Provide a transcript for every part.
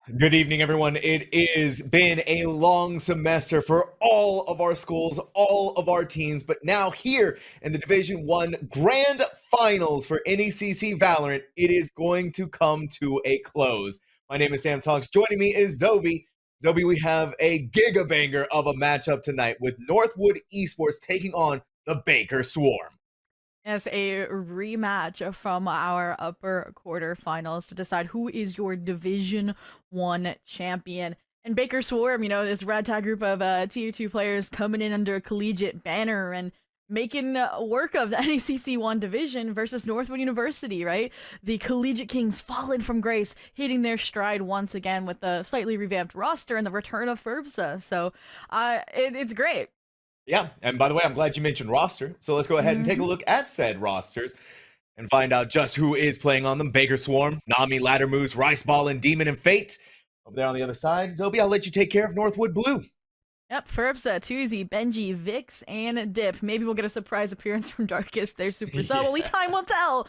Good evening, everyone. It is been a long semester for all of our schools, all of our teams, but now here in the Division One Grand Finals for NECC Valorant, it is going to come to a close. My name is Sam Tonks. Joining me is Zobi. Zobi, we have a gigabanger of a matchup tonight with Northwood Esports taking on the Baker Swarm. As a rematch from our upper quarterfinals to decide who is your Division One champion. And Baker Swarm, this ragtag group of tier 2 players coming in under a collegiate banner and making work of the NECC 1 division versus Northwood University, right? The collegiate kings fallen from grace, hitting their stride once again with a slightly revamped roster and the return of Ferbsa. So it's great. Yeah, and by the way, I'm glad you mentioned roster. So let's go ahead and take a Mm-hmm. look at said rosters and find out just who is playing on them. Baker Swarm, Nami, Ladder Moose, Rice Ball, and Demon and Fate. Over there on the other side, Zobi, I'll let you take care of Northwood Blue. Yep, Ferbsa, Tuzi, Benji, Vix, and Dip. Maybe we'll get a surprise appearance from Darkest. They're super sub. Only time will tell.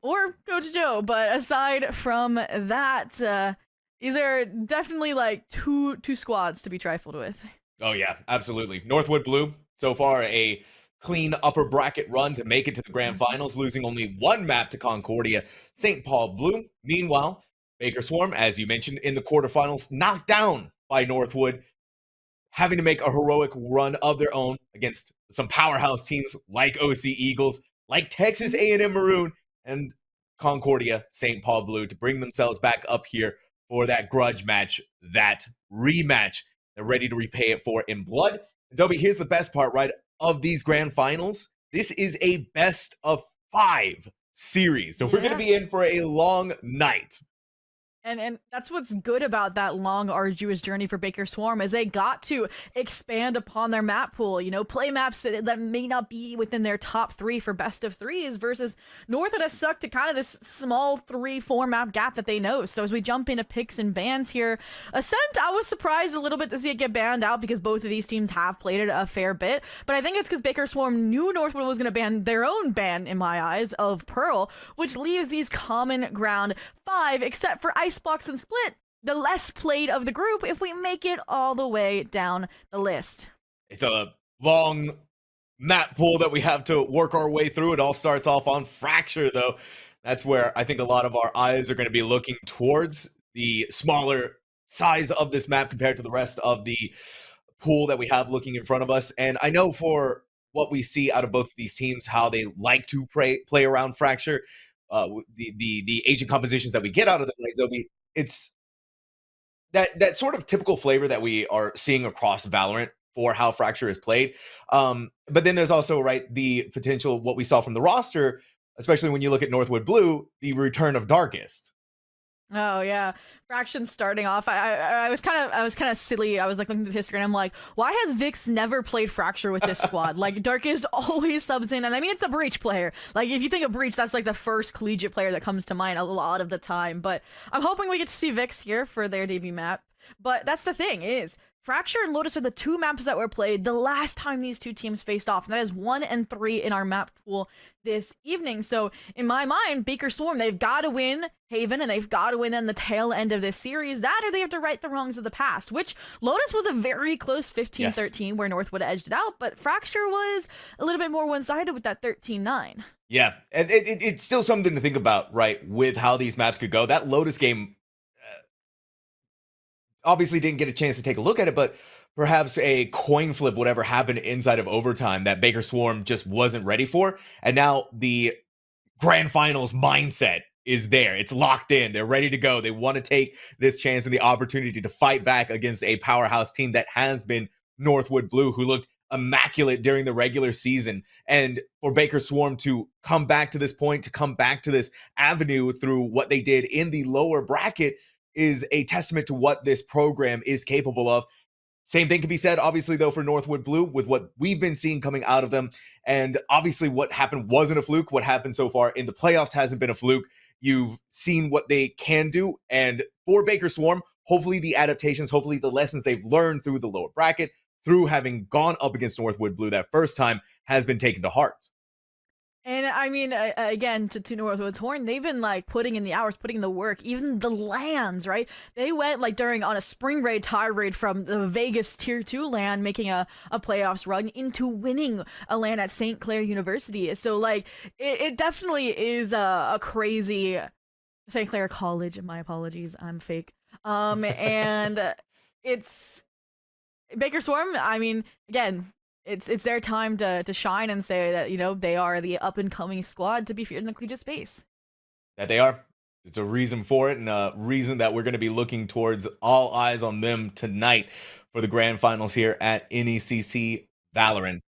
Or Coach Joe. But aside from that, these are definitely like two squads to be trifled with. Oh yeah, absolutely. Northwood Blue, so far a clean upper bracket run to make it to the grand finals, losing only one map to Concordia. St. Paul Blue, meanwhile, Baker Swarm, as you mentioned, in the quarterfinals, knocked down by Northwood, having to make a heroic run of their own against some powerhouse teams like OC Eagles, like Texas A&M Maroon, and Concordia St. Paul Blue to bring themselves back up here for that grudge match, that rematch. They're ready to repay it for in blood. And Toby, here's the best part, right? Of these grand finals, this is a best of 5 series. So we're going to Yeah. be in for a long night. And that's what's good about that long, arduous journey for Baker Swarm is they got to expand upon their map pool. Play maps that may not be within their top 3 for best of 3s versus Northwood has sucked to kind of this small 3-4 map gap that they know. So as we jump into picks and bans here, Ascent, I was surprised a little bit to see it get banned out because both of these teams have played it a fair bit. But I think it's because Baker Swarm knew Northwood was going to ban their own ban, in my eyes, of Pearl, which leaves these common ground 5, except for Icebox and Split, the less played of the group, if we make it all the way down the list. It's a long map pool that we have to work our way through. It all starts off on Fracture, though. That's where I think a lot of our eyes are going to be looking towards the smaller size of this map compared to the rest of the pool that we have looking in front of us. And I know for what we see out of both of these teams, how they like to play around Fracture, the agent compositions that we get out of them, right, Zobi? It's that sort of typical flavor that we are seeing across Valorant for how Fracture is played. But then there's also, right, the potential, what we saw from the roster, especially when you look at Northwood Blue, the return of Darkest. Oh yeah, Fraction starting off. I was kind of silly. I was like looking at the history and I'm like, why has Vix never played Fracture with this squad? Like Darkest always subs in, and I mean it's a Breach player. Like if you think of Breach, that's like the first collegiate player that comes to mind a lot of the time. But I'm hoping we get to see Vix here for their debut map. But that's the thing is Fracture and Lotus are the 2 maps that were played the last time these 2 teams faced off, and that is 1 and 3 in our map pool this evening. So in my mind, Baker Swarm, they've got to win Haven, and they've got to win in the tail end of this series. That or they have to right the wrongs of the past, which Lotus was a very close 15-13 where Northwood edged it out, but Fracture was a little bit more one-sided with that 13-9. Yeah, and it's still something to think about, right, with how these maps could go. That Lotus game obviously didn't get a chance to take a look at it, but perhaps a coin flip would ever happen inside of overtime that Baker Swarm just wasn't ready for. And now the grand finals mindset is there. It's locked in. They're ready to go. They want to take this chance and the opportunity to fight back against a powerhouse team that has been Northwood Blue, who looked immaculate during the regular season. And for Baker Swarm to come back to this point, to come back to this avenue through what they did in the lower bracket, is a testament to what this program is capable of. Same thing can be said, obviously, though, for Northwood Blue with what we've been seeing coming out of them. And obviously, what happened wasn't a fluke. What happened so far in the playoffs hasn't been a fluke. You've seen what they can do. And for Baker Swarm, hopefully the adaptations, hopefully the lessons they've learned through the lower bracket, through having gone up against Northwood Blue that first time, has been taken to heart. And I mean, again, to Northwood's horn, they've been like putting in the hours, putting in the work. Even the lands, right? They went like during on a spring raid, tire raid from the Vegas Tier 2 land, making a playoffs run into winning a land at St. Clair University. So like, it definitely is a crazy St. Clair College. My apologies, I'm fake. And it's Baker Swarm. I mean, again, it's their time to shine and say that they are the up and coming squad to be feared in the collegiate space. That they are. It's a reason for it, and a reason that we're going to be looking towards all eyes on them tonight for the grand finals here at NECC Valorant.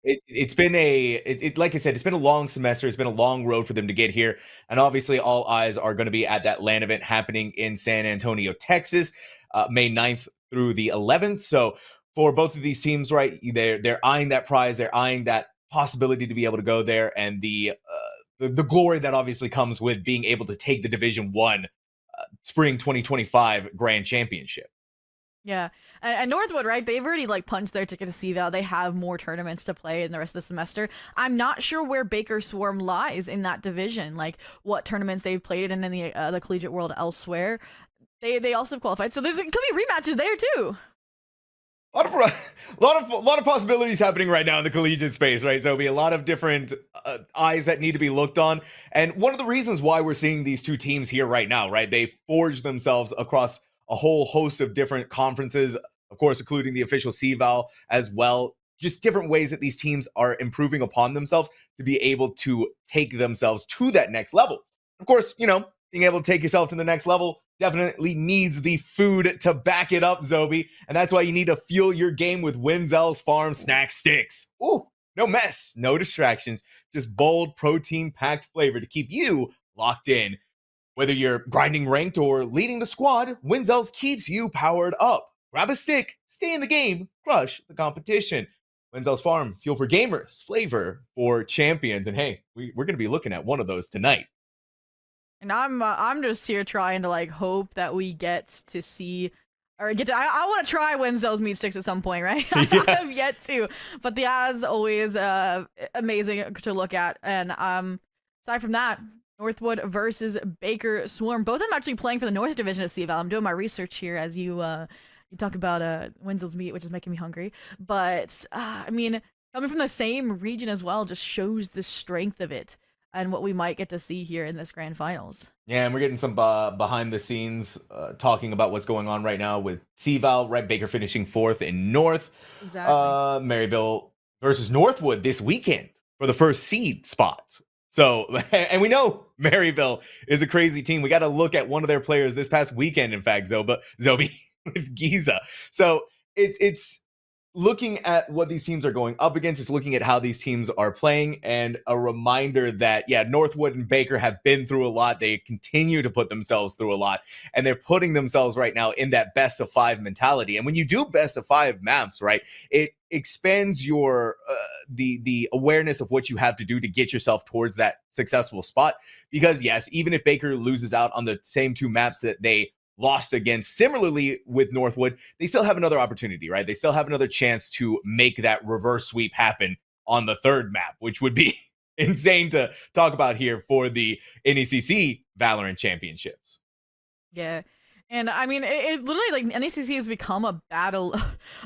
It's been like I said, it's been a long semester. It's been a long road for them to get here, and obviously, all eyes are going to be at that LAN event happening in San Antonio, Texas, May 9th through the 11th. So, for both of these teams, right, they're eyeing that prize, they're eyeing that possibility to be able to go there, and the glory that obviously comes with being able to take the Division One Spring 2025 Grand Championship. Yeah, and Northwood, right? They've already like punched their ticket to CVAL. They have more tournaments to play in the rest of the semester. I'm not sure where Baker Swarm lies in that division, like what tournaments they've played in the collegiate world elsewhere. They also have qualified, so could be rematches there too. A lot of possibilities happening right now in the collegiate space, right? So it'll be a lot of different eyes that need to be looked on. And one of the reasons why we're seeing these two teams here right now, right? They forged themselves across a whole host of different conferences, of course, including the official CVAL as well. Just different ways that these teams are improving upon themselves to be able to take themselves to that next level. Of course, being able to take yourself to the next level definitely needs the food to back it up, Zobi. And that's why you need to fuel your game with Winzel's Farm Snack Sticks. Ooh, no mess, no distractions, just bold, protein-packed flavor to keep you locked in. Whether you're grinding ranked or leading the squad, Winzel's keeps you powered up. Grab a stick, stay in the game, crush the competition. Winzel's Farm, fuel for gamers, flavor for champions. And hey, we're going to be looking at one of those tonight. And I'm just here trying to like hope that we get to see or get to. I want to try Winzel's meat sticks at some point, right? Yeah. I have yet to, but the ads always amazing to look at. And aside from that, Northwood versus Baker Swarm. Both of them actually playing for the North Division of CVAL. I'm doing my research here as you talk about Winzel's meat, which is making me hungry. But I mean, coming from the same region as well just shows the strength of it and what we might get to see here in this grand finals. Yeah, and we're getting some behind the scenes talking about what's going on right now with CVAL, right? Baker finishing 4th in North. Exactly. Maryville versus Northwood this weekend for the first seed spot. So, and we know Maryville is a crazy team. We got to look at one of their players this past weekend, in fact, Zobi with Giza. So it's looking at what these teams are going up against, is looking at how these teams are playing, and a reminder that, yeah, Northwood and Baker have been through a lot. They continue to put themselves through a lot, and they're putting themselves right now in that best of 5 mentality. And when you do best of 5 maps, right, it expands your the awareness of what you have to do to get yourself towards that successful spot. Because yes, even if Baker loses out on the same 2 maps that they lost against similarly with Northwood, they still have another opportunity, right? They still have another chance to make that reverse sweep happen on the 3rd map, which would be insane to talk about here for the NECC Valorant Championships. Yeah. And I mean, it literally, like, NECC has become a battle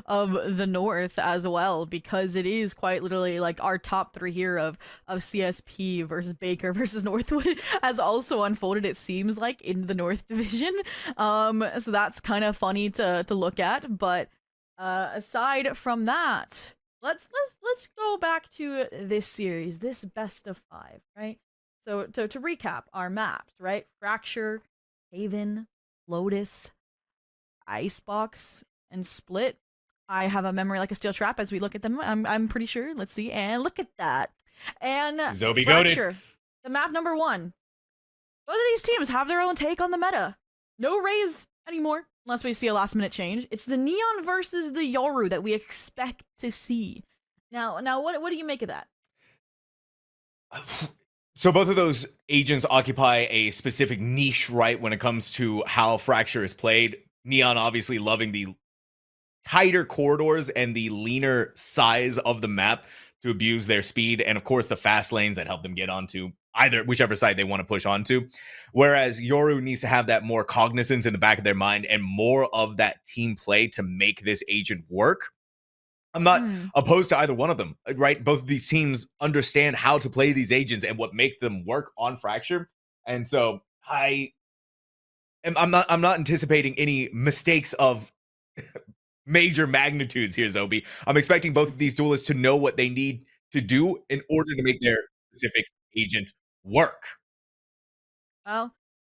of the North as well, because it is quite literally like our top 3 here of CSP versus Baker versus Northwood has also unfolded, it seems like, in the North Division. So that's kind of funny to look at. But aside from that, let's go back to this series, this best of 5, right? So to recap our maps, right? Fracture, Haven, Lotus, Icebox, and Split. I have a memory like a steel trap as we look at them. I'm pretty sure. Let's see. And look at that. And Zobi Fracture, goated. the map number 1. Both of these teams have their own take on the meta. No Rays anymore, unless we see a last minute change. It's the Neon versus the Yoru that we expect to see. Now what do you make of that? So both of those agents occupy a specific niche, right, when it comes to how Fracture is played. Neon obviously loving the tighter corridors and the leaner size of the map to abuse their speed, and of course the fast lanes that help them get onto whichever side they want to push onto. Whereas Yoru needs to have that more cognizance in the back of their mind and more of that team play to make this agent work. I'm not opposed to either one of them, right? Both of these teams understand how to play these agents and what make them work on Fracture. And so I'm not anticipating any mistakes of major magnitudes here, Zobi. I'm expecting both of these duelists to know what they need to do in order to make their specific agent work. Well,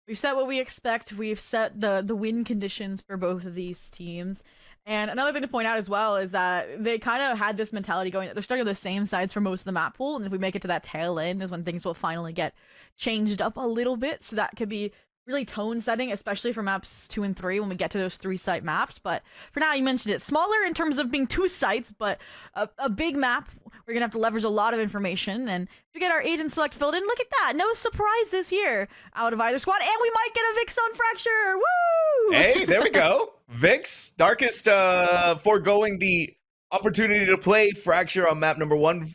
we've set what we expect. We've set the win conditions for both of these teams. And another thing to point out as well is that they kind of had this mentality going that they're starting on the same sides for most of the map pool, and if we make it to that tail end is when things will finally get changed up a little bit, so that could be really tone setting, especially for maps 2 and 3 when we get to those 3-site maps. But for now, you mentioned it, smaller in terms of being 2 sites, but a big map. We're gonna have to leverage a lot of information, and to get our agent select filled in, look at that, no surprises here out of either squad, and we might get a Vix on Fracture. Woo! Hey, there we go. Vix, Darkest foregoing the opportunity to play Fracture on map number 1.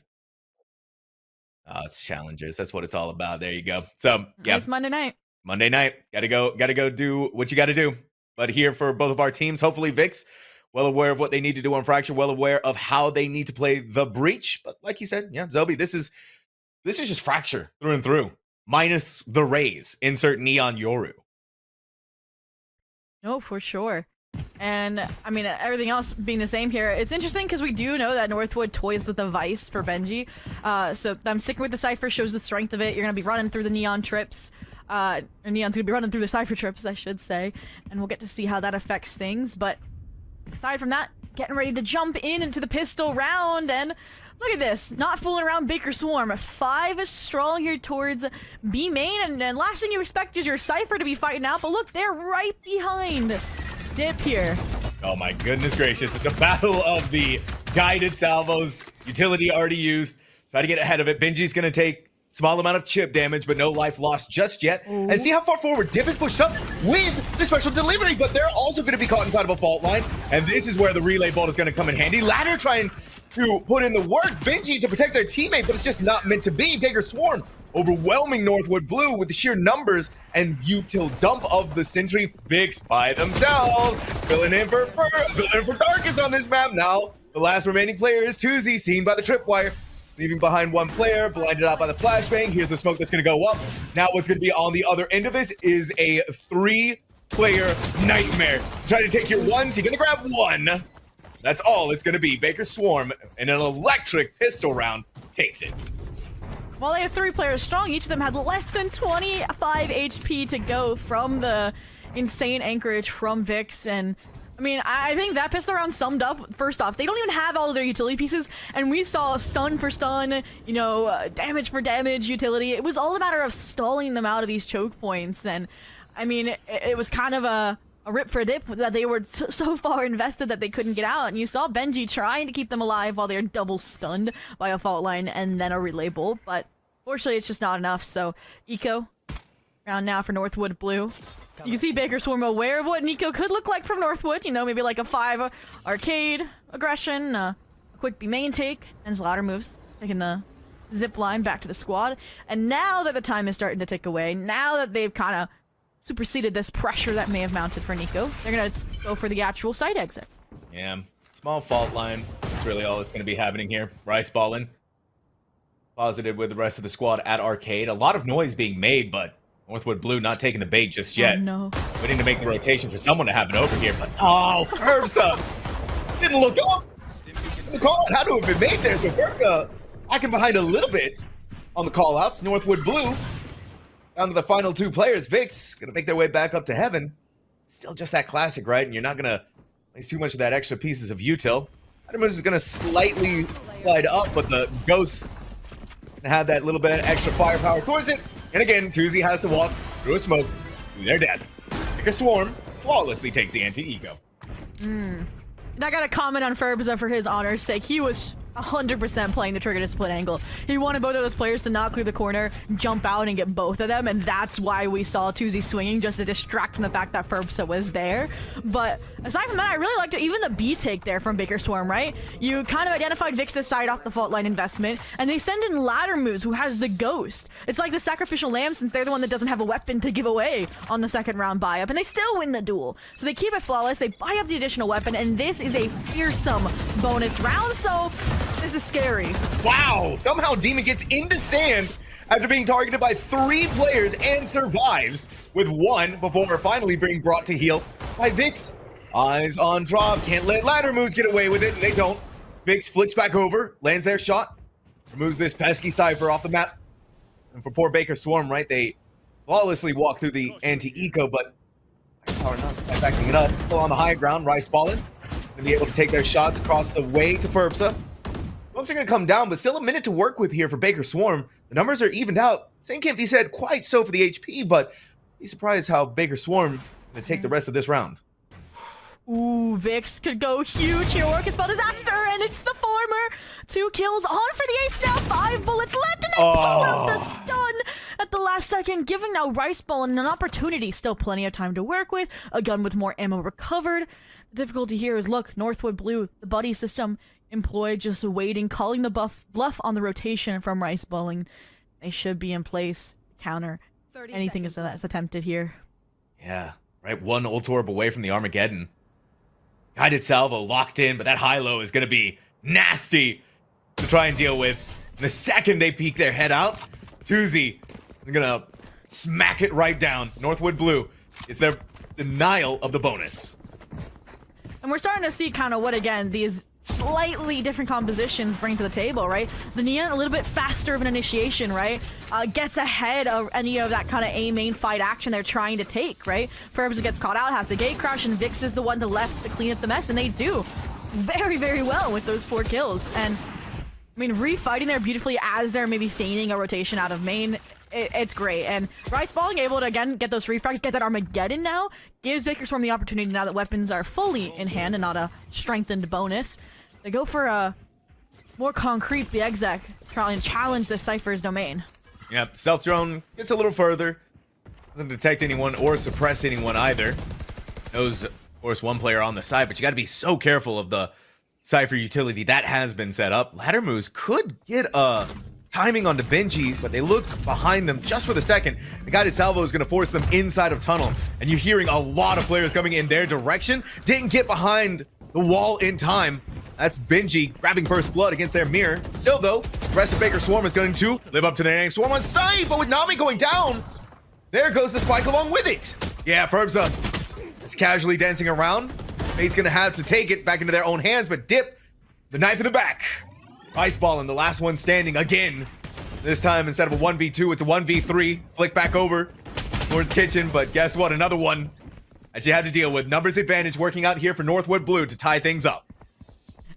It's challengers. That's what it's all about. There you go. So yeah, It's Monday night. Gotta go do what you gotta do. But here for both of our teams, hopefully Vix, well aware of what they need to do on Fracture, well aware of how they need to play the breach. But like you said, yeah, Zobi, this is just Fracture through and through, minus the Rays. Insert Neon Yoru. No, for sure. And I mean, everything else being the same here, it's interesting because we do know that Northwood toys with the Vice for Benji. So I'm sticking with the Cypher, shows the strength of it. You're gonna be running through the Neon trips. Neon's gonna be running through the Cypher trips, I should say, and we'll get to see how that affects things. But aside from that, getting ready to jump into the pistol round, and look at this, not fooling around. Baker Swarm 5 strong here towards B main, and last thing you expect is your Cypher to be fighting out, but look, they're right behind Dip here. Oh my goodness gracious, it's a battle of the guided salvos. Utility already used. Try to get ahead of it. Benji's gonna take small amount of chip damage, but no life lost just yet. Ooh. And see how far forward Dip is pushed up with the special delivery, but they're also going to be caught inside of a fault line. And this is where the relay bolt is going to come in handy. Ladder trying to put in the work, Benji to protect their teammate, but it's just not meant to be. Baker Swarm overwhelming Northwood Blue with the sheer numbers and util dump of the Sentry. Vix by themselves, filling in for Darkest on this map. Now the last remaining player is Tuzi, seen by the tripwire, leaving behind one player, blinded out by the flashbang. Here's the smoke that's going to go up. Now what's going to be on the other end of this is a 3-player nightmare. Try to take your ones. You're going to grab one. That's all it's going to be. Baker Swarm and an electric pistol round takes it. While they have 3 players strong, each of them had less than 25 HP to go from the insane anchorage from Vix. And I mean, I think that pistol round summed up, first off, they don't even have all of their utility pieces, and we saw stun for stun, you know, damage for damage utility. It was all a matter of stalling them out of these choke points, and I mean, it was kind of a rip for a dip that they were so far invested that they couldn't get out, and you saw Benji trying to keep them alive while they're double stunned by a fault line and then a relay bolt, but fortunately it's just not enough. So Eco round now for Northwood Blue. You can see Baker Swarm aware of what Nico could look like from Northwood, you know, maybe like a 5 arcade aggression, a quick B main take, and his ladder moves, taking the zip line back to the squad. And now that the time is starting to tick away, now that they've kind of superseded this pressure that may have mounted for Nico, they're gonna go for the actual side exit. Yeah, small fault line. That's really all that's gonna be happening here. Rice balling. Positive with the rest of the squad at arcade. A lot of noise being made, but Northwood Blue not taking the bait just yet. Oh, no. Waiting to make the rotation for someone to happen over here, but oh, Furbsa didn't look up. The call out had to have been made there, so Furbsa hacking behind a little bit on the call outs. Northwood Blue down to the final 2 players. Vix gonna make their way back up to heaven. Still just that classic, right? And you're not gonna waste too much of that extra pieces of util. Adamus is gonna slightly slide up, but the ghost have that little bit of extra firepower towards it. And again, Tuzi has to walk through a smoke to their death. Baker Swarm flawlessly takes the anti-eco. And I gotta comment on Furbsa for his honor's sake. He was 100% playing the trigger to split angle. He wanted both of those players to not clear the corner, jump out, and get both of them, and that's why we saw Tuzi swinging, just to distract from the fact that Ferbsa was there. But aside from that, I really liked it. Even the B take there from Baker Swarm, right? You kind of identified Vix's side off the fault line investment, and they send in Ladder Moves, who has the Ghost. It's like the sacrificial lamb, since they're the one that doesn't have a weapon to give away on the second round buy-up, and they still win the duel. So they keep it flawless, they buy up the additional weapon, and this is a fearsome bonus round, so this is scary. Wow, somehow Demon gets into sand after being targeted by 3 players and survives with 1 before finally being brought to heel by Vix. Eyes on drop, can't let Ladder Moves get away with it, and they don't. Vix flicks back over, lands their shot, removes this pesky Cypher off the map. And for poor Baker Swarm, right, they flawlessly walk through the anti-eco, but power not backing it up. Still on the high ground, Rice Ballin. Gonna be able to take their shots across the way to Ferbsa. Folks are going to come down, but still a minute to work with here for Baker Swarm. The numbers are evened out. Same can't be said quite so for the HP, but be surprised how Baker Swarm going to take the rest of this round. Ooh, Vix could go huge here. Orchid Spell Disaster, and it's the former. 2 kills on for the ace now. 5 bullets left, and they pull out the stun at the last second, giving now Rice Ball an opportunity. Still plenty of time to work with. A gun with more ammo recovered. The difficulty here is, look, Northwood Blue, the buddy system employed, just waiting, calling the bluff on the rotation from Rice Bowling. They should be in place. Counter anything that's attempted here. Yeah, right. 1 ult orb away from the Armageddon. Guided salvo locked in, but that high-low is going to be nasty to try and deal with. The second they peek their head out, Tuzi is going to smack it right down. Northwood Blue is their denial of the bonus. And we're starting to see kind of what, again, these slightly different compositions bring to the table, right? The Neon, a little bit faster of an initiation, right? Gets ahead of any of that kind of A main fight action they're trying to take, right? Ferbs gets caught out, has to gate crash, and Vix is the one to left to clean up the mess, and they do very, very well with those 4 kills. And I mean, refighting there beautifully as they're maybe feigning a rotation out of main. It's great. And Rice Balling able to, again, get those refrags, get that Armageddon now, gives Baker Swarm the opportunity, now that weapons are fully in hand and not a strengthened bonus. They go for a more concrete, the exec, trying to challenge this Cypher's domain. Yep, Stealth Drone gets a little further. Doesn't detect anyone or suppress anyone either. Knows, of course, 1 player on the side, but you got to be so careful of the Cypher utility that has been set up. Ladder Moves could get a timing onto Benji, but they look behind them just for the second. The guided salvo is going to force them inside of tunnel, and you're hearing a lot of players coming in their direction. Didn't get behind the wall in time. That's Benji grabbing first blood against their mirror. Still, though, the rest of Baker Swarm is going to live up to their name. Swarm on sight, but with Nami going down, there goes the spike along with it. Yeah, Ferbsa is casually dancing around. Fate's going to have to take it back into their own hands, but Dip, the knife in the back. Ice Ball and the last one standing again. This time, instead of a 1v2, it's a 1v3. Flick back over towards Kitchen, but guess what? Another one that you had to deal with. Numbers advantage working out here for Northwood Blue to tie things up.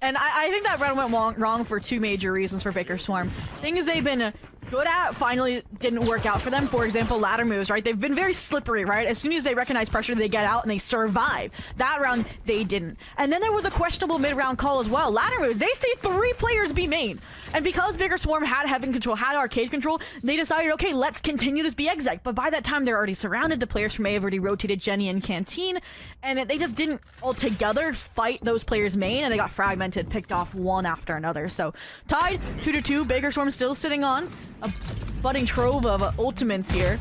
And I think that round went wrong for 2 major reasons for Baker Swarm. Things they've been good at finally didn't work out for them. For example, ladder moves, right? They've been very slippery, right? As soon as they recognize pressure, they get out and they survive. That round, they didn't. And then there was a questionable mid-round call as well. Ladder moves, they see 3 players be main. And because Baker Swarm had Heaven control, had arcade control, they decided, okay, let's continue this B exec. But by that time, they're already surrounded. The players from A have already rotated Jenny and Canteen. And they just didn't altogether fight those players main, and they got fragmented, picked off one after another. So tied 2-2, Baker Swarm still sitting on a budding trove of ultimates here.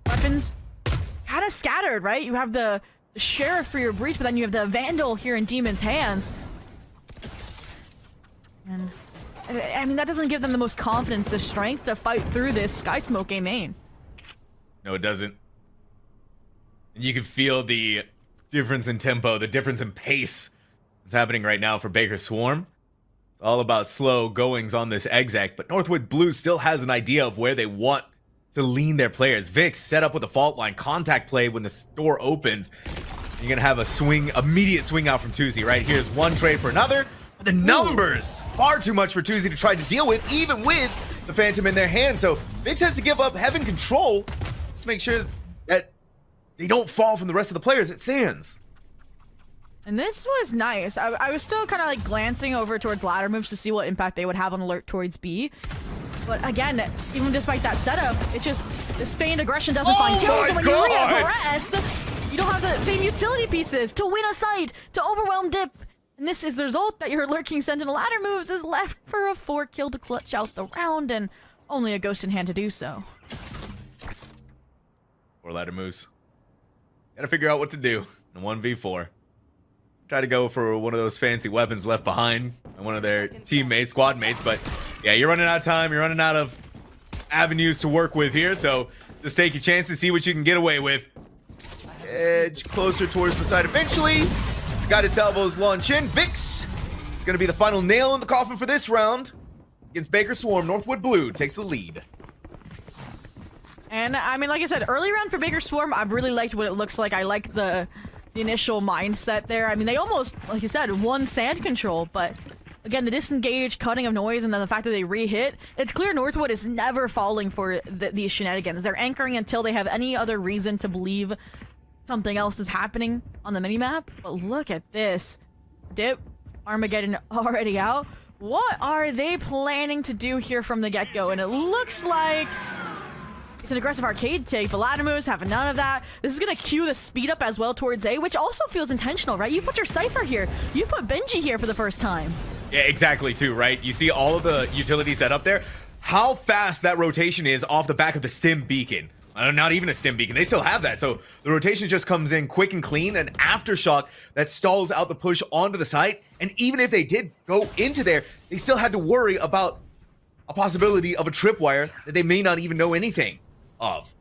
Weapons kind of scattered, right? You have the Sheriff for your breach, but then you have the Vandal here in Demon's hands. And I mean, that doesn't give them the most confidence, the strength to fight through this Sky Smoke game main. No, it doesn't. And you can feel the difference in tempo, the difference in pace that's happening right now for Baker Swarm. It's all about slow goings on this exec, but Northwood Blue still has an idea of where they want to lean their players. Vix set up with a fault line, contact play when the door opens. You're gonna have a swing, immediate swing out from Tuzi, right? Here's one trade for another. But the numbers, far too much for Tuzi to try to deal with, even with the Phantom in their hand. So Vix has to give up Heaven control just to make sure that they don't fall from the rest of the players at Sands. And this was nice. I was still kind of like glancing over towards ladder moves to see what impact they would have on alert towards B. But again, even despite that setup, it's just this feigned aggression doesn't find kills. And when you reaggress, you don't have the same utility pieces to win a site, to overwhelm dip. And this is the result that your lurking sentinel ladder moves is left for a 4-kill to clutch out the round, and only a ghost in hand to do so. 4 ladder moves. Gotta figure out what to do in 1v4. Try to go for one of those fancy weapons left behind by one of their teammates, squad mates, but yeah, you're running out of time, you're running out of avenues to work with here, so just take your chance to see what you can get away with. Edge closer towards the side eventually. Got his elbows launch in. Vix is going to be the final nail in the coffin for this round. Against Baker Swarm, Northwood Blue takes the lead. And I mean, like I said, early round for Baker Swarm, I've really liked what it looks like. I like the initial mindset there. I mean, they almost, like you said, won sand control, but again, the disengage, cutting of noise, and then the fact that they re-hit, it's clear Northwood is never falling for these shenanigans. They're anchoring until they have any other reason to believe something else is happening on the minimap. But look at this. Dip, Armageddon already out. What are they planning to do here from the get-go? And it looks like it's an aggressive arcade take, but ladder moves have none of that. This is going to cue the speed up as well towards A, which also feels intentional, right? You put your Cypher here. You put Benji here for the first time. Yeah, exactly, too, right? You see all of the utility set up there. How fast that rotation is off the back of the stim beacon. Not even a stim beacon. They still have that. So the rotation just comes in quick and clean. An aftershock that stalls out the push onto the site. And even if they did go into there, they still had to worry about a possibility of a tripwire that they may not even know anything of.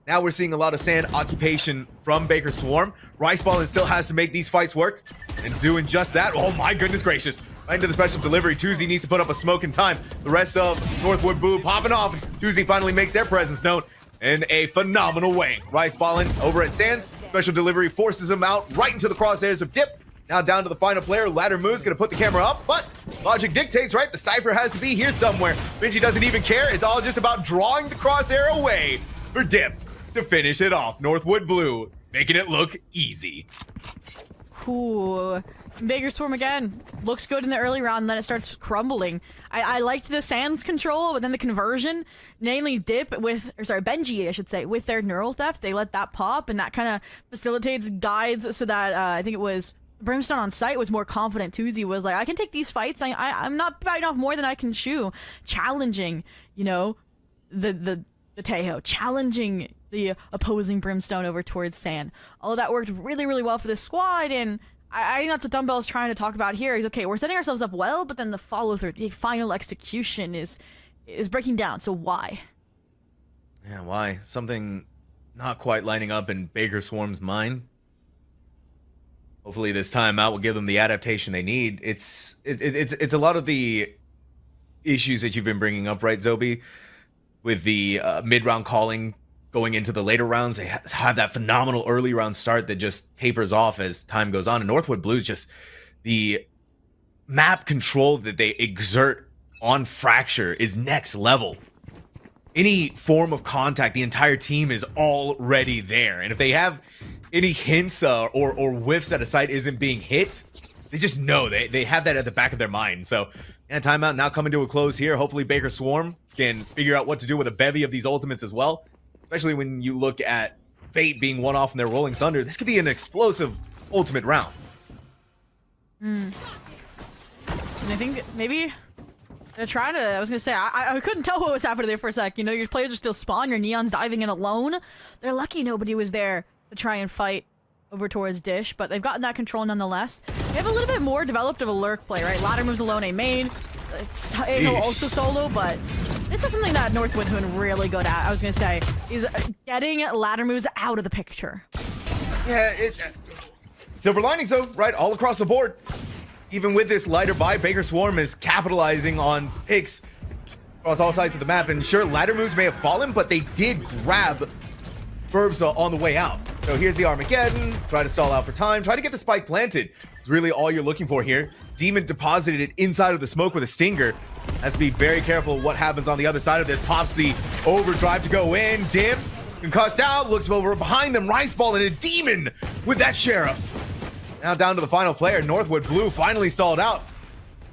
Now we're seeing a lot of sand occupation from Baker Swarm. Riceballin still has to make these fights work. And doing just that. Oh my goodness gracious. Right into the special delivery. Tuzi needs to put up a smoke in time. The rest of Northwood Blue popping off. Tuzi finally makes their presence known in a phenomenal way. Riceballin over at Sands. Special delivery forces him out right into the crosshairs of Dip. Now down to the final player. Ladder moves, gonna put the camera up, but logic dictates, right? The Cypher has to be here somewhere. Benji doesn't even care. It's all just about drawing the crosshair away for Dip to finish it off. Northwood Blue making it look easy. Ooh. Baker Swarm again. Looks good in the early round, and then it starts crumbling. I liked the Sands control, but then the conversion, namely Dip with, or sorry, Benji, I should say, with their neural theft, they let that pop, and that kind of facilitates guides so that I think it was Brimstone on site was more confident. Tuzi was like, I can take these fights. I'm not biting off more than I can chew. Challenging, you know, the Tejo, challenging the opposing Brimstone over towards Sand. All of that worked really, really well for this squad, and I think that's what Dumbbell is trying to talk about here. Is okay, we're setting ourselves up well, but then the follow-through, the final execution is breaking down. So why? Yeah, why? Something not quite lining up in Baker Swarm's mind. Hopefully this timeout will give them the adaptation they need. It's a lot of the issues that you've been bringing up, right, Zobi? With the mid-round calling going into the later rounds, they have that phenomenal early round start that just tapers off as time goes on. And Northwood Blue, just the map control that they exert on Fracture is next level. Any form of contact, the entire team is already there. And if they have any hints or whiffs that a site isn't being hit, they just know they have that at the back of their mind. So yeah, timeout now coming to a close here. Hopefully Baker Swarm can figure out what to do with a bevy of these ultimates as well. Especially when you look at Fate being one off in their Rolling Thunder. This could be an explosive ultimate round. And I think maybe they're trying to, I was going to say, I couldn't tell what was happening there for a sec. You know, your players are still spawn, your Neon's diving in alone. They're lucky nobody was there to try and fight over towards Dish, but they've gotten that control nonetheless. They have a little bit more developed of a lurk play, right? Ladder moves alone, a main. He'll also solo, but this is something that Northwood's been really good at, I was going to say, is getting ladder moves out of the picture. Yeah, silver linings though, right? All across the board. Even with this lighter buy, Baker Swarm is capitalizing on picks across all sides of the map. And sure, ladder moves may have fallen, but they did grab Burbsa on the way out. So here's the Armageddon. Try to stall out for time. Try to get the spike planted. It's really all you're looking for here. Demon deposited it inside of the smoke with a stinger. Has to be very careful what happens on the other side of this. Pops the overdrive to go in. Dip concussed out. Looks over behind them. Riceball and a Demon with that Sheriff. Now down to the final player. Northwood Blue finally stalled out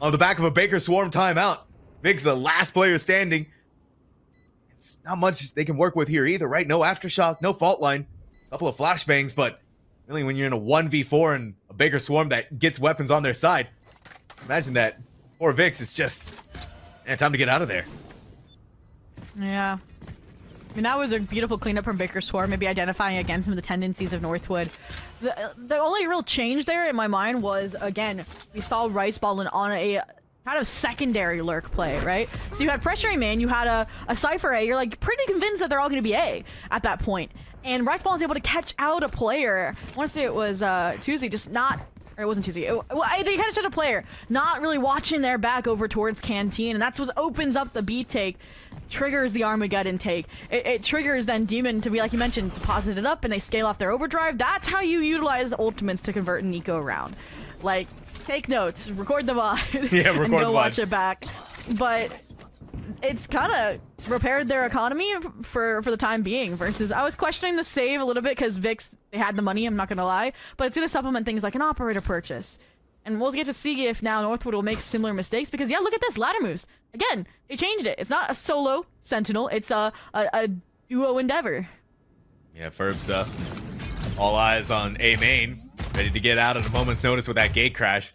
on the back of a Baker Swarm timeout. Vig's the last player standing. It's not much they can work with here either, right? No Aftershock, no Fault Line, a couple of flashbangs, but really when you're in a 1v4 and a Baker Swarm that gets weapons on their side, imagine that. Poor Vix is just, time to get out of there. Yeah. I mean, that was a beautiful cleanup from Baker Swarm, maybe identifying again some of the tendencies of Northwood. The only real change there in my mind was, again, we saw Rice balling on a kind of secondary lurk play, right? So you had pressuring main, you had a Cypher A, you're like pretty convinced that they're all going to be A at that point. And Rice Ball is able to catch out a player. I want to say it was Tuesday, just not, or it wasn't Tuesday. They catch out a player, not really watching their back over towards Canteen, and that's what opens up the B take, triggers the Armageddon take. It triggers then Demon to be, like you mentioned, deposit it up and they scale off their overdrive. That's how you utilize ultimates to convert an eco round. Like, take notes, record the VOD, yeah, and go watch it back. But it's kind of repaired their economy for the time being. Versus, I was questioning the save a little bit because Vix, they had the money, I'm not gonna lie, but it's gonna supplement things like an operator purchase. And we'll get to see if now Northwood will make similar mistakes because, yeah, look at this, ladder moves. Again, they changed it. It's not a solo Sentinel, it's a duo endeavor. Yeah, Ferbs, all eyes on A main, ready to get out at a moment's notice with that gate crash.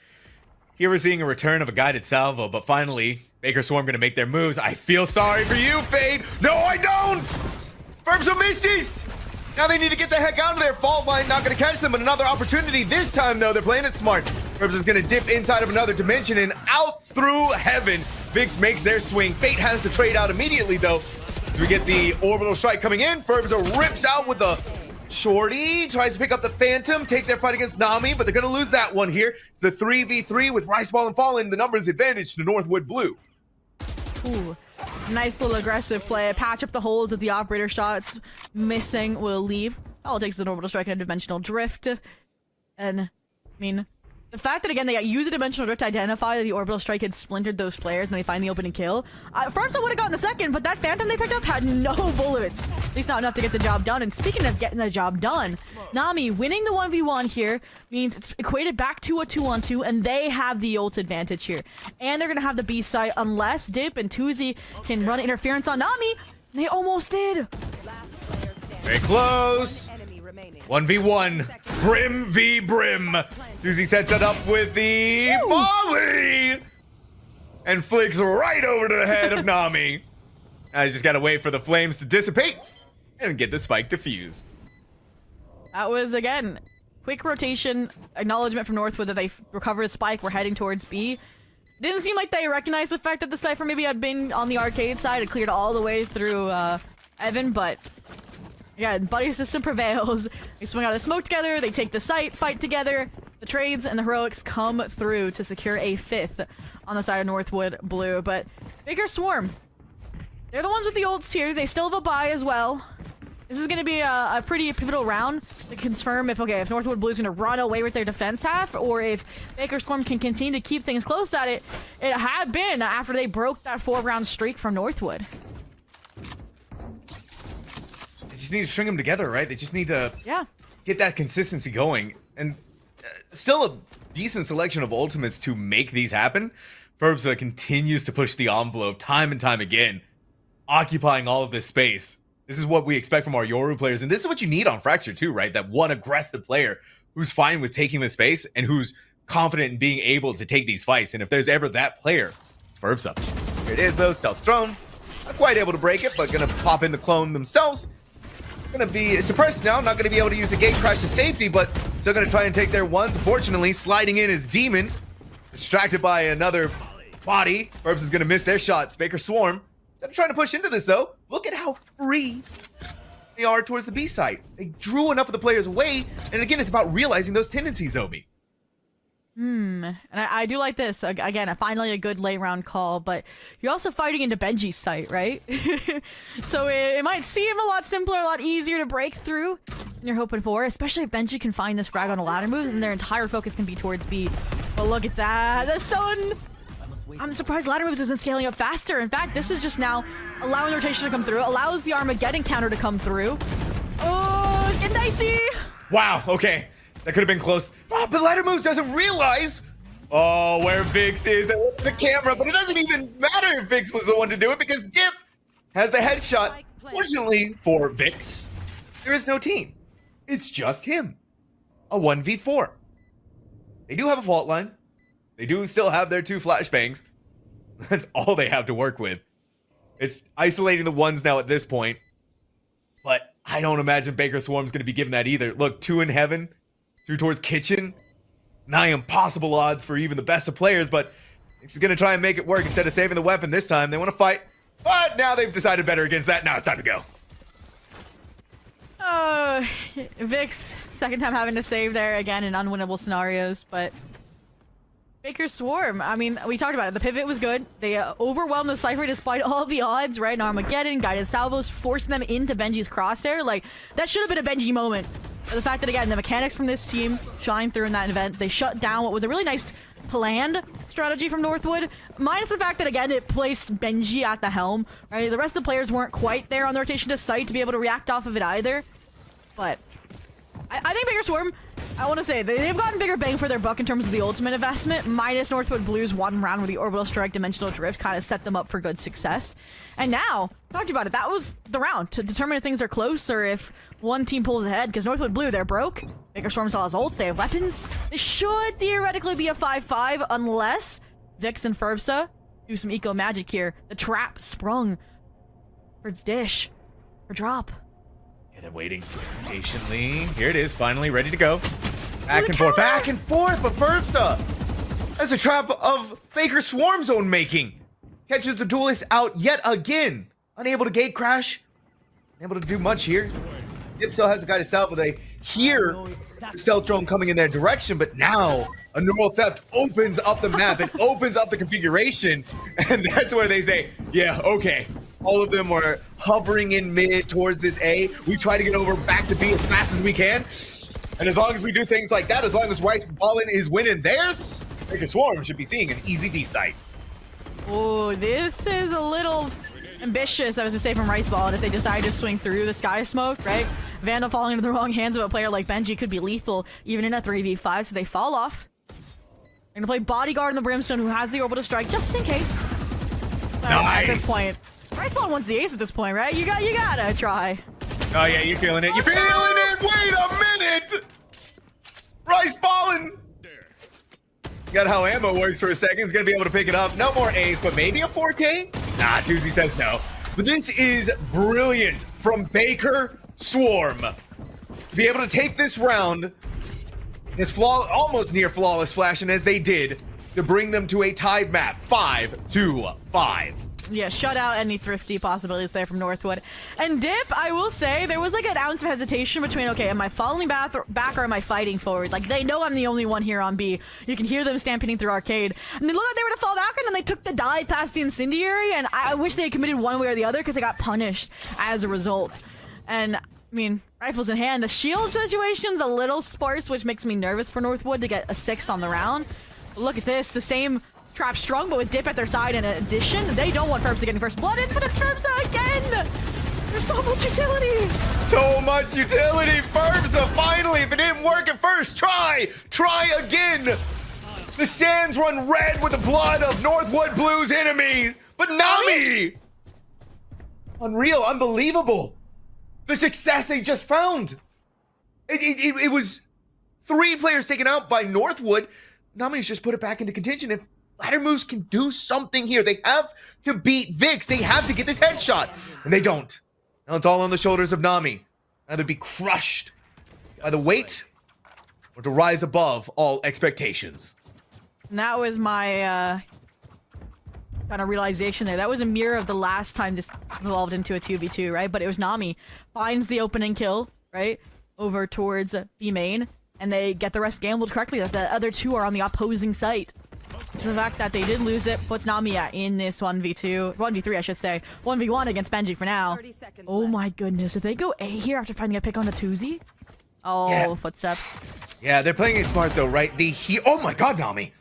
Here we're seeing a return of a guided salvo, but finally, Baker Swarm gonna make their moves. I feel sorry for you, Fade. No, I don't! Ferbs are misses! Now they need to get the heck out of there. Fault Line not gonna catch them, but another opportunity. This time, though, they're playing it smart. Ferbs is gonna dip inside of another dimension and out through heaven. Vix makes their swing. Fate has the trade out immediately, though. As we get the orbital strike coming in, Ferbs rips out with the shorty, tries to pick up the Phantom, take their fight against Nami, but they're gonna lose that one here. It's the 3v3 with Rice Ball and Fallen. The numbers advantage to Northwood Blue. Ooh, nice little aggressive play. Patch up the holes that the operator shots missing will leave. All it takes is an orbital strike and a dimensional drift. And, I mean, the fact that, again, they use a dimensional drift to identify that the orbital strike had splintered those players and they find the opening kill. First, I would have gotten the second, but that Phantom they picked up had no bullets. At least not enough to get the job done. And speaking of getting the job done, Nami winning the 1v1 here means it's equated back to a 2-on-2, and they have the ult advantage here. And they're going to have the B site unless Dip and Tuzi can run interference on Nami. They almost did. Very close. 1v1. Brim v Brim. Tuzi sets it up with the volley and flicks right over to the head of Nami. I just gotta wait for the flames to dissipate and get the spike defused. That was, again, quick rotation, acknowledgement from Northwood that they recovered the spike. We're heading towards B. Didn't seem like they recognized the fact that the Cypher maybe had been on the arcade side. It cleared all the way through Evan, but yeah, buddy system prevails. They swing out of the smoke together, they take the site, fight together. The trades and the heroics come through to secure a 5th on the side of Northwood Blue. But Baker Swarm, they're the ones with the ults here. They still have a buy as well. This is going to be a pretty pivotal round to confirm if Northwood Blue is going to run away with their defense half, or if Baker Swarm can continue to keep things close that it had been after they broke that 4-round streak from Northwood. They just need to string them together, right? They just need to get that consistency going. And still a decent selection of ultimates to make these happen. Ferbs continues to push the envelope time and time again, occupying all of this space. This is what we expect from our Yoru players, and this is what you need on Fracture too, right? That one aggressive player who's fine with taking the space and who's confident in being able to take these fights. And if there's ever that player, it's Ferbs up. Here it is though, Stealth Drone. Not quite able to break it, but gonna pop in the clone themselves. Gonna be suppressed now, not gonna be able to use the gate crash to safety, but still gonna try and take their ones. Fortunately, sliding in is Demon, distracted by another body. Ferbs is gonna miss their shots. Baker Swarm, instead of trying to push into this though, look at how free they are towards the B site. They drew enough of the players away, and again, it's about realizing those tendencies, Obi. And I do like this. Again, finally a good late round call, but you're also fighting into Benji's site, right? So it might seem a lot simpler, a lot easier to break through than you're hoping for, especially if Benji can find this frag on a ladder moves and their entire focus can be towards B. But look at that. The sun! I'm surprised ladder moves isn't scaling up faster. In fact, this is just now allowing the rotation to come through, allows the Armageddon counter to come through. Oh, it's getting dicey! Wow, okay. That could have been close. Oh, but Laddermoose doesn't realize where Vix is. They look at the camera, but it doesn't even matter if Vix was the one to do it because Dip has the headshot. Fortunately for Vix, there is no team. It's just him. A 1v4. They do have a fault line. They do still have their 2 flashbangs. That's all they have to work with. It's isolating the ones now at this point. But I don't imagine Baker Swarm's going to be given that either. Look, 2 in heaven, 2 towards kitchen. Nigh impossible odds for even the best of players, but he's going to try and make it work instead of saving the weapon this time. They want to fight, but now they've decided better against that. Now it's time to go. Vix, second time having to save there again in unwinnable scenarios, but Baker Swarm, I mean, we talked about it. The pivot was good. They overwhelmed the Cypher despite all the odds, right? And Armageddon, guided salvos, forcing them into Benji's crosshair. Like, that should have been a Benji moment. But the fact that, again, the mechanics from this team shine through in that event. They shut down what was a really nice planned strategy from Northwood, minus the fact that, again, it placed Benji at the helm, right? The rest of the players weren't quite there on the rotation to site to be able to react off of it either. But I think Baker Swarm, I want to say, they've gotten bigger bang for their buck in terms of the ultimate investment, minus Northwood Blue's one round where the Orbital Strike Dimensional Drift kind of set them up for good success. And now, talked about it, that was the round to determine if things are close or if one team pulls ahead, because Northwood Blue, they're broke. Baker Swarm still has ults, they have weapons. This should theoretically be a 5-5 unless Vix and Ferbsa do some eco magic here. The trap sprung for its dish, for drop. They're waiting patiently. Here it is, finally ready to go. Back and forth, back and forth, but Ferbsa, that's a trap of Baker Swarm's own making. Catches the duelist out yet again. Unable to gate crash. Unable to do much here. Dip still has the guy to salvo. They hear the stealth drone coming in their direction, but now a neural theft opens up the map. It opens up the configuration, and that's where they say, yeah, okay. All of them are hovering in mid towards this A. We try to get over back to B as fast as we can. And as long as we do things like that, as long as Rice Ballin is winning theirs, Baker Swarm should be seeing an easy B site. Oh, this is a little ambitious, I was to say, from Rice Ballin if they decide to swing through the Sky Smoke, right? Vandal falling into the wrong hands of a player like Benji could be lethal even in a 3v5, so they fall off. They're gonna play Bodyguard in the Brimstone, who has the Orbital Strike, just in case. Nice. At this point. Rice Ballin wants the ace at this point, right? You gotta try. Oh yeah, you're feeling it. You're feeling it! Wait a minute! Rice Ballin! Got how ammo works for a second. He's gonna be able to pick it up. No more ace, but maybe a 4K? Nah, Tuesday says no. But this is brilliant from Baker Swarm. To be able to take this round, this almost near flawless flashing as they did, to bring them to a tied map, 5-5. Yeah, shut out any thrifty possibilities there from Northwood. And Dip, I will say, there was like an ounce of hesitation between, okay, am I falling back or am I fighting forward? Like, they know I'm the only one here on B. You can hear them stampeding through arcade. And they looked like they were to fall back, and then they took the dive past the incendiary, and I wish they had committed one way or the other because they got punished as a result. And, I mean, rifles in hand, the shield situation's a little sparse, which makes me nervous for Northwood to get a 6th on the round. But look at this, the same trap strong, but with Dip at their side in addition. They don't want Ferbsa getting first blood in, but it's Ferbsa again! There's so much utility! So much utility! Ferbsa, finally! If it didn't work at first, try again! The sands run red with the blood of Northwood Blue's enemy! But Nami! Unreal, unbelievable! The success they just found! It was 3 players taken out by Northwood. Nami's just put it back into contention. If Laddermoose can do something here, they have to beat Vix. They have to get this headshot, and they don't. Now it's all on the shoulders of Nami. Either be crushed by the weight or to rise above all expectations. And that was my kind of realization there. That was a mirror of the last time this evolved into a 2v2, right? But it was Nami finds the opening kill, right, over towards B main, and they get the rest gambled correctly. That the other 2 are on the opposing site. So the fact that they did lose it puts Nami in this 1v3 I should say, 1v1 against Benji for now. Oh my goodness, if they go A here after finding a pick on the Tuzi? Oh, yeah. Footsteps. Yeah, they're playing it smart though, right? Oh my god, Nami!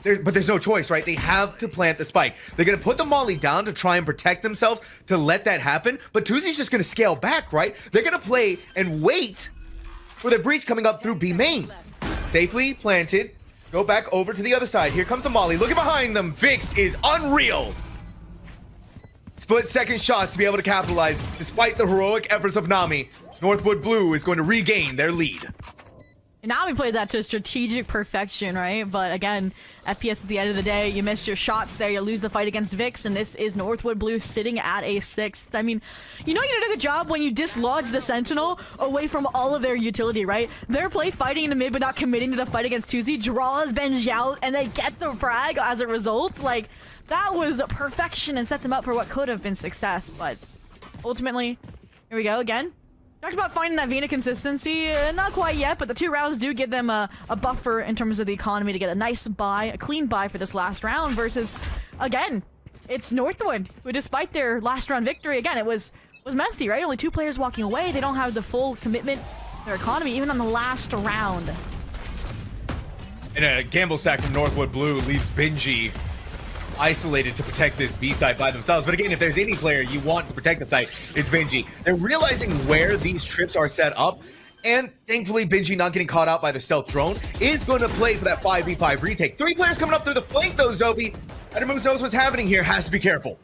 But there's no choice, right? They have to plant the spike. They're gonna put the molly down to try and protect themselves to let that happen, but Tuzi's just gonna scale back, right? They're gonna play and wait with a breach coming up through B main. Safely planted. Go back over to the other side. Here comes the molly. Looking behind them. Vix is unreal. Split-second shots to be able to capitalize. Despite the heroic efforts of Nami, Northwood Blue is going to regain their lead. And Nami played that to strategic perfection, right? But again, FPS at the end of the day, you miss your shots there, you lose the fight against Vix, and this is Northwood Blue sitting at a 6th. I mean, you know you did a good job when you dislodge the Sentinel away from all of their utility, right? Their play fighting in the mid but not committing to the fight against Tuzi draws Benji out, and they get the frag as a result. Like, that was perfection and set them up for what could have been success, but ultimately, here we go again. Talked about finding that Vena consistency, not quite yet, but the 2 rounds do give them a buffer in terms of the economy to get a nice buy, a clean buy for this last round versus, again, it's Northwood, who despite their last round victory, again, it was messy, right? Only 2 players walking away. They don't have the full commitment to their economy, even on the last round. And a gamble stack from Northwood Blue leaves Benji isolated to protect this B site by themselves. But again, if there's any player you want to protect the site, it's Benji. They're realizing where these trips are set up, and thankfully Benji not getting caught out by the stealth drone is going to play for that 5v5 retake. 3 players coming up through the flank though, Zobi. Adamus knows what's happening here, has to be careful.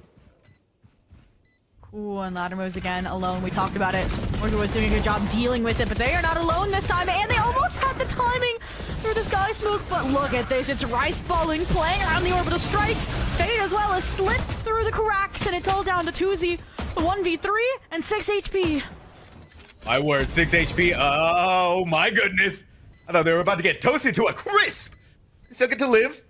Ooh, and Laddermo's again alone. We talked about it. Northwood was doing a good job dealing with it, but they are not alone this time, and they almost had the timing through the sky smoke, but look at this. It's Rice Balling playing around the orbital strike. Fade as well as slipped through the cracks, and it's all down to Tuzi, 1v3 and 6 HP. My word, 6 HP. Oh my goodness. I thought they were about to get toasted to a crisp. Still get to live.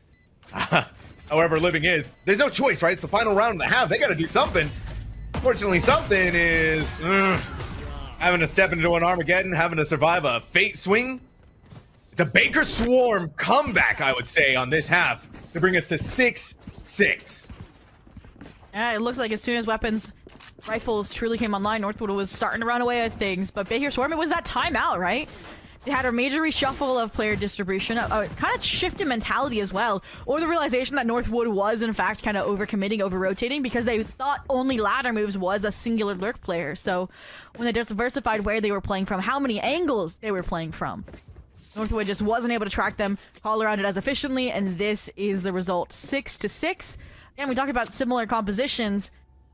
However living is, there's no choice, right? It's the final round of the half. They got to do something. Fortunately, something is having to step into an Armageddon, having to survive a fate swing. It's a Baker Swarm comeback, I would say, on this half to bring us to 6-6. Yeah, it looked like as soon as weapons, rifles truly came online, Northwood was starting to run away with things. But Baker Swarm, it was that timeout, right? They had a major reshuffle of player distribution, a kind of shift in mentality as well, or the realization that Northwood was in fact kind of overcommitting, over-rotating, because they thought only ladder moves was a singular lurk player. So when they diversified where they were playing from, how many angles they were playing from, Northwood just wasn't able to track them, call around it as efficiently, and this is the result, 6-6. Again, we talk about similar compositions.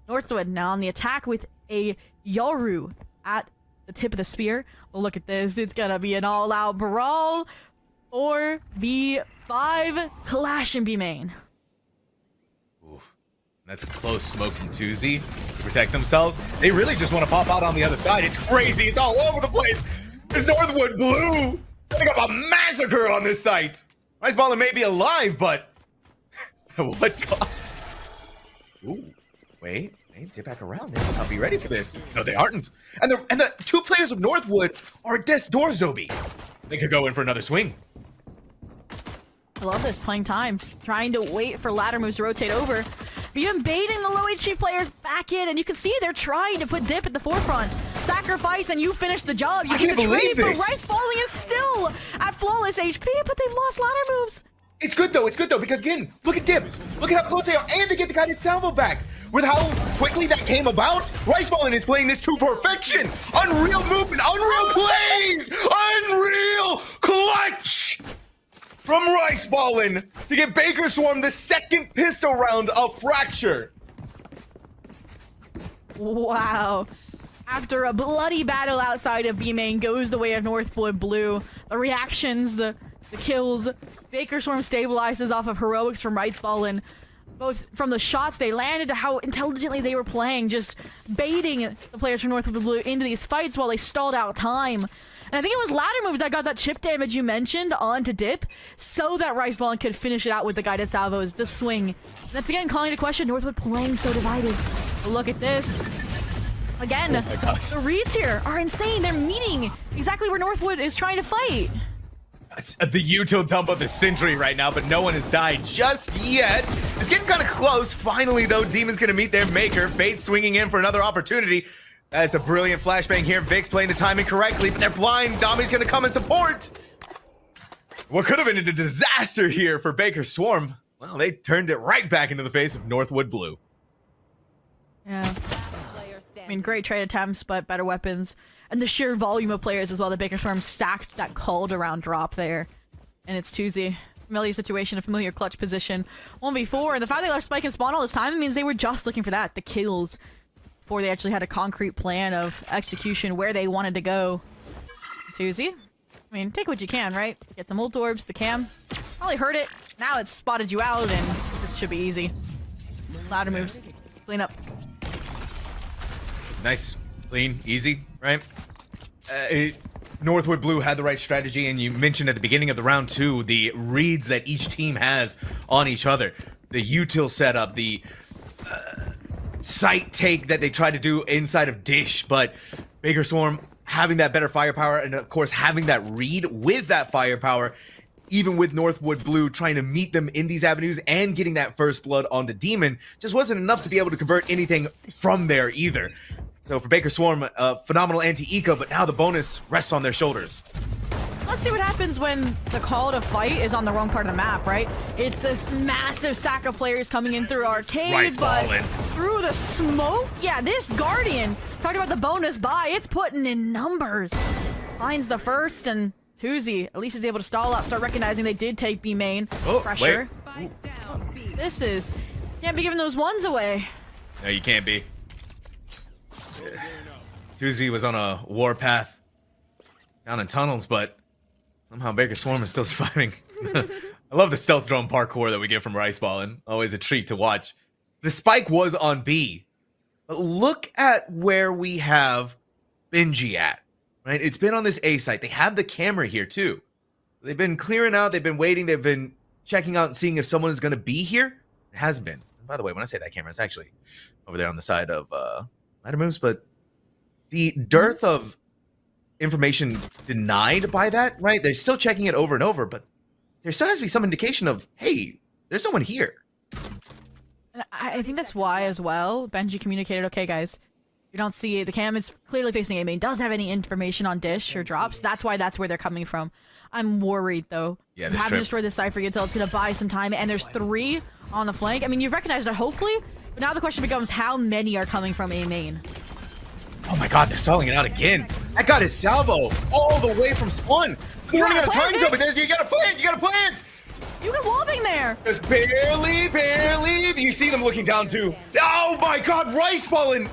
Northwood now on the attack with a Yoru at the tip of the spear. Well, look at this. It's gonna be an all-out brawl. 4v5 clash in B main. Oof. That's a close smoke from Tuzi to protect themselves. They really just want to pop out on the other side. It's crazy. It's all over the place. This Northwood Blue setting up a massacre on this site. Rice Baller may be alive, but at what cost? Ooh, wait. They dip back around. They might not be ready for this. No, they aren't. And the 2 players of Northwood are at death's door, Zobi. They could go in for another swing. I love this, playing time. Trying to wait for ladder moves to rotate over. Even baiting the low HP players back in, and you can see they're trying to put Dip at the forefront. Sacrifice and you finish the job. You get the trade, but Rice Falling is still at flawless HP, but they've lost ladder moves. It's good though, because again, look at Dip. Look at how close they are, and they get the guided salvo back. With how quickly that came about, Rice Ballin is playing this to perfection. Unreal movement, unreal plays, unreal clutch from Rice Ballin to get Baker Swarm the 2nd pistol round of Fracture. Wow. After a bloody battle outside of B main goes the way of Northwood Blue. The reactions, the kills. Baker Swarm stabilizes off of heroics from Rice Ballin. Both from the shots they landed to how intelligently they were playing, just baiting the players from Northwood Blue into these fights while they stalled out time. And I think it was ladder moves that got that chip damage you mentioned onto Dip, so that Rice Ballin could finish it out with the guided salvos, the swing. And that's again calling into question Northwood playing so divided. But look at this. Again, the reads here are insane. They're meeting exactly where Northwood is trying to fight. It's the util dump of the century right now, but no one has died just yet. It's getting kind of close. Finally, though, Demon's going to meet their maker. Fate swinging in for another opportunity. That's a brilliant flashbang here. Vix playing the timing correctly, but they're blind. Nami's going to come and support. What could have been a disaster here for Baker Swarm, well, they turned it right back into the face of Northwood Blue. Yeah. I mean, great trade attempts, but better weapons. and the sheer volume of players as well. The Baker Swarm stacked that called around drop there. And it's Tuesday. Familiar situation, a familiar clutch position. 1v4, and the fact they left Spike and Spawn all this time means they were just looking for that, the kills, before they actually had a concrete plan of execution where they wanted to go. Tuesday. I mean, take what you can, right? Get some ult orbs, the cam. Probably heard it. Now it's spotted you out, and this should be easy. Ladder moves. Clean up. Nice. Clean. Easy, right? Northwood Blue had the right strategy, and you mentioned at the beginning of the round too, the reads that each team has on each other. The util setup, the site take that they tried to do inside of Dish, but Baker Swarm having that better firepower, and of course having that read with that firepower, even with Northwood Blue trying to meet them in these avenues and getting that first blood onto Demon, just wasn't enough to be able to convert anything from there either. So for Baker Swarm, phenomenal anti-eco, but now the bonus rests on their shoulders. Let's see what happens when the call to fight is on the wrong part of the map, right? It's this massive sack of players coming in through arcade, but through the smoke? Yeah, this Guardian, talking about the bonus buy, it's putting in numbers. Finds the first, and Tuesday at least is able to stall out, start recognizing they did take B main. Oh, pressure. This is... Can't be giving those ones away. No, you can't be. Tuesday was on a warpath down in tunnels, but somehow Baker Swarm is still surviving. I love the stealth drone parkour that we get from Riceballin'. Always a treat to watch. The spike was on B, but look at where we have Benji at, right? It's been on this A site. They have the camera here too. They've been clearing out. They've been waiting. They've been checking out and seeing if someone is going to be here. It has been. And by the way, when I say that camera, it's actually over there on the side of ladder moves, but the dearth of information denied by that, right? They're still checking it over and over, but there still has to be some indication of, hey, there's no one here. And I think that's why as well, Benji communicated, okay, guys, you don't see it. The cam is clearly facing A main, doesn't have any information on Dish or drops. That's why that's where they're coming from. I'm worried, though. Yeah, you have to destroy the Cypher until it's going to buy some time, and there's 3 on the flank. I mean, you've recognized it, hopefully, but now the question becomes how many are coming from A main? Oh my god, they're stalling it out again. That got his salvo all the way from spawn. They're running out of time zone, but you gotta plant, you gotta plant. You got wallbang there. Just barely. You see them looking down too. Oh my god, Riceballin'.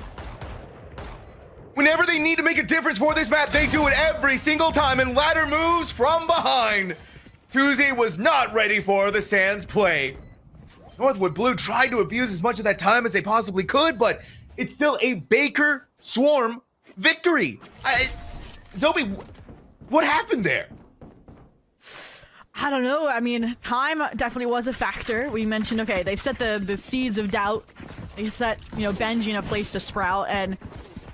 Whenever they need to make a difference for this map, they do it every single time, and ladder moves from behind. Tuesday was not ready for the Sands play. Northwood Blue tried to abuse as much of that time as they possibly could, but it's still a Baker Swarm victory. Zobi, what happened there? I don't know. I mean, time definitely was a factor. We mentioned, okay, they've set the seeds of doubt. They set, Benji in a place to sprout, and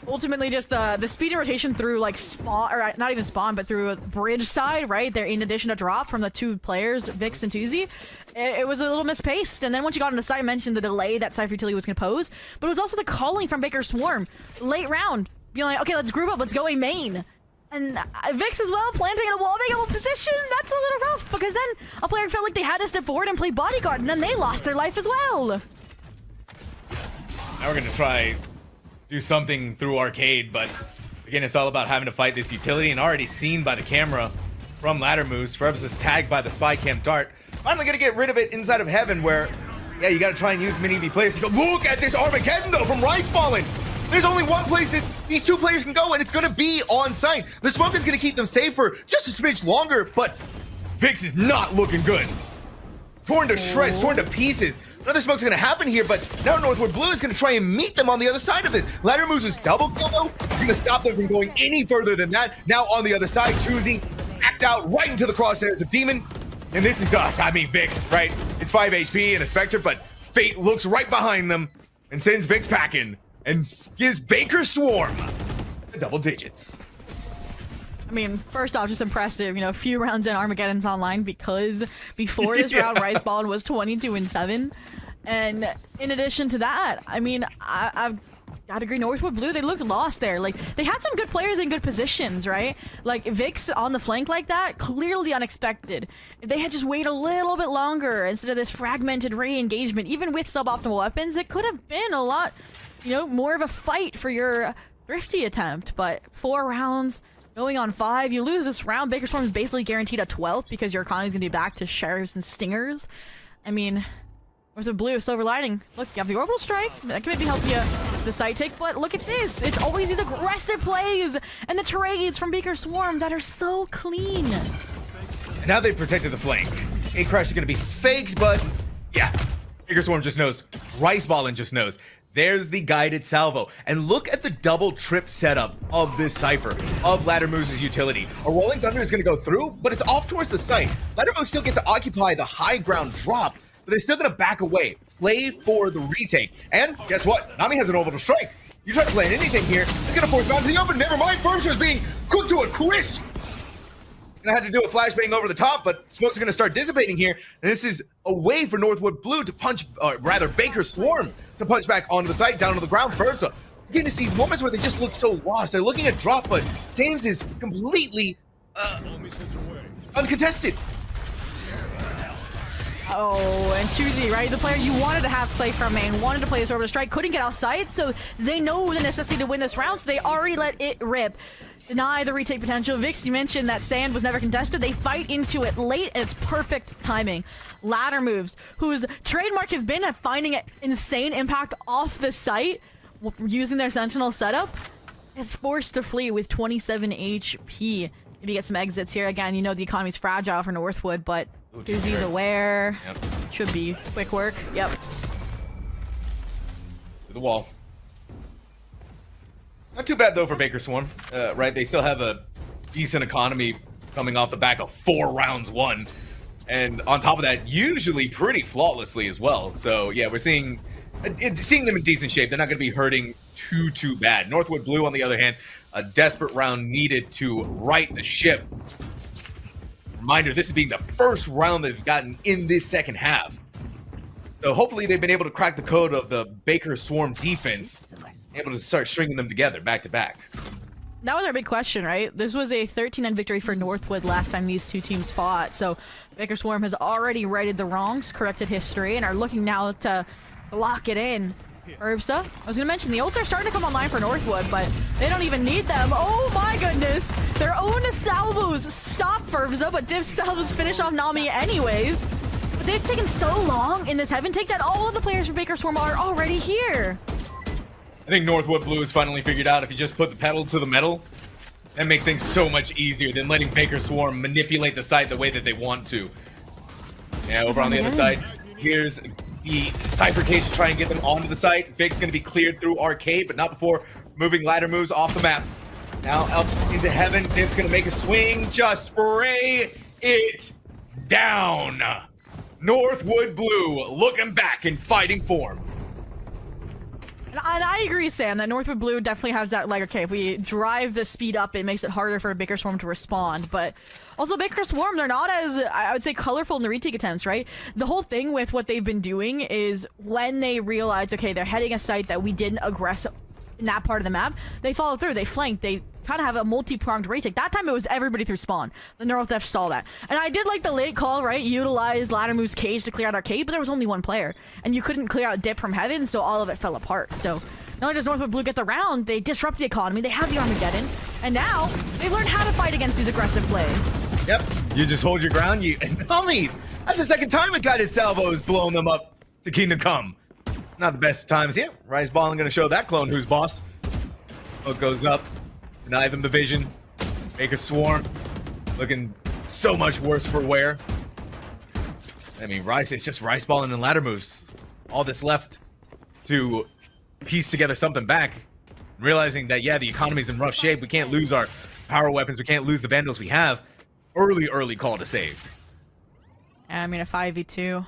ultimately just the speed and rotation through, like, spawn, or not even spawn, but through a bridge side, right? There, in addition to drop from the 2 players, Vix and Tuesday, it was a little mispaced. And then once you got on the side, I mentioned the delay that Cypher Utility was going to pose, but it was also the calling from Baker Swarm late round, being like, okay, let's group up, let's go A main. And Vix as well, planting in a wall position, that's a little rough, because then a player felt like they had to step forward and play bodyguard, and then they lost their life as well. Now we're going to try do something through arcade, but again, it's all about having to fight this utility, and already seen by the camera from ladder moves. Forever is tagged by the spy cam dart. Finally gonna get rid of it inside of heaven, where, yeah, you gotta try and use as many EV players. You go, look at this Armageddon though from Riceballin'. There's only one place that these 2 players can go, and it's gonna be on site. The smoke is gonna keep them safe for just a smidge longer, but Vix is not looking good. Torn to shreds, torn to pieces. Another smoke's gonna happen here, but now Northwood Blue is gonna try and meet them on the other side of this. Ladder moves is double kill though. It's gonna stop them from going any further than that. Now on the other side, Tuesday act out right into the crosshairs of Demon. And this is, Vix, right? It's 5 HP and a Spectre, but Fate looks right behind them and sends Vix packing and gives Baker Swarm the double digits. I mean, first off, just impressive. A few rounds in Armageddon's online, because before this round, Riceballin' was 22-7. And in addition to that, I mean, I've got to agree, Northwood Blue, they looked lost there. Like, they had some good players in good positions, right? Like, Vix on the flank like that, clearly unexpected. If they had just waited a little bit longer instead of this fragmented re-engagement, even with suboptimal weapons, it could have been a lot, more of a fight for your thrifty attempt, but 4 rounds going on 5. You lose this round, Baker Swarm is basically guaranteed a 12th because your economy is going to be back to sheriffs and stingers. I mean, Northwood Blue, silver lining. Look, you have the orbital strike. That can maybe help you the side take, but look at this. It's always these aggressive plays and the trades from Baker Swarm that are so clean. Now they've protected the flank. A crash is going to be faked, but yeah, Baker Swarm just knows. Rice Ballin just knows. There's the guided salvo. And look at the double trip setup of this Cypher, of Ladder Moves' utility. A Rolling Thunder is going to go through, but it's off towards the site. Ladder Moves still gets to occupy the high ground drop, but they're still going to back away, play for the retake. And guess what? Nami has an orbital strike. You try to plan anything here, it's going to force him out to the open. Never mind, Firmster is being cooked to a crisp. And I had to do a flashbang over the top, but smokes are going to start dissipating here. And this is a way for Northwood Blue to punch, or rather Baker Swarm to punch back onto the site, down to the ground. Firmster getting to see these moments where they just look so lost. They're looking at drop, but Sains is completely uncontested. Oh, and Choosy, right? The player you wanted to have play from main, wanted to play this orbital strike, couldn't get outside, so they know the necessity to win this round, so they already let it rip. Deny the retake potential. Vix, you mentioned that Sand was never contested. They fight into it late, and it's perfect timing. Ladder Moves, whose trademark has been at finding an insane impact off the site using their Sentinel setup, is forced to flee with 27 HP. Maybe get some exits here. Again, you know the economy's fragile for Northwood, but Choosey's aware. Yep. Should be quick work. Yep. To the wall. Not too bad though for Baker Swarm, right? They still have a decent economy coming off the back of 4 rounds won, and on top of that, usually pretty flawlessly as well. So yeah, we're seeing them in decent shape. They're not going to be hurting too bad. Northwood Blue, on the other hand, a desperate round needed to right the ship. Reminder: this is being the first round they've gotten in this second half. So hopefully they've been able to crack the code of the Baker Swarm defense, able to start stringing them together back to back. That was our big question, right? This was a 13-9 victory for Northwood last time these two teams fought. So Baker Swarm has already righted the wrongs, corrected history, and are looking now to lock it in. Herbsta, I was going to mention, the ults are starting to come online for Northwood, but they don't even need them. Oh my goodness! Their own salvos stop Herbsta, but Div salvos finish off Nami anyways. But they've taken so long in this Heaven take that all of the players for Baker Swarm are already here. I think Northwood Blue has finally figured out if you just put the pedal to the metal, that makes things so much easier than letting Baker Swarm manipulate the site the way that they want to. Yeah, over on the other side, here's the Cypher Cage to try and get them onto the site. Vic's going to be cleared through Arcade, but not before moving Ladder Moves off the map. Now up into Heaven, Div's going to make a swing, just spray it down. Northwood Blue looking back in fighting form. And I agree, Sam, that Northwood Blue definitely has that, like, okay, if we drive the speed up, it makes it harder for Baker Swarm to respond. But also, Baker Swarm, they're not as, I would say, colorful in the retake attempts, right? The whole thing with what they've been doing is when they realize, okay, they're heading a site that we didn't aggress in that part of the map, they follow through, they flank, they kind of have a multi-pronged retake. That time it was everybody through spawn. The Neural Theft saw that. And I did like the late call, right? Utilize Ladder Move's cage to clear out Arcade, but there was only one player. And you couldn't clear out Dip from Heaven, so all of it fell apart. So not only does Northwood Blue get the round, they disrupt the economy, they have the Armageddon, and now they've learned how to fight against these aggressive plays. Yep, you just hold your ground. Nami, that's the second time a guided salvo has blown them up to Kingdom Come. Not the best of times here. Rice Ballin going to show that clone who's boss. Hook goes up, deny them the vision. Baker Swarm looking so much worse for wear. I mean, Rice, it's just Rice Ballin and Ladder Moves. All that's left to piece together something back. Realizing that, yeah, the economy's in rough shape. We can't lose our power weapons. We can't lose the Vandals we have. Early call to save. I mean, a 5v2.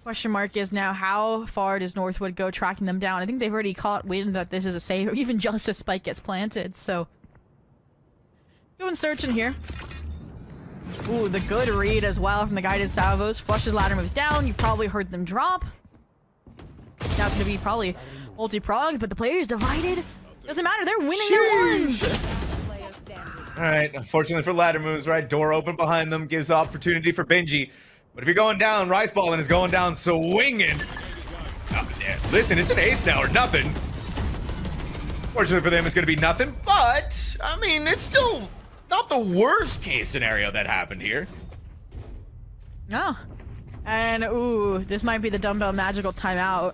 Question mark is now, how far does Northwood go tracking them down? I think they've already caught wind that this is a save, or even just a spike gets planted, so. Going searching here. Ooh, the good read as well from the guided salvos. Flushes Ladder Moves down. You probably heard them drop. Now it's going to be probably multi-pronged, but the players divided. Doesn't matter, they're winning their ones! Alright, unfortunately for Ladder Moves, right? Door open behind them, gives opportunity for Benji. But if you're going down, Rice Ballin is going down swinging. Oh, yeah. Listen, it's an ace now or nothing. Fortunately for them, it's going to be nothing, but, I mean, it's still not the worst case scenario that happened here. No. And, ooh, this might be the dumbbell magical timeout.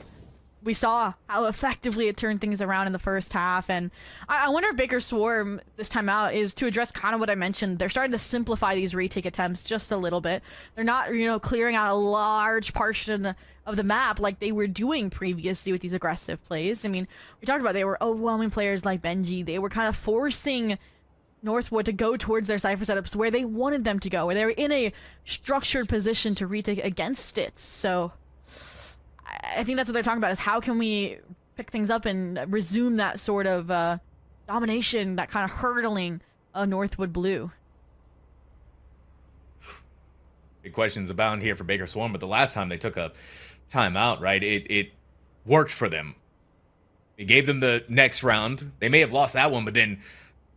We saw how effectively it turned things around in the first half, and I wonder if Baker Swarm this time out is to address kind of what I mentioned. They're starting to simplify these retake attempts just a little bit. They're not, you know, clearing out a large portion of the map like they were doing previously with these aggressive plays. I mean, we talked about they were overwhelming players like Benji. They were kind of forcing Northwood to go towards their Cypher setups where they wanted them to go, where they were in a structured position to retake against it. So I think that's what they're talking about, is how can we pick things up and resume that sort of domination, that kind of hurdling of Northwood Blue. Big questions abound here for Baker Swarm, but the last time they took a timeout, right, it worked for them. It gave them the next round. They may have lost that one, but then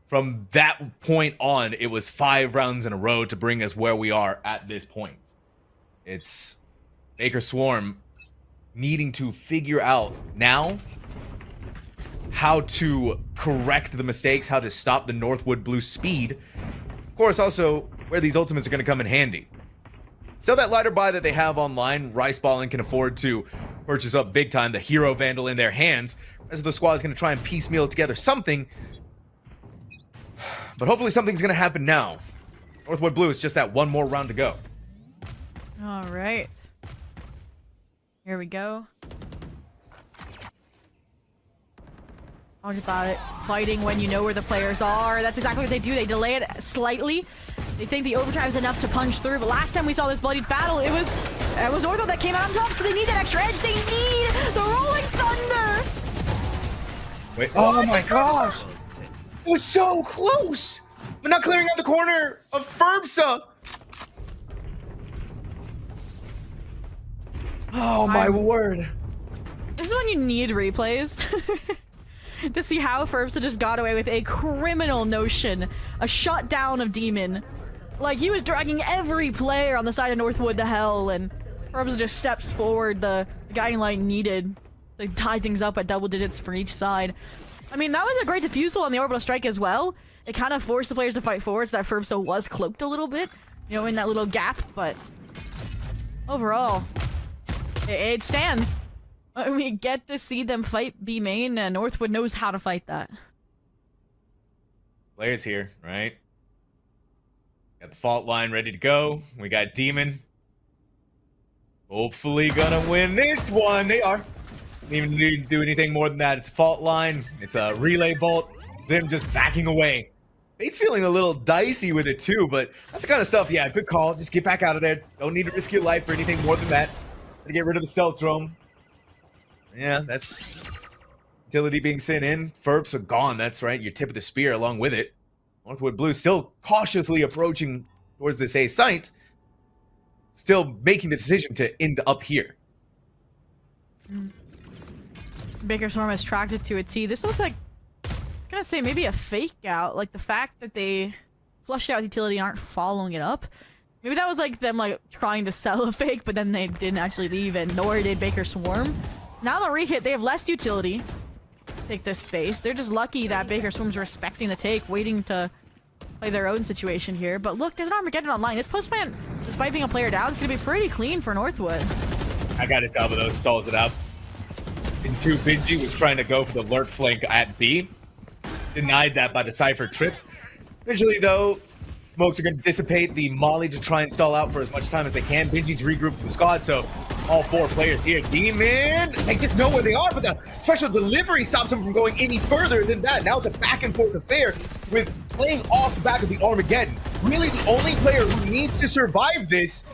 from that point on, it was 5 rounds in a row to bring us where we are at this point. It's Baker Swarm needing to figure out now how to correct the mistakes, how to stop the Northwood Blue speed. Of course, also where these ultimates are going to come in handy. So that lighter buy that they have online, Rice Ballin can afford to purchase up big time, the Hero Vandal in their hands. The rest of the squad is going to try and piecemeal together something. But hopefully something's going to happen now. Northwood Blue is just that one more round to go. All right. Here we go. Talk about it. Fighting when you know where the players are. That's exactly what they do. They delay it slightly. They think the overtime is enough to punch through. But last time we saw this bloodied battle, it was Northwood that came out on top. So they need that extra edge. They need the Rolling Thunder. Wait. Oh my gosh. It was so close. But not clearing out the corner of Ferbsa. Oh my word. This is when you need replays to see how Ferbsa just got away with a criminal notion, a shutdown of Demon. Like, he was dragging every player on the side of Northwood to hell, and Ferbsa just steps forward the guiding light needed to tie things up at double digits for each side. I mean, that was a great defusal on the orbital strike as well. It kind of forced the players to fight forward, so that Ferbsa was cloaked a little bit, you know, in that little gap, but overall, it stands. We get to see them fight B main, and Northwood knows how to fight that. Players here, right? Got the fault line ready to go. We got Demon. Hopefully gonna win this one. They are. Don't even need to do anything more than that. It's a fault line. It's a relay bolt. Them just backing away. Fate's feeling a little dicey with it too, but that's the kind of stuff, yeah, good call. Just get back out of there. Don't need to risk your life for anything more than that. To get rid of the stealth drone. Yeah, that's utility being sent in. Ferbs are gone. That's right. Your tip of the spear along with it. Northwood Blue still cautiously approaching towards this A site. Still making the decision to end up here. Baker Swarm has tracked it to a T. This looks like, I was gonna say, maybe a fake out. Like the fact that they flushed out utility and aren't following it up. Maybe that was like them like trying to sell a fake, but then they didn't actually leave, and nor did Baker Swarm. Now the re-hit, they have less utility. Take this space. They're just lucky that Baker Swarm's respecting the take, waiting to play their own situation here. But look, there's an Armageddon online. This postman, despite being a player down, is gonna be pretty clean for Northwood. I gotta tell, but those stalls it out. And 2, Benji was trying to go for the lurk flank at B. Denied that by the Cypher trips. Eventually, though, smokes are going to dissipate the molly to try and stall out for as much time as they can. Benji's regrouped with the squad, so all 4 players here. Demon, they just know where they are, but the special delivery stops them from going any further than that. Now it's a back and forth affair with playing off the back of the Armageddon. Really, the only player who needs to survive this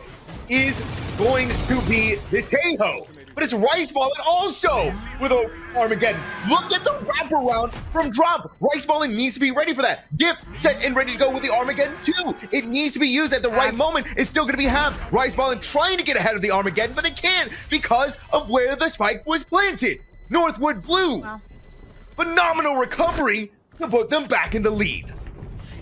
is going to be this Tejo. But it's Rice Ballin also with a Armageddon. Look at the wraparound from Drop. Rice Ballin needs to be ready for that. Dip, set, and ready to go with the Armageddon too. It needs to be used at the right moment. It's still going to be half. Rice Ballin trying to get ahead of the Armageddon, but they can't because of where the spike was planted. Northwood Blue. Wow. Phenomenal recovery to put them back in the lead.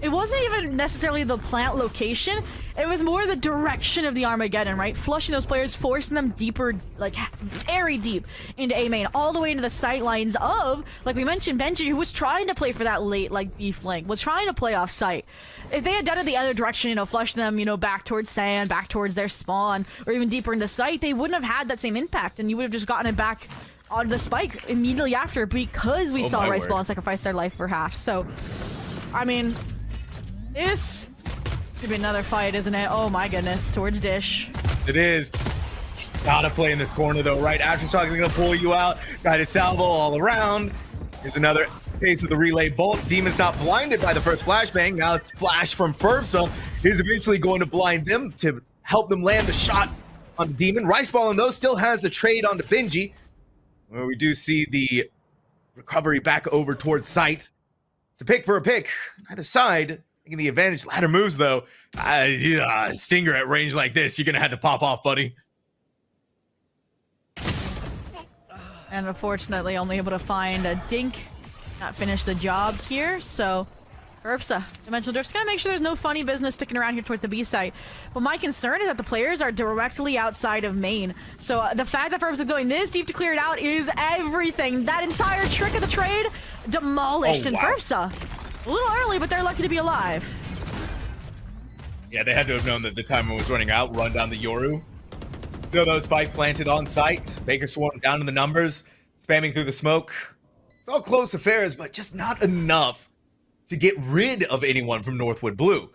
It wasn't even necessarily the plant location. It was more the direction of the Armageddon, right? Flushing those players, forcing them deeper, like very deep into A main, all the way into the sight lines of, like we mentioned, Benji, who was trying to play for that late, like, B flank, was trying to play off site. If they had done it the other direction, you know, flush them, you know, back towards sand, back towards their spawn, or even deeper into sight, they wouldn't have had that same impact, and you would have just gotten it back on the spike immediately after, because we saw Rice Ball sacrifice their life for half. So, I mean, this could be another fight, isn't it? Oh my goodness, towards Dish. It is. Gotta play in this corner though, right? Aftershock is gonna pull you out. Guided salvo all around. Here's another case of the relay bolt. Demon's not blinded by the first flashbang. Now it's flash from Furbsa. He's eventually going to blind them to help them land the shot on the Demon. Riceball, though, still has the trade onto Benji, where we do see the recovery back over towards site. It's a pick for a pick. Either side taking the advantage. Ladder moves, though. Stinger at range like this, you're going to have to pop off, buddy. And unfortunately, only able to find a Dink. Not finish the job here, so Furbsa, Dimensional Drift's gonna make sure there's no funny business sticking around here towards the B site. But my concern is that the players are directly outside of main. So the fact that Furbsa's going this deep to clear it out is everything. That entire trick of the trade demolished in Furbsa. A little early, but they're lucky to be alive. Yeah, they had to have known that the timer was running out. Run down the Yoru. So those spike planted on site. Baker Swarm down in the numbers, spamming through the smoke. It's all close affairs, but just not enough to get rid of anyone from Northwood Blue.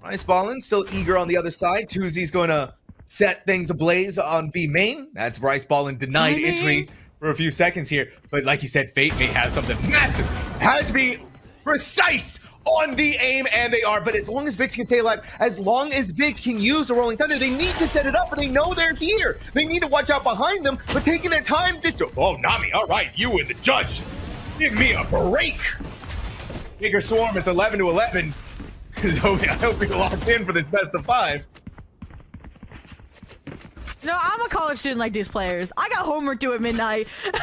Rice Ballin still eager on the other side. Tuzi's going to set things ablaze on B main. That's Rice Ballin denied entry for a few seconds here. But like you said, Fate may have something massive. Has to be precise on the aim, and they are. But as long as Vix can stay alive, as long as Vix can use the Rolling Thunder, they need to set it up, but they know they're here. They need to watch out behind them, but taking their time just to... Oh, Nami, all right, you and the judge. Give me a break. Bigger Swarm, it's 11-11. So I hope you're locked in for this best of 5. You know, I'm a college student like these players. I got homework due at midnight. And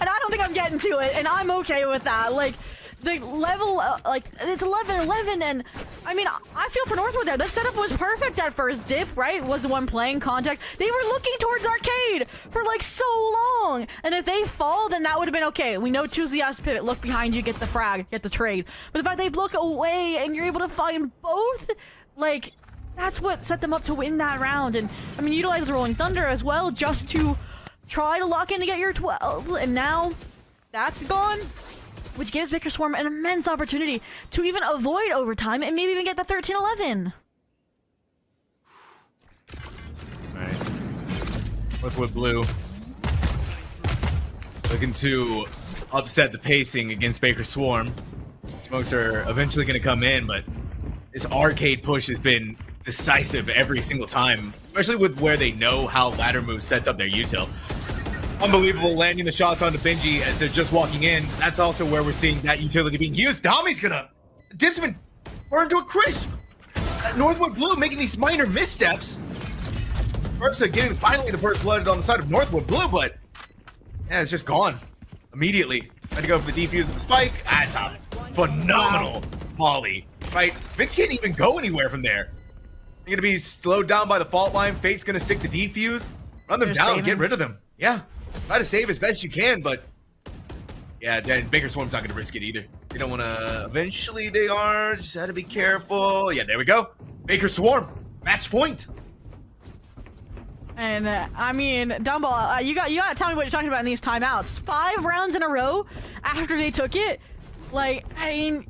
I don't think I'm getting to it, and I'm okay with that. Like, the level, like, it's 11-11, and I mean, I feel for Northwood there. That setup was perfect at first. Dip, right, was the one playing contact. They were looking towards arcade for like so long, and if they fall, then that would have been okay. We know Tuesday has to pivot, look behind you, get the frag, get the trade. But the fact they look away and you're able to find both, like, that's what set them up to win that round. And I mean, utilize the Rolling Thunder as well, just to try to lock in to get your 12, and now that's gone, which gives Baker Swarm an immense opportunity to even avoid overtime and maybe even get the 13-11. Alright. Northwood Blue looking to upset the pacing against Baker Swarm. Smokes are eventually going to come in, but this arcade push has been decisive every single time, especially with where they know how ladder move sets up their util. Unbelievable landing the shots onto Benji as they're just walking in. That's also where we're seeing that utility being used. Dami's gonna... Dip's been burned to a crisp. Northwood Blue making these minor missteps. Furbsa getting finally the first blood on the side of Northwood Blue, but yeah, it's just gone immediately. Had to go for the defuse of the spike. That's a phenomenal volley, right? Vix can't even go anywhere from there. They're gonna be slowed down by the fault line. Fate's gonna stick the defuse, run them down, get rid of them. Yeah, try to save as best you can, but yeah, then Baker Swarm's not going to risk it either. You don't want to... Eventually they are. Just had to be careful. Yeah, there we go. Baker Swarm, match point. And I mean, Dumbball, you got to tell me what you're talking about in these timeouts. 5 rounds in a row after they took it. Like, I mean,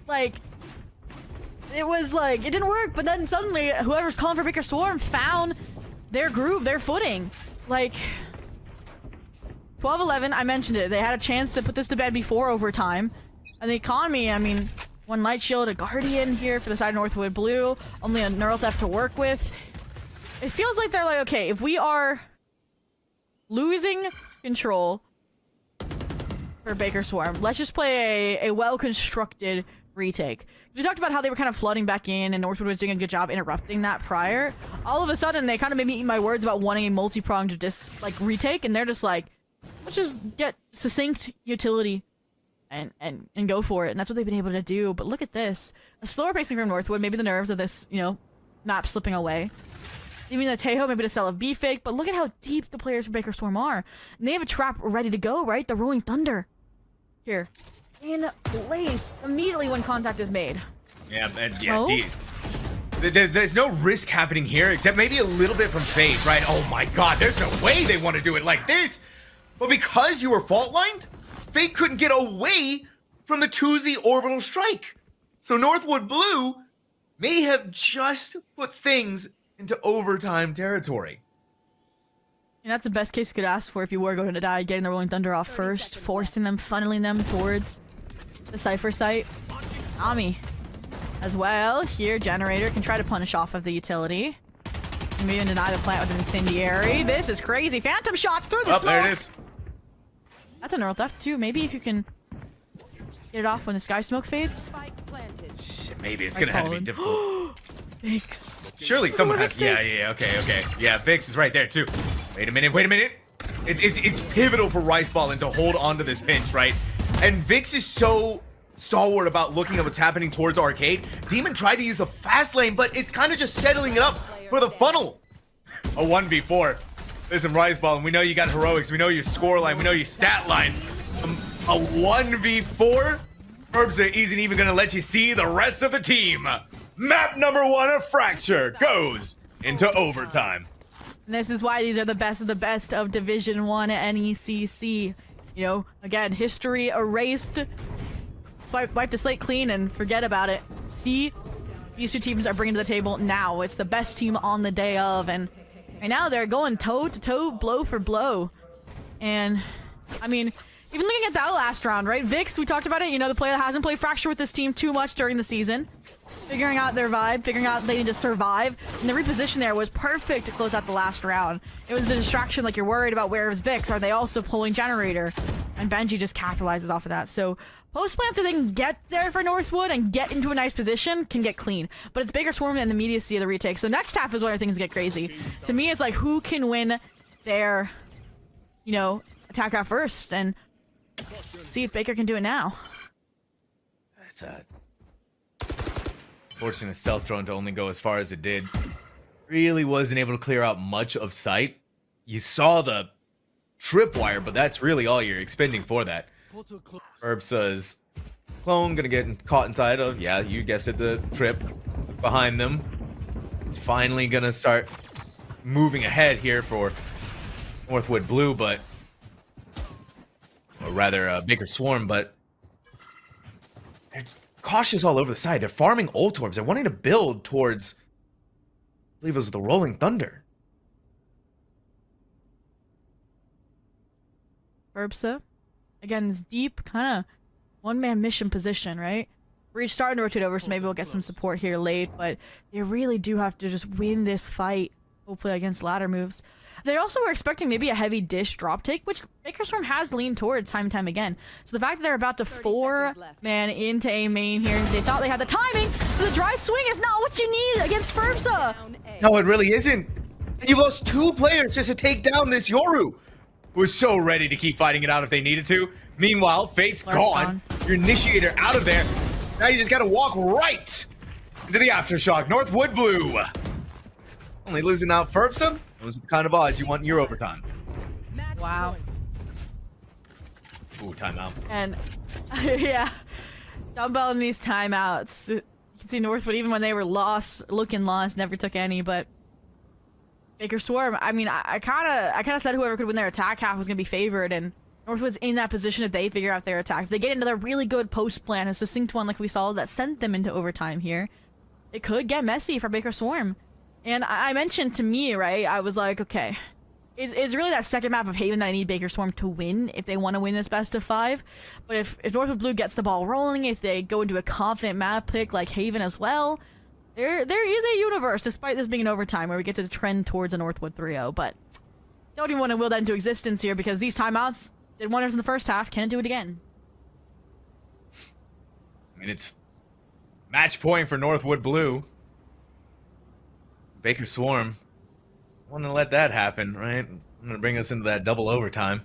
like, it was like, it didn't work, but then suddenly whoever's calling for Baker Swarm found their groove, their footing. Like, 12-11, I mentioned it. They had a chance to put this to bed before overtime. And the economy, I mean, one Light Shield, a Guardian here for the side of Northwood Blue, only a Neural Theft to work with. It feels like they're like, okay, if we are losing control for Baker Swarm, let's just play a well-constructed retake. We talked about how they were kind of flooding back in, and Northwood was doing a good job interrupting that prior. All of a sudden, they kind of made me eat my words about wanting a multi-pronged retake, and they're just like, let's just get succinct utility and go for it. And that's what they've been able to do. But look at this. A slower pacing from Northwood, maybe the nerves of this, you know, map slipping away. Even the Tejo, maybe to sell a B fake, but look at how deep the players from Baker Swarm are. And they have a trap ready to go, right? The Rolling Thunder. Here. In place immediately when contact is made. Yeah, there's no risk happening here, except maybe a little bit from Fate, right? Oh my god, there's no way they want to do it like this! But because you were fault-lined, Fate couldn't get away from the 2Z orbital strike. So Northwood Blue may have just put things into overtime territory. And that's the best case you could ask for if you were going to die, getting the Rolling Thunder off first, forcing them, funneling them towards the Cypher site. Nami as well. Here, Generator can try to punish off of the utility. Maybe even deny the plant with an incendiary. This is crazy. Phantom shots through the smoke. There it is. That's a neural theft too. Maybe if you can get it off when the sky smoke fades. Shit, maybe it's gonna have to be difficult. Vix. Surely someone has. Yeah. Okay. Yeah, Vix is right there too. Wait a minute. It's pivotal for Rice Ballin to hold on to this pinch, right? And Vix is so stalwart about looking at what's happening towards Arcade. Demon tried to use the fast lane, but it's kind of just settling it up for the funnel. A 1v4. Listen, Rice Ballin, we know you got heroics, we know your score line, we know your stat line. A 1v4? Herbza isn't even gonna let you see the rest of the team. Map number 1 of Fracture goes into overtime. And this is why these are the best of Division 1 NECC. You know, again, history erased. Wipe the slate clean and forget about it. See, these two teams are bringing to the table now. It's the best team on the day of, and right now they're going toe to toe, blow for blow. And I mean, even looking at that last round, right? Vix, we talked about it. You know, the player that hasn't played Fracture with this team too much during the season, figuring out their vibe, figuring out they need to survive, and the reposition there was perfect to close out the last round. It was the distraction, like you're worried about where is Vix? Are they also pulling Generator? And Benji just capitalizes off of that. So post plants, if they can get there for Northwood and get into a nice position, can get clean. But it's Baker Swarm and the immediacy of the retake. So next half is where things get crazy. To me, it's like who can win their, you know, attack out first, and see if Baker can do it now. That's a fortunate stealth drone to only go as far as it did. Really wasn't able to clear out much of sight. You saw the tripwire, but that's really all you're expending for that. Herbza's clone gonna get caught inside of, yeah, you guessed it, the trip behind them. It's finally gonna start moving ahead here for Northwood Blue, but or rather Baker Swarm, but they're cautious all over the side. They're farming ult orbs. They're wanting to build towards, I believe it was the Rolling Thunder. Herbza, again, is deep, kind of one-man mission position, right? We're starting to rotate over, so maybe we'll get some support here late, but they really do have to just win this fight, hopefully against ladder moves. They also were expecting maybe a heavy dish drop take, which Baker Swarm has leaned towards time and time again. So the fact that they're about to 4-man into a main here, they thought they had the timing, so the dry swing is not what you need against Herbza. No, it really isn't. And you've lost 2 players just to take down this Yoru, who was so ready to keep fighting it out if they needed to. Meanwhile, Fate's gone. Your initiator out of there. Now you just gotta walk right into the aftershock. Northwood Blue only losing out Herbza. Those are the kind of odds you want in your overtime. Wow. Ooh, timeout. And yeah, dumbbell in these timeouts. You can see Northwood, even when they were looking lost, never took any. But Baker Swarm, I mean, I kind of said whoever could win their attack half was gonna be favored, and Northwood's in that position if they figure out their attack. If they get into their really good post plan, a succinct one like we saw that sent them into overtime here, it could get messy for Baker Swarm. And I mentioned to me, right, I was like, okay, it's really that second map of Haven that I need Baker Swarm to win if they want to win this best of 5. But if Northwood Blue gets the ball rolling, if they go into a confident map pick like Haven as well, there is a universe, despite this being an overtime, where we get to trend towards a Northwood 3-0. But don't even want to will that into existence here, because these timeouts did wonders in the first half, can't do it again. I mean, it's match point for Northwood Blue. Baker Swarm, want to let that happen, right? I'm going to bring us into that double overtime.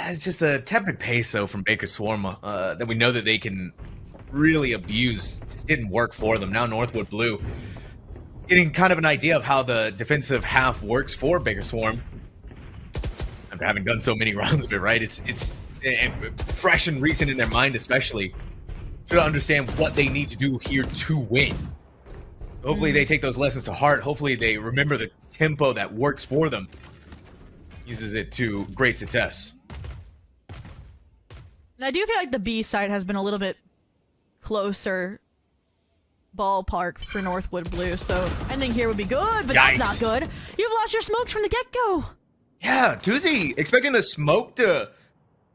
It's just a tepid pace, though, from Baker Swarm that we know that they can really abuse. Just didn't work for them. Now Northwood Blue getting kind of an idea of how the defensive half works for Baker Swarm. After having done so many rounds of it, right? It's fresh and recent in their mind, especially to understand what they need to do here to win. Hopefully they take those lessons to heart. Hopefully they remember the tempo that works for them. Uses it to great success. And I do feel like the B side has been a little bit closer ballpark for Northwood Blue, so ending here would be good, but Yikes. That's not good. You've lost your smokes from the get-go. Yeah, Tuzi expecting the smoke to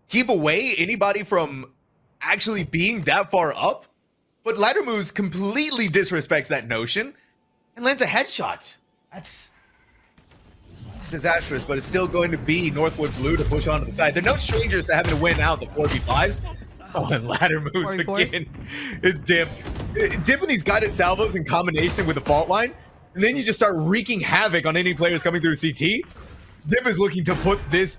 keep away anybody from actually being that far up, but Ladder Moves completely disrespects that notion and lands a headshot. That's disastrous, but it's still going to be Northwood Blue to push onto the side. They're no strangers to having to win out the 4v5s. Oh, and Ladder Moves 4v4s. again. His dip. Dipping these guided salvos in combination with the fault line, and then you just start wreaking havoc on any players coming through CT. Dip is looking to put this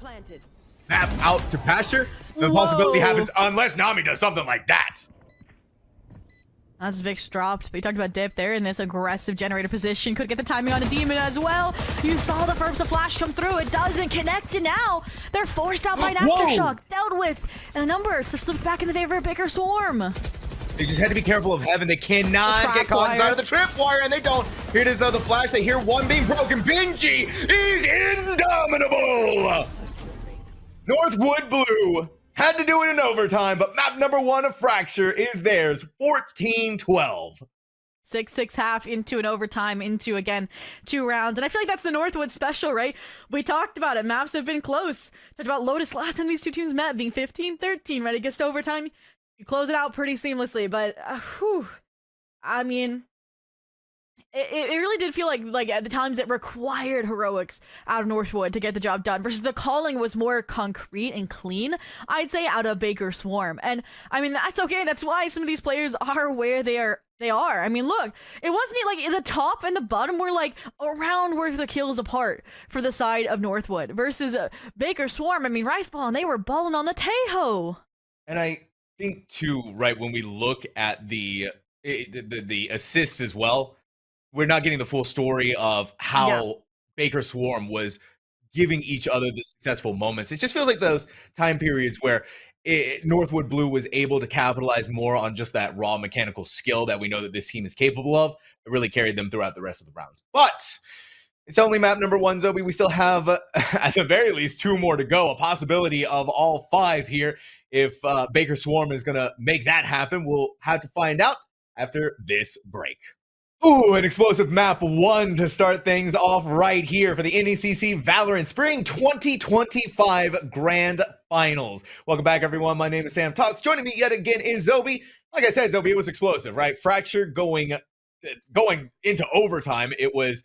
map out to pasture. The possibility happens unless Nami does something like that. As Vix dropped, but you talked about Dip there in this aggressive generator position. Could get the timing on a Demon as well. You saw the first flash come through. It doesn't connect, and now they're forced out by an aftershock. Dealt with, and the numbers have slipped back in the favor of Baker Swarm. They just had to be careful of Heaven. They cannot get caught inside of the tripwire, and they don't. Here it is, though, the flash. They hear one being broken. Benji is indomitable. Northwood Blue had to do it in overtime, but map number 1 of Fracture is theirs, 14-12. 6-6 half into an overtime, into, again, 2 rounds. And I feel like that's the Northwood special, right? We talked about it. Maps have been close. Talked about Lotus last time these two teams met being 15-13, right? It gets to overtime. You close it out pretty seamlessly, but, I mean, it really did feel like at the times it required heroics out of Northwood to get the job done, versus the calling was more concrete and clean, I'd say, out of Baker Swarm. And I mean, that's okay. That's why some of these players are where they are. I mean, look, it wasn't like the top and the bottom were like around where the kills apart for the side of Northwood versus Baker Swarm. I mean, Rice Ball, and they were balling on the Tejo. And I think too, right, when we look at the assist as well, we're not getting the full story of how Baker Swarm was giving each other the successful moments. It just feels like those time periods where Northwood Blue was able to capitalize more on just that raw mechanical skill that we know that this team is capable of. It really carried them throughout the rest of the rounds. But it's only map number 1, Zoe. We still have, at the very least, 2 more to go. A possibility of all 5 here. If Baker Swarm is going to make that happen, we'll have to find out after this break. Ooh, an explosive map 1 to start things off right here for the NECC Valorant Spring 2025 Grand Finals. Welcome back, everyone. My name is Sam Talks. Joining me yet again is Zobi. Like I said, Zobi, it was explosive, right? Fracture going into overtime. It was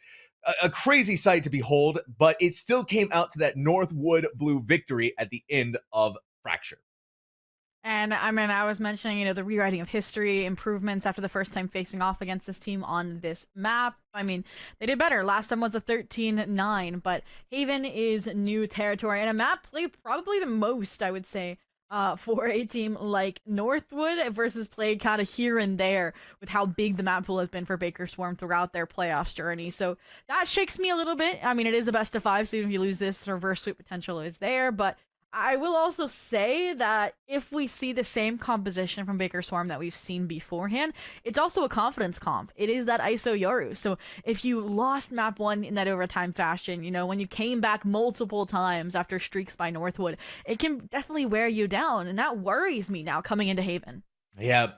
a crazy sight to behold, but it still came out to that Northwood Blue victory at the end of Fracture. And I mean, I was mentioning, the rewriting of history, improvements after the first time facing off against this team on this map. I mean, they did better. Last time was a 13-9, but Haven is new territory, and a map played probably the most, I would say, for a team like Northwood versus played kind of here and there with how big the map pool has been for Baker Swarm throughout their playoffs journey. So that shakes me a little bit. I mean, it is a best of 5, so even if you lose this, the reverse sweep potential is there, but I will also say that if we see the same composition from Baker Swarm that we've seen beforehand, it's also a confidence comp. It is that ISO Yoru. So if you lost map 1 in that overtime fashion, when you came back multiple times after streaks by Northwood, it can definitely wear you down. And that worries me now coming into Haven. Yeah,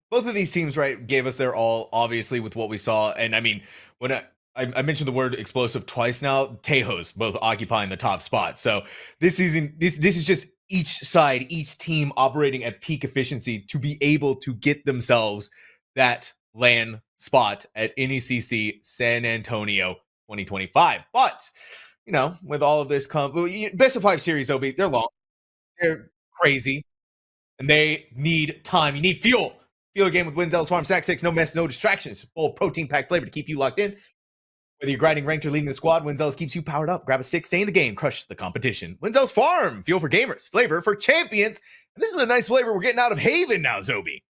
both of these teams, right, gave us their all, obviously, with what we saw. And I mean, when I mentioned the word explosive twice now. Tejo's both occupying the top spot. So this season, this is just each side, each team operating at peak efficiency to be able to get themselves that LAN spot at NECC San Antonio 2025. But, with all of this, best of 5 series, Obi, they're long, they're crazy, and they need time. You need fuel. Fuel a game with Winzel's Farm Snack 6. No mess, no distractions. Full protein-packed flavor to keep you locked in. Whether you're grinding ranked or leading the squad, Winzel's keeps you powered up. Grab a stick, stay in the game, crush the competition. Winzel's Farm, fuel for gamers, flavor for champions. And this is a nice flavor we're getting out of Haven now, Zobi.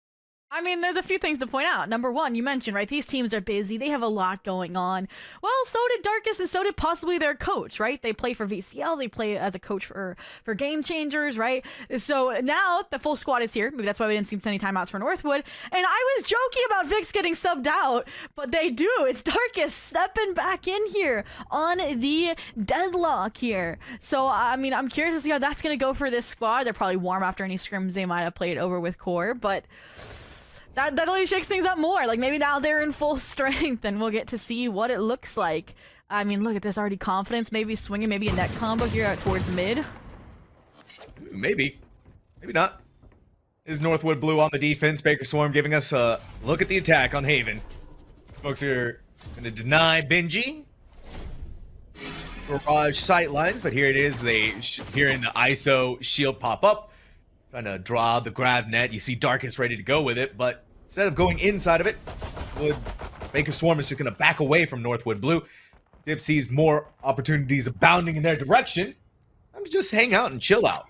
I mean, there's a few things to point out. Number one, you mentioned, right? These teams are busy. They have a lot going on. Well, so did Darkest, and so did possibly their coach, right? They play for VCL. They play as a coach for Game Changers, right? So now the full squad is here. Maybe that's why we didn't see any timeouts for Northwood. And I was joking about Vix getting subbed out, but they do. It's Darkest stepping back in here on the deadlock here. So, I mean, I'm curious to see how that's going to go for this squad. They're probably warm after any scrims they might have played over with Core, but... That only shakes things up more. Like, maybe now they're in full strength and we'll get to see what it looks like. I mean, look at this, already confidence. Maybe swinging, maybe a net combo here towards mid. Maybe. Maybe not. Is Northwood Blue on the defense. Baker Swarm giving us a look at the attack on Haven. These folks are going to deny Benji. Barrage sight lines, but here it is. They here in the ISO shield pop up. Trying to draw the grab net. You see Darkest ready to go with it, but instead of going inside of it, Baker Swarm is just going to back away from Northwood Blue. Dip sees more opportunities abounding in their direction. I'm just hang out and chill out.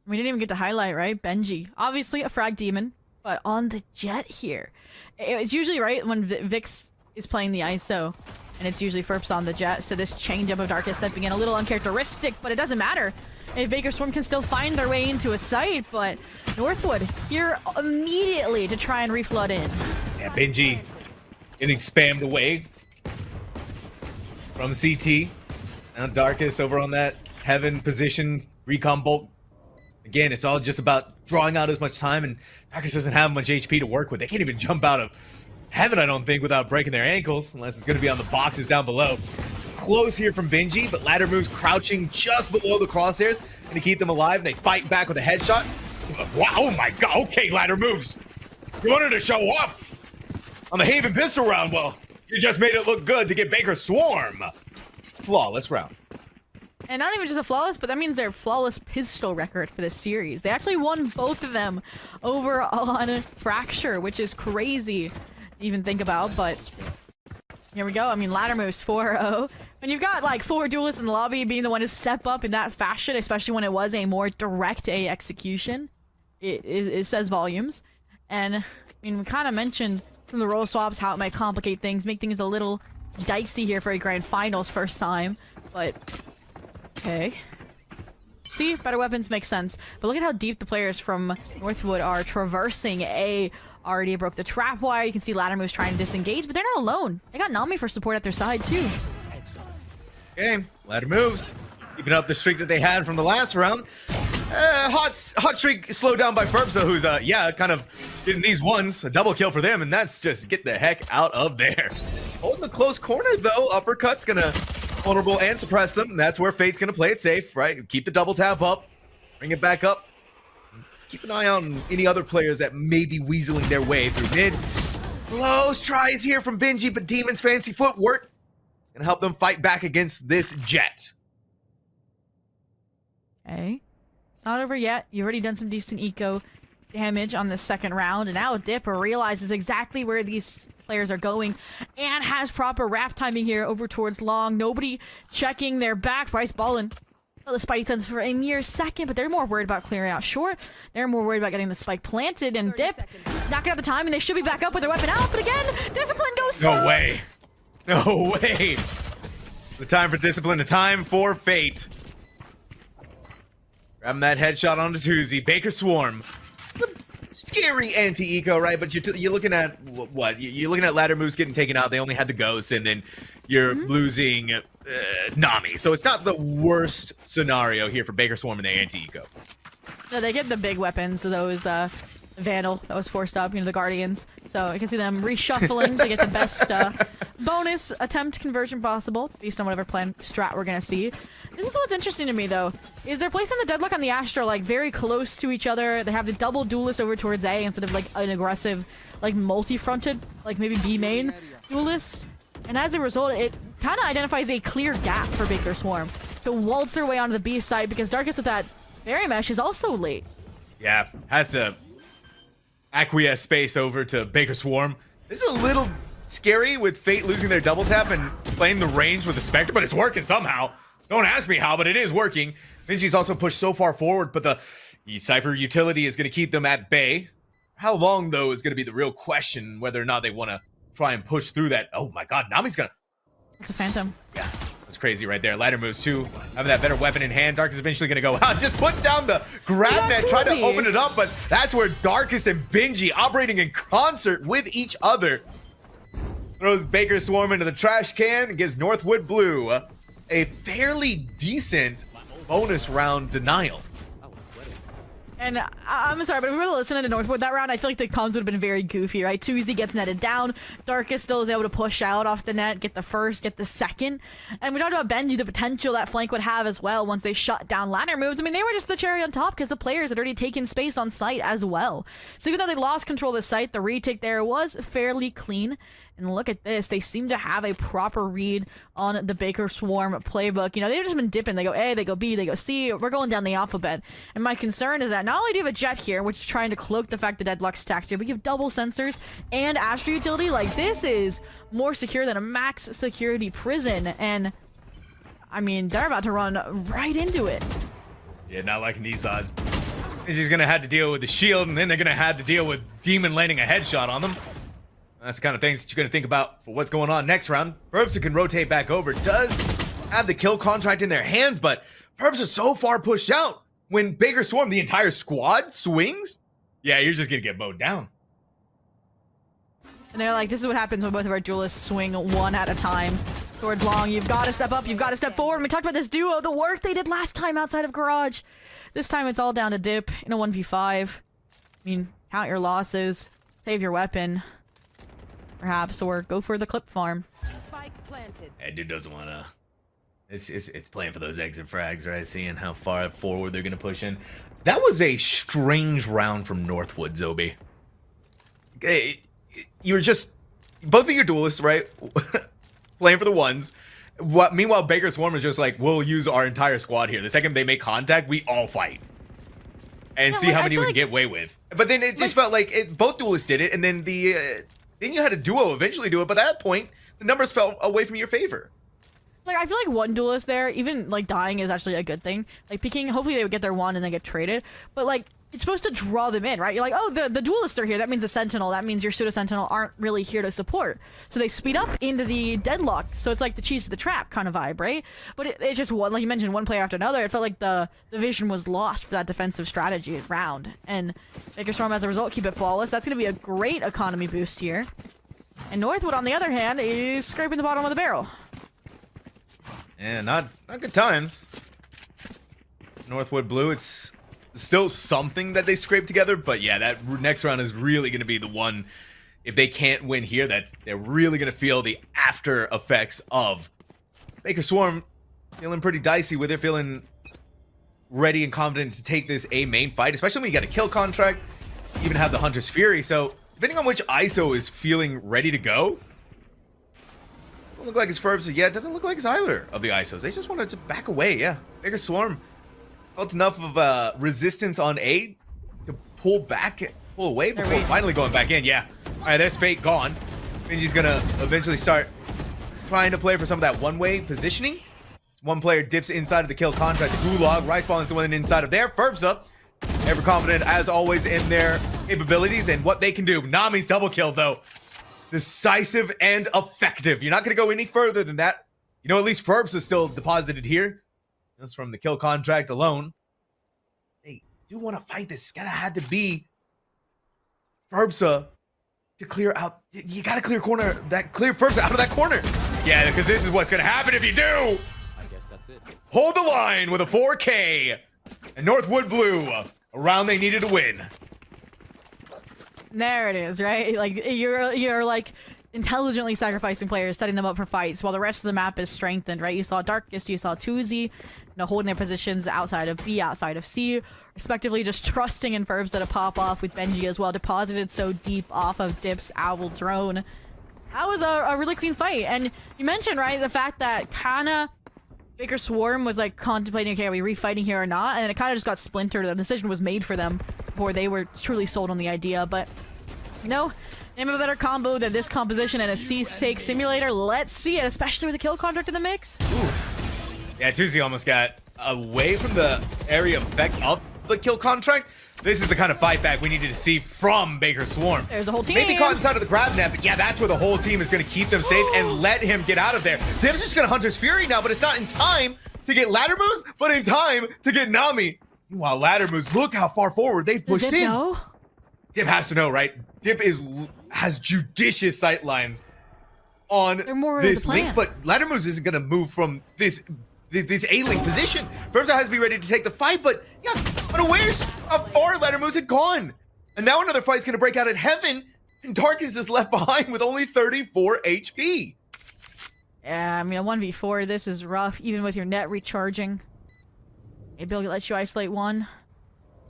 We didn't even get to highlight, right? Benji. Obviously a frag demon, but on the jet here. It's usually, right, when Vix is playing the ISO, and it's usually Ferps on the jet, so this change-up of Darkest stepping in a little uncharacteristic, but it doesn't matter. If Baker Swarm can still find their way into a site, but Northwood here immediately to try and reflood in. Yeah, Benji getting spammed away from CT. Now Darkest over on that Heaven position, recon bolt. Again, it's all just about drawing out as much time, and Darkest doesn't have much HP to work with. They can't even jump out of Heaven, I don't think, without breaking their ankles, unless it's going to be on the boxes down below. It's close here from Benji, but ladder moves crouching just below the crosshairs to keep them alive, and they fight back with a headshot. Wow, oh my god, okay, ladder moves. You wanted to show off on the Haven pistol round. Well, you just made it look good to get Baker Swarm. Flawless round. And not even just a flawless, but that means their flawless pistol record for this series. They actually won both of them over on Fracture, which is crazy to even think about, but here we go. I mean, ladder moves 4-0. When you've got like 4 duelists in the lobby, being the one to step up in that fashion, especially when it was a more direct A execution, it says volumes. And I mean, we kind of mentioned from the role swaps how it might complicate things, make things a little dicey here for a grand finals first time, but okay. See, better weapons make sense. But look at how deep the players from Northwood are traversing A. Already broke the trap wire. You can see ladder moves trying to disengage, but they're not alone. They got Nami for support at their side too. Okay, ladder moves. Keeping up the streak that they had from the last round. Hot streak slowed down by Ferbza, who's kind of getting these ones. A double kill for them, and that's just get the heck out of there. Holding the close corner though. Uppercut's gonna vulnerable and suppress them. And that's where Fate's gonna play it safe, right? Keep the double tap up, bring it back up. Keep an eye on any other players that may be weaseling their way through mid. Close tries here from Benji, but Demon's fancy footwork is gonna help them fight back against this jet. Okay. It's not over yet. You've already done some decent eco damage on the second round, and now Dipper realizes exactly where these players are going and has proper wrap timing here over towards long. Nobody checking their back. Bryce ballin'. The Spidey sense for a mere second, but they're more worried about clearing out short. They're more worried about getting the spike planted, and Dip knocking out the time, and they should be back up with their weapon out, but again, Discipline goes No way. No way. The time for Discipline, the time for Fate. Grabbing that headshot onto Tuzi. Baker Swarm. Scary anti-eco, right? But you're looking at what? You're looking at ladder moves getting taken out. They only had the ghosts, and then you're losing Nami. So it's not the worst scenario here for Baker Swarm and the anti-eco. No, they get the big weapons, so those Vandal that was forced up, the Guardians. So I can see them reshuffling to get the best bonus attempt conversion possible, based on whatever plan strat we're gonna see. This is what's interesting to me, though, is they're placing the Deadlock on the Astra, like, very close to each other. They have the double duelist over towards A instead of, like, an aggressive, like, multi-fronted, like, maybe B main duelist. And as a result, it kind of identifies a clear gap for Baker Swarm to waltz their way onto the B side, because Darkest with that Berry Mesh is also late. Yeah, has to acquiesce space over to Baker Swarm. This is a little scary with Fate losing their double tap and playing the range with the Spectre, but it's working somehow. Don't ask me how, but it is working. Benji's also pushed so far forward, but The Cypher utility is going to keep them at bay. How long, though, is going to be the real question, whether or not they want to try and push through that. Oh my god, Nami's going to... It's a Phantom. Yeah, that's crazy right there. Ladder moves too. Having that better weapon in hand. Dark is eventually going to go out. Just puts down the grab net, trying to open it up, but that's where Darkest and Benji operating in concert with each other. Throws Baker Swarm into the trash can and gives Northwood Blue a fairly decent bonus round denial. And I'm sorry, but if we were listening to Northwood that round, I feel like the comms would have been very goofy, right? 2Z gets netted down. Darkest still is able to push out off the net, get the first, get the second. And we talked about Benji, the potential that flank would have as well once they shut down ladder moves. I mean, they were just the cherry on top because the players had already taken space on site as well. So even though they lost control of the site, the retake there was fairly clean. And look at this. They seem to have a proper read on the Baker Swarm playbook. You know, they've just been dipping. They go A, they go B, they go C. We're going down the alphabet. And my concern is that not only do you have a Jet here, which is trying to cloak the fact that Deadlock's stacked here, but you have double sensors and Astro utility. Like, this is more secure than a max security prison. And, I mean, they're about to run right into it. Yeah, not liking these odds. She's going to have to deal with the shield, and then they're going to have to deal with Demon landing a headshot on them. That's the kind of things that you're going to think about for what's going on next round. Burbs can rotate back over, does have the kill contract in their hands, but Burbs are so far pushed out. When Baker Swarm, the entire squad swings, yeah, you're just going to get mowed down. And they're like, this is what happens when both of our duelists swing one at a time towards long. You've got to step up, you've got to step forward. And we talked about this duo, the work they did last time outside of Garage. This time it's all down to dip in a 1v5. I mean, count your losses, save your weapon. Perhaps, or go for the clip farm. Spike planted. That dude doesn't want to. It's playing for those exit frags, right? Seeing how far forward they're going to push in. That was a strange round from Northwood, Zobi. You were just... Both of your duelists, right? Playing for the ones. Meanwhile, Baker Swarm is just like, we'll use our entire squad here. The second they make contact, we all fight. And see how many we can get away with. But then it just felt like both duelists did it, and then then you had a duo eventually do it, but at that point, the numbers fell away from your favor. Like, I feel like one duelist there, even, like, dying is actually a good thing. Like, picking, hopefully they would get their one and then get traded. But, like, it's supposed to draw them in, right? You're like, oh, the duelists are here. That means the Sentinel. That means your Pseudo-Sentinel aren't really here to support. So they speed up into the deadlock. So it's like the cheese to the trap kind of vibe, right? But it just, like you mentioned, one player after another. It felt like the vision was lost for that defensive strategy round. And Baker Storm, as a result, keep it flawless. That's going to be a great economy boost here. And Northwood, on the other hand, is scraping the bottom of the barrel. Yeah, not good times. Northwood Blue, it's still something that they scrape together, but yeah, that next round is really going to be the one. If they can't win here, that they're really going to feel the after effects of. Baker Swarm feeling pretty dicey with it, feeling ready and confident to take this A main fight, especially when you got a kill contract, you even have the Hunter's Fury, so depending on which ISO is feeling ready to go, doesn't look like it's Furbs, yeah, it doesn't look like it's either of the ISOs. They just wanted to back away, yeah. Baker Swarm felt enough of resistance on A to pull away before finally going back in, yeah. All right, there's Fate gone. Benji's gonna eventually start trying to play for some of that one-way positioning. One player dips inside of the kill contract. The Gulag, Riceball is the one inside of there. Furbs up. Ever confident, as always, in their capabilities and what they can do. Nami's double kill, though. Decisive and effective. You're not going to go any further than that. You know, at least Furbs is still deposited here. That's from the kill contract alone. They do want to fight this. It's going to have to be Furbsa to clear out. You got to clear Furbsa out of that corner. Yeah, because this is what's going to happen if you do. I guess that's it. Hold the line with a 4K. And Northwood Blue, a round they needed to win. There it is, right? Like, you're like intelligently sacrificing players, setting them up for fights, while the rest of the map is strengthened, right? You saw Darkest, you saw 2Z, you know, holding their positions outside of B, outside of C, respectively, just trusting in Furbs that pop off with Benji as well, deposited so deep off of Dip's Owl drone. That was a really clean fight. And you mentioned, right, the fact that kinda Baker Swarm was like contemplating, okay, are we refighting here or not? And it kind of just got splintered. The decision was made for them before they were truly sold on the idea. But, you know, name of a better combo than this composition and a C-Stake simulator. Let's see it, especially with a kill contract in the mix. Ooh. Yeah, 2Z almost got away from the area of effect of the kill contract. This is the kind of fight back we needed to see from Baker Swarm. There's the whole team. Maybe caught inside of the grab net, but yeah, that's where the whole team is going to keep them safe and let him get out of there. Dib's just going to Hunter's Fury now, but it's not in time to get ladder moves, but in time to get Nami. Meanwhile, ladder moves, look how far forward they've pushed in. Know? Dib has to know, right? Dib has judicious sight lines on this link, but ladder moves isn't going to move from this A-link position. Firmza has to be ready to take the fight, but yeah, unawares how far ladder moves had gone. And now another fight's going to break out at Heaven, and Darkus is left behind with only 34 HP. Yeah, I mean, a 1v4, this is rough, even with your net recharging. Maybe it'll let you isolate one.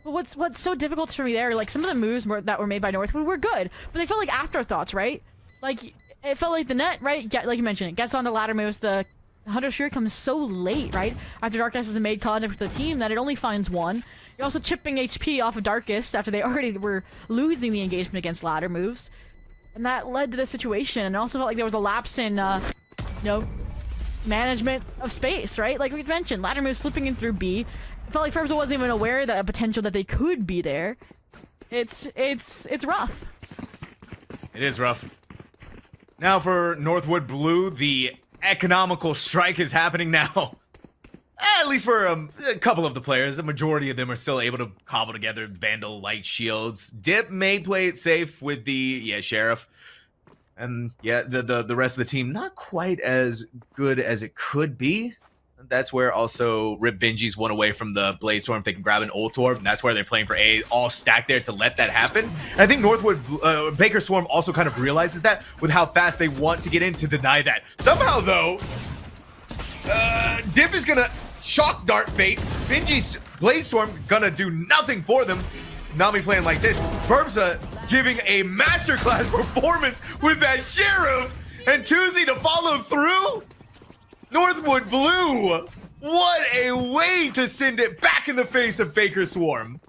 But what's so difficult for me there, like, some of the moves that were made by Northwood were good, but they felt like afterthoughts, right? Like, it felt like the net, right? Like you mentioned, it gets on the ladder moves, the Hunter's Fury comes so late, right? After Darkus has made contact with the team that it only finds one. You're also chipping HP off of Darkus after they already were losing the engagement against ladder moves. And that led to this situation, and it also felt like there was a lapse in, management of space, right? Like we mentioned, ladder moves slipping in through B. It felt like Firmza wasn't even aware that a potential that they could be there. It's rough. It is rough. Now for Northwood Blue, the economical strike is happening now. At least for a couple of the players. A majority of them are still able to cobble together Vandal light shields. Dip may play it safe with the Sheriff. And yeah, the rest of the team not quite as good as it could be. That's where also Rip Benji's one away from the Blade Storm if they can grab an ult orb, and that's where they're playing for A, all stacked there to let that happen. And I think Northwood, Baker Swarm also kind of realizes that with how fast they want to get in to deny that. Somehow though, Dip is gonna shock Dart Fate. Benji's Blade Storm gonna do nothing for them. Nami playing like this. Firmza giving a masterclass performance with that Sheriff, and Tuesday to follow through. Northwood Blue, what a way to send it back in the face of Baker Swarm.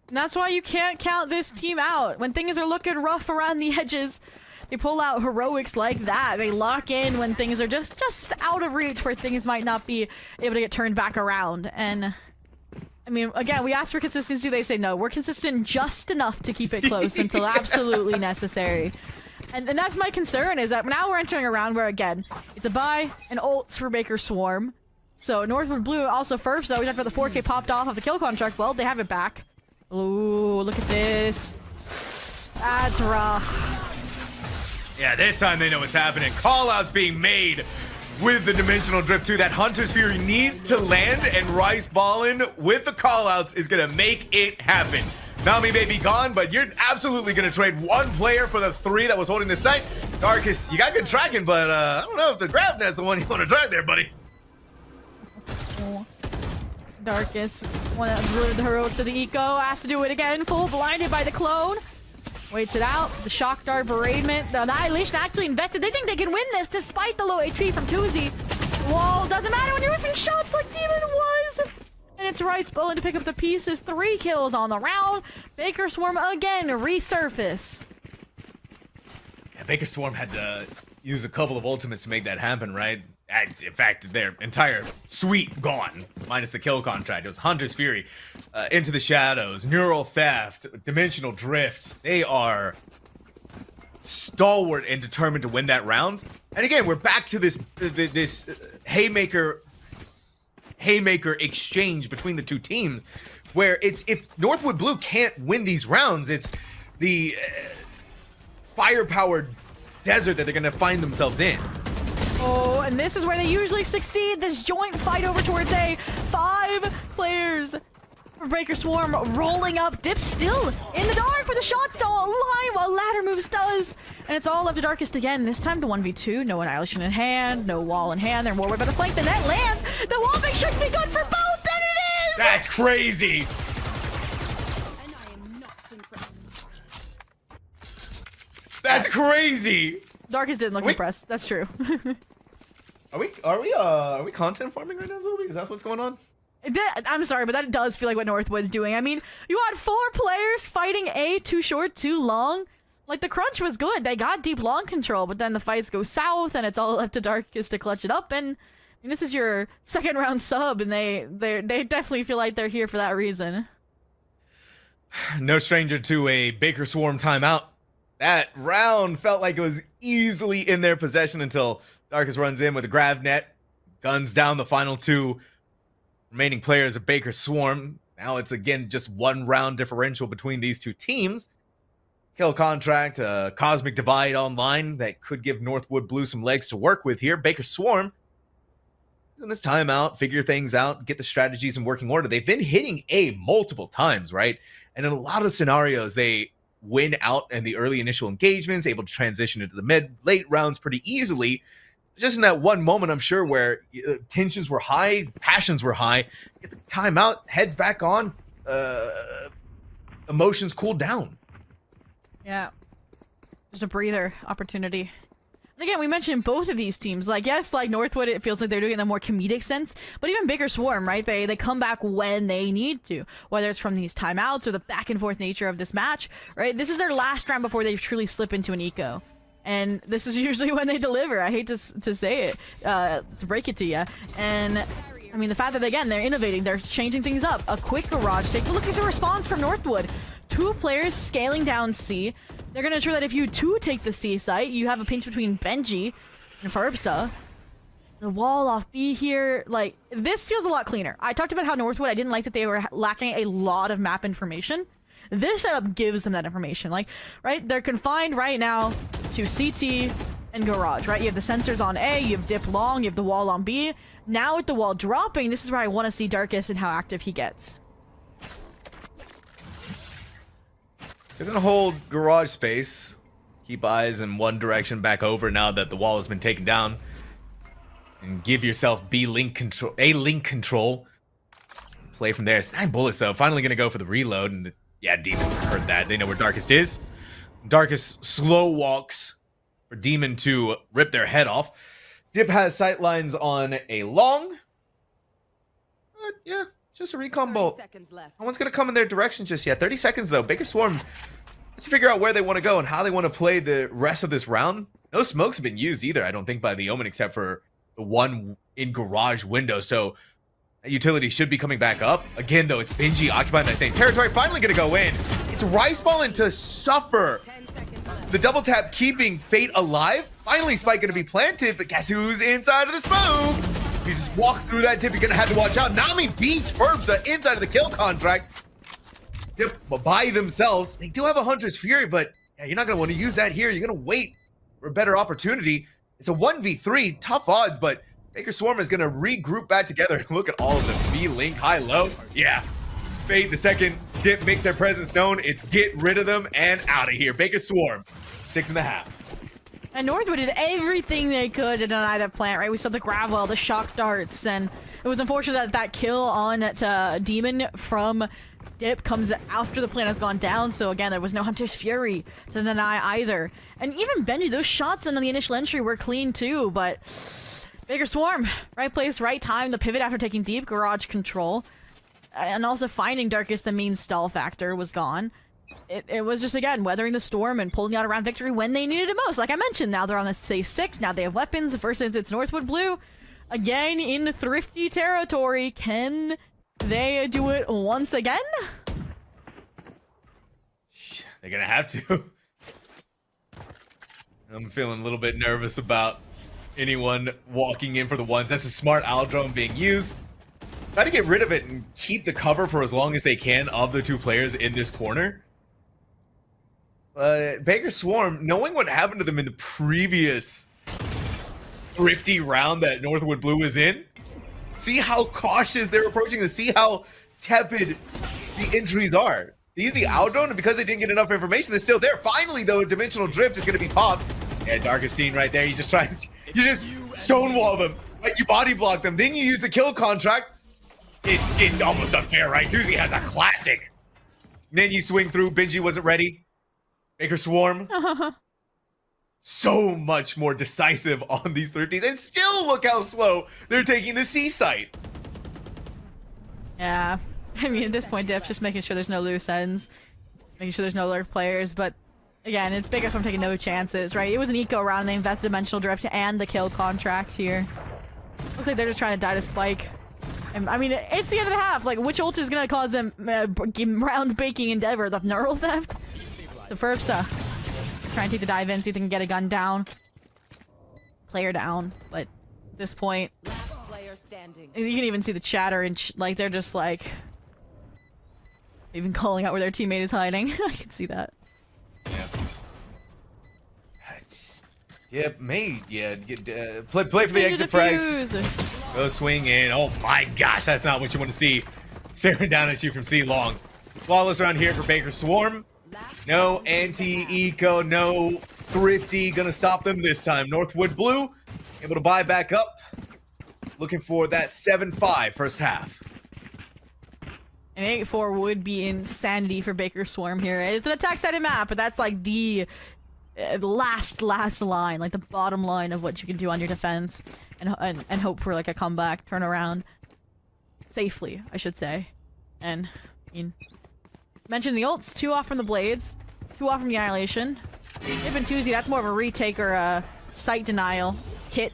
And that's why you can't count this team out. When things are looking rough around the edges, they pull out heroics like that. They lock in when things are just out of reach, where things might not be able to get turned back around. And I mean, again, we ask for consistency, they say no. We're consistent just enough to keep it close until absolutely necessary. And that's my concern, is that now we're entering a round where, again, it's a buy and ults for Baker Swarm. So Northwood Blue also first, so we talked about the 4K popped off of the kill contract. Well, they have it back. Ooh, look at this. That's rough. Yeah, this time they know what's happening. Callouts being made with the Dimensional Drift 2. That Hunter's Fury needs to land, and Rice Ballin with the callouts is going to make it happen. Nami may be gone, but you're absolutely going to trade one player for the 3 that was holding the site. Darkus, you got good tracking, but I don't know if the grab net's the one you want to drag there, buddy. Oh. Darkus, one that's rooted the heroics of the eco, has to do it again. Full blinded by the clone. Waits it out. The shock dart bereavement. The annihilation actually invested. They think they can win this despite the low HP from Tuzi. Whoa, doesn't matter when you're ripping shots like Demon was. And it's Rice Bowling to pick up the pieces. 3 kills on the round. Baker Swarm again resurface. Yeah, Baker Swarm had to use a couple of ultimates to make that happen, right? In fact, their entire suite gone, minus the kill contract. It was Hunter's Fury, Into the Shadows, Neural Theft, Dimensional Drift. They are stalwart and determined to win that round. And again, we're back to this haymaker exchange between the two teams, where it's, if Northwood Blue can't win these rounds, it's the firepower desert that they're gonna find themselves in. Oh, and this is where they usually succeed. This joint fight over towards A. 5 players for Baker Swarm rolling up. Dip still in the dark, but the shots don't align while ladder moves does. And it's all left to Darkest again. This time to 1v2. No annihilation in hand, no wall in hand. They're more worried about the flank. The net lands. The wall fake should be good for both, and it is! That's crazy! And I am not impressed. That's crazy! Darkest didn't look impressed. That's true. Are we content farming right now, Zoe? Is that what's going on? I'm sorry, but that does feel like what Northwood's doing. I mean, you had 4 players fighting A too short, too long. Like, the crunch was good. They got deep long control, but then the fights go south, and it's all up to Darkest to clutch it up. And I mean, this is your second round sub, and they definitely feel like they're here for that reason. No stranger to a Baker Swarm timeout. That round felt like it was easily in their possession until Darkus runs in with a grav net, guns down the final two remaining players of Baker Swarm. Now it's again just one round differential between these two teams. Kill contract, a cosmic divide online that could give Northwood Blue some legs to work with here. Baker Swarm, in this timeout, figure things out, get the strategies in working order. They've been hitting A multiple times, right? And in a lot of scenarios, they win out in the early initial engagements, able to transition into the mid-late rounds pretty easily. Just in that one moment, I'm sure, where tensions were high, passions were high, get the timeout, heads back on, emotions cool down. Yeah. Just a breather opportunity. And again, we mentioned both of these teams. Like, yes, like Northwood, it feels like they're doing it in a more comedic sense. But even Baker Swarm, right? They come back when they need to. Whether it's from these timeouts or the back and forth nature of this match, right? This is their last round before they truly slip into an eco. And this is usually when they deliver. I hate to say it, to break it to you. And I mean, the fact that, again, they're innovating, they're changing things up. A quick garage take. Look at the response from Northwood. 2 players scaling down C. They're going to ensure that if you two take the C site, you have a pinch between Benji and Farbsa. The wall off B here, like, this feels a lot cleaner. I talked about how Northwood, I didn't like that they were lacking a lot of map information. This setup gives them that information. Like, right, they're confined right now to CT and garage, right? You have the sensors on A, you have dip long, you have the wall on B. Now with the wall dropping, this is where I want to see Darkus and how active he gets. So they're going to hold garage space. Keep eyes in one direction back over now that the wall has been taken down. And give yourself A-link control. Play from there. It's 9 bullets, though. Finally going to go for the reload. And yeah, Demon heard that. They know where Darkus is. Darkus slow walks for Demon to rip their head off. Dip has sight lines on a long. Yeah. Just a recon bolt. No one's going to come in their direction just yet. 30 seconds, though. Baker Swarm, let's figure out where they want to go and how they want to play the rest of this round. No smokes have been used either, I don't think, by the Omen, except for the one in garage window. So that utility should be coming back up. Again, though, it's Benji occupying that same territory. Finally going to go in. It's Rice Ballin to suffer. The double tap keeping Fate alive. Finally, Spike going to be planted, but guess who's inside of the smoke? If you just walk through that tip, you're gonna have to watch out. Nami beats Farbsa inside of the kill contract. Yep, by themselves. They do have a Hunter's Fury, but yeah, you're not gonna want to use that here. You're gonna wait for a better opportunity. It's a 1v3, tough odds, but Baker Swarm is gonna regroup back together. Look at all of the B-Link, high-low. Yeah, Fate, the second Dip makes their presence known. It's get rid of them and out of here. Baker Swarm, 6.5. And Northwood did everything they could to deny that plant, right? We saw the gravel, the shock darts, and it was unfortunate that that kill on to Demon from Dip comes after the plant has gone down. So again, there was no Hunter's Fury to deny either. And even Benji, those shots in the initial entry were clean too, but Baker Swarm, right place, right time, the pivot after taking deep garage control. And also finding Darkus, the main stall factor, was gone. It was just, again, weathering the storm and pulling out around victory when they needed it most. Like I mentioned, now they're on the safe 6. Now they have weapons. First since it's Northwood Blue. Again, in thrifty territory. Can they do it once again? They're going to have to. I'm feeling a little bit nervous about anyone walking in for the ones. That's a smart owl drone being used. Try to get rid of it and keep the cover for as long as they can of the 2 players in this corner. Baker Swarm, knowing what happened to them in the previous thrifty round that Northwood Blue was in, see how cautious they're approaching this, see how tepid the injuries are. They use the owl drone, and because they didn't get enough information, they're still there. Finally, though, Dimensional Drift is going to be popped. Yeah, darkest scene right there. You just stonewall them. Right? You body block them. Then you use the kill contract. It's almost unfair, right? Doozy has a classic. And then you swing through. Benji wasn't ready. Baker Swarm. So much more decisive on these thrifties. And still look how slow they're taking the C site. Yeah. I mean, at this point, Dip's just making sure there's no loose ends. Making sure there's no lurk players. But again, it's Baker Swarm taking no chances, right? It was an eco round. They invested Dimensional Drift and the kill contract here. Looks like they're just trying to die to Spike. And, I mean, it's the end of the half. Like, which ult is gonna cause them round baking endeavor? The neural theft? So Ferbsa trying to take the dive in, see if they can get a gun down. Player down, but at this point, Last player standing. you can even see the chatter and like they're just like even calling out where their teammate is hiding. I can see that. Yeah. Play for the exit price. Go swing in. Oh my gosh, that's not what you want to see. Staring down at you from C long. Flawless around here for Baker Swarm. No anti-eco, no thrifty. Gonna stop them this time. Northwood Blue able to buy back up. Looking for that 7-5 first half. An 8-4 would be insanity for Baker Swarm here. It's an attack-sided map, but that's like the last line, like the bottom line of what you can do on your defense, and hope for like a comeback, turnaround, safely, I should say. And I mean, mentioned the ults, 2 off from the Blades, 2 off from the Annihilation. Dip and Tuesday, that's more of a retake or a sight denial kit.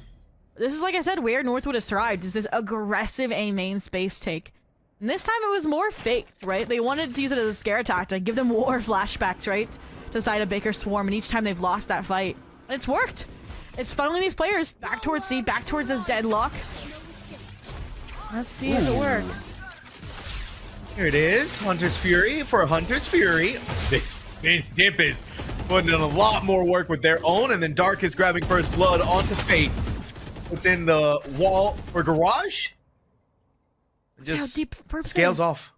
This is, like I said, where Northwood has thrived, is this aggressive A main space take. And this time it was more faked, right? They wanted to use it as a scare tactic, give them war flashbacks, right? To the side of Baker Swarm, and each time they've lost that fight. And it's worked. It's funneling these players back towards C, back towards this deadlock. Let's see if it works. Here it is, Hunter's Fury for Hunter's Fury. This Dip is putting in a lot more work with their own, and then Dark is grabbing first blood onto Fate. What's in the wall for Garage? Just scales off.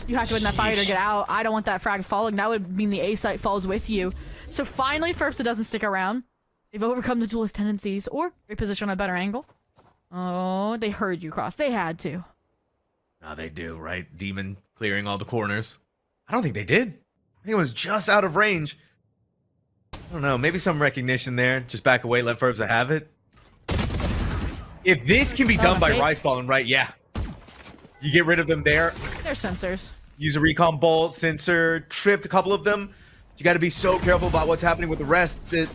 You have to win that fight or get out. I don't want that frag falling. That would mean the A site falls with you. So finally, Ferbsa doesn't stick around. They've overcome the duelist tendencies, or reposition on a better angle. Oh, they heard you cross. They had to. Now they do, right? Demon clearing all the corners. I don't think they did. I think it was just out of range. I don't know. Maybe some recognition there. Just back away, let Ferbsa have it. If this can be done by Rice Ballin', right? Yeah. You get rid of them there. They're sensors. Use a recon bolt, sensor, tripped a couple of them. You got to be so careful about what's happening with the rest. The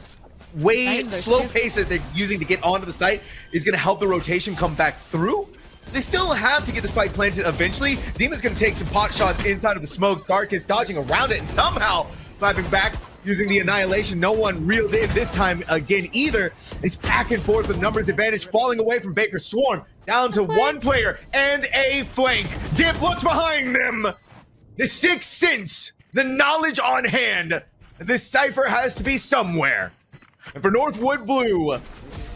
slow pace that they're using to get onto the site is going to help the rotation come back through. They still have to get the spike planted eventually. Demon's going to take some pot shots inside of the smokes. Dark is dodging around it and somehow clapping back using the Annihilation. No one reeled in this time again either. It's back and forth with numbers advantage falling away from Baker Swarm. Down to one player and a flank. Dip looks behind them. The sixth sense, the knowledge on hand. This cipher has to be somewhere. And for Northwood Blue,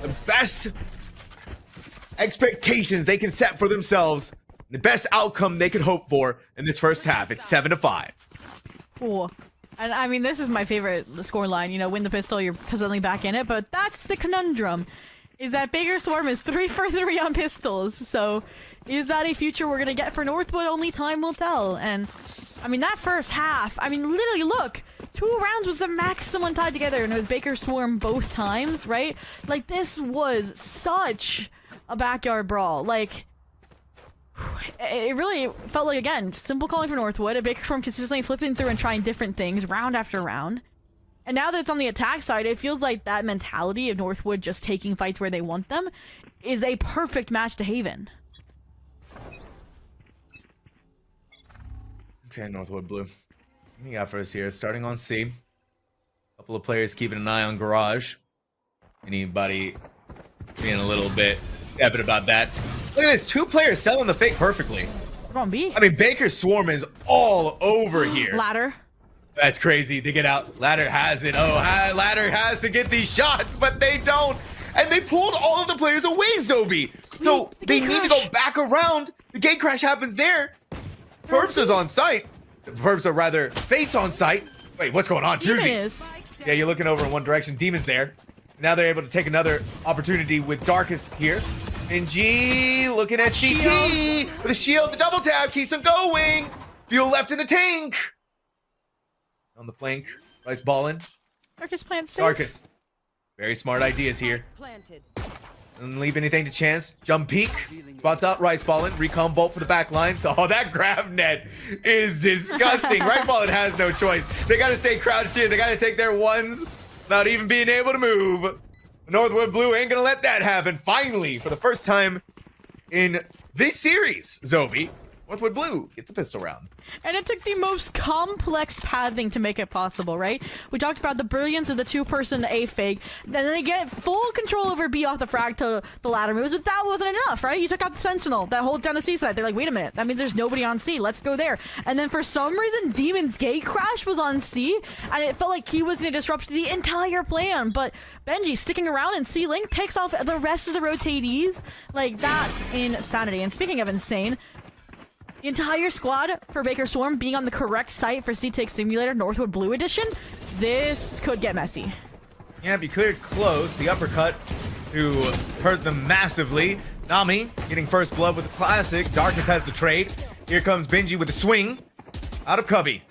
the best expectations they can set for themselves, the best outcome they could hope for in this first half. It's 7-5. Cool. And I mean, this is my favorite score line. You know, win the pistol, you're suddenly back in it. But that's the conundrum, is that Baker Swarm is 3 for 3 on pistols. So is that a future we're going to get for Northwood? Only time will tell. And I mean, that first half, I mean, literally, look, 2 rounds was the max someone tied together, and it was Baker Swarm both times, right? Like, this was such a backyard brawl. Like, it really felt like, again, simple calling for Northwood, a Baker Swarm consistently flipping through and trying different things round after round. And now that it's on the attack side, it feels like that mentality of Northwood just taking fights where they want them is a perfect match to Haven. Okay, Northwood Blue. What do you got for us here? Starting on C. A couple of players keeping an eye on Garage. Anybody being a little bit epic about that? Look at this. 2 players selling the fake perfectly. We're on B. I mean, Baker Swarm is all over here. Ladder. That's crazy. They get out. Ladder has it. Oh, Ladder has to get these shots, but they don't. And they pulled all of the players away, Zobi. So they need to go back around. The gate crash happens there. Ferbsa's on site. Ferbsa, rather, Fate's on site. Wait, what's going on? Tuesday. Yeah, you're looking over in one direction. Demon's there. Now they're able to take another opportunity with Darkest here. And G looking at CT with a shield. The double tap keeps them going. Fuel left in the tank. On the flank, Rice Ballin'. Darkest plant safe. Darkest. Very smart ideas here. Planted. Doesn't leave anything to chance. Jump peek. Spots out Rice Ballin'. Recon bolt for the back line. So, oh, that grab net is disgusting. Rice Ballin' has no choice. They got to stay crouched here. They got to take their ones without even being able to move. Northwood Blue ain't gonna let that happen. Finally, for the first time in this series, Zobi, Northwood Blue gets a pistol round. And it took the most complex pathing to make it possible, right? We talked about the brilliance of the two-person A fake. Then they get full control over B off the frag to the ladder moves, but that wasn't enough, right? You took out the Sentinel that holds down the C side. They're like, wait a minute, that means there's nobody on C. Let's go there. And then for some reason, Demon's Gate Crash was on C, and it felt like he was going to disrupt the entire plan. But Benji sticking around in C Link picks off the rest of the rotatees. Like, that's insanity. And speaking of insane, the entire squad for Baker Swarm being on the correct site for C-Take Simulator Northwood Blue Edition, this could get messy. Yeah, be cleared close. The uppercut to hurt them massively. Nami getting first blood with the classic. Darkness has the trade. Here comes Benji with the swing. Out of Cubby.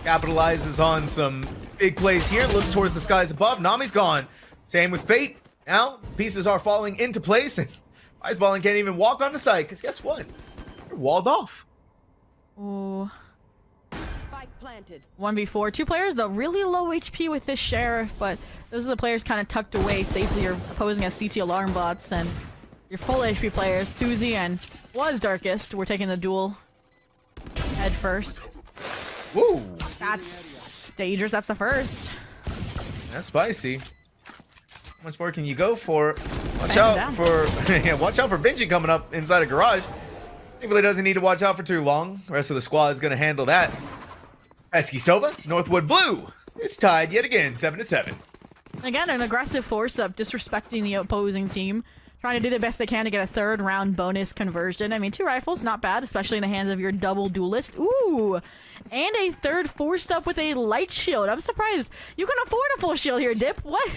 Capitalizes on some big plays here. Looks towards the skies above. Nami's gone. Same with Fate. Now, pieces are falling into place. And Iceballing can't even walk on the site, because guess what? They're walled off. Ooh. Spike planted. 1v4. Two players, though, really low HP with this Sheriff, but those are the players kind of tucked away safely or posing as CT alarm bots, and your full HP players, Tuzi and was Darkest, were taking the duel head first. Woo! That's dangerous. That's the first. That's spicy. How much more can you go for? Watch Bang out down. for yeah, watch out for Benji coming up inside a garage. Thankfully doesn't need to watch out for too long. The rest of the squad is gonna handle that. Pesky Sova, Northwood Blue. It's tied yet again, 7-7. Again, an aggressive force-up, disrespecting the opposing team. Trying to do the best they can to get a third round bonus conversion. I mean, 2 rifles, not bad, especially in the hands of your double duelist. Ooh! And a third forced up with a light shield. I'm surprised. You can afford a full shield here, Dip. What?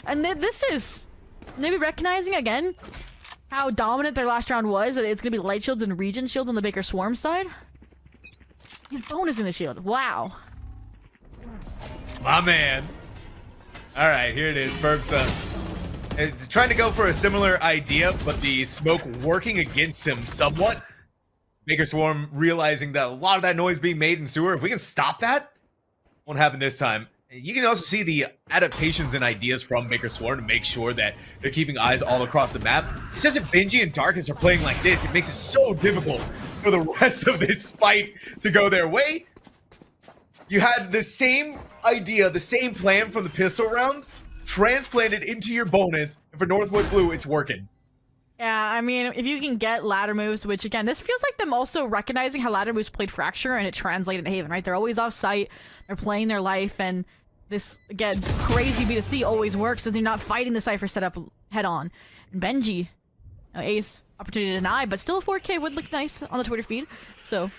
And this is maybe recognizing again how dominant their last round was. That it's going to be light shields and region shields on the Baker Swarm side. He's bonusing the shield. Wow. My man. Alright, here it is, Burbsa. Trying to go for a similar idea, but the smoke working against him somewhat. Baker Swarm realizing that a lot of that noise being made in sewer, if we can stop that, won't happen this time. You can also see the adaptations and ideas from Baker Swarm to make sure that they're keeping eyes all across the map. It's just if Benji and Darkness are playing like this, it makes it so difficult for the rest of this fight to go their way. You had the same idea, the same plan from the pistol round, transplanted into your bonus, and for Northwood Blue, it's working. Yeah, I mean, if you can get ladder moves, which again, this feels like them also recognizing how ladder moves played Fracture and it translated to Haven, right? They're always off site, they're playing their life, and this, again, crazy B2C always works as you're not fighting the Cypher setup head on. And Benji, Ace, opportunity to deny, but still a 4K would look nice on the Twitter feed. So,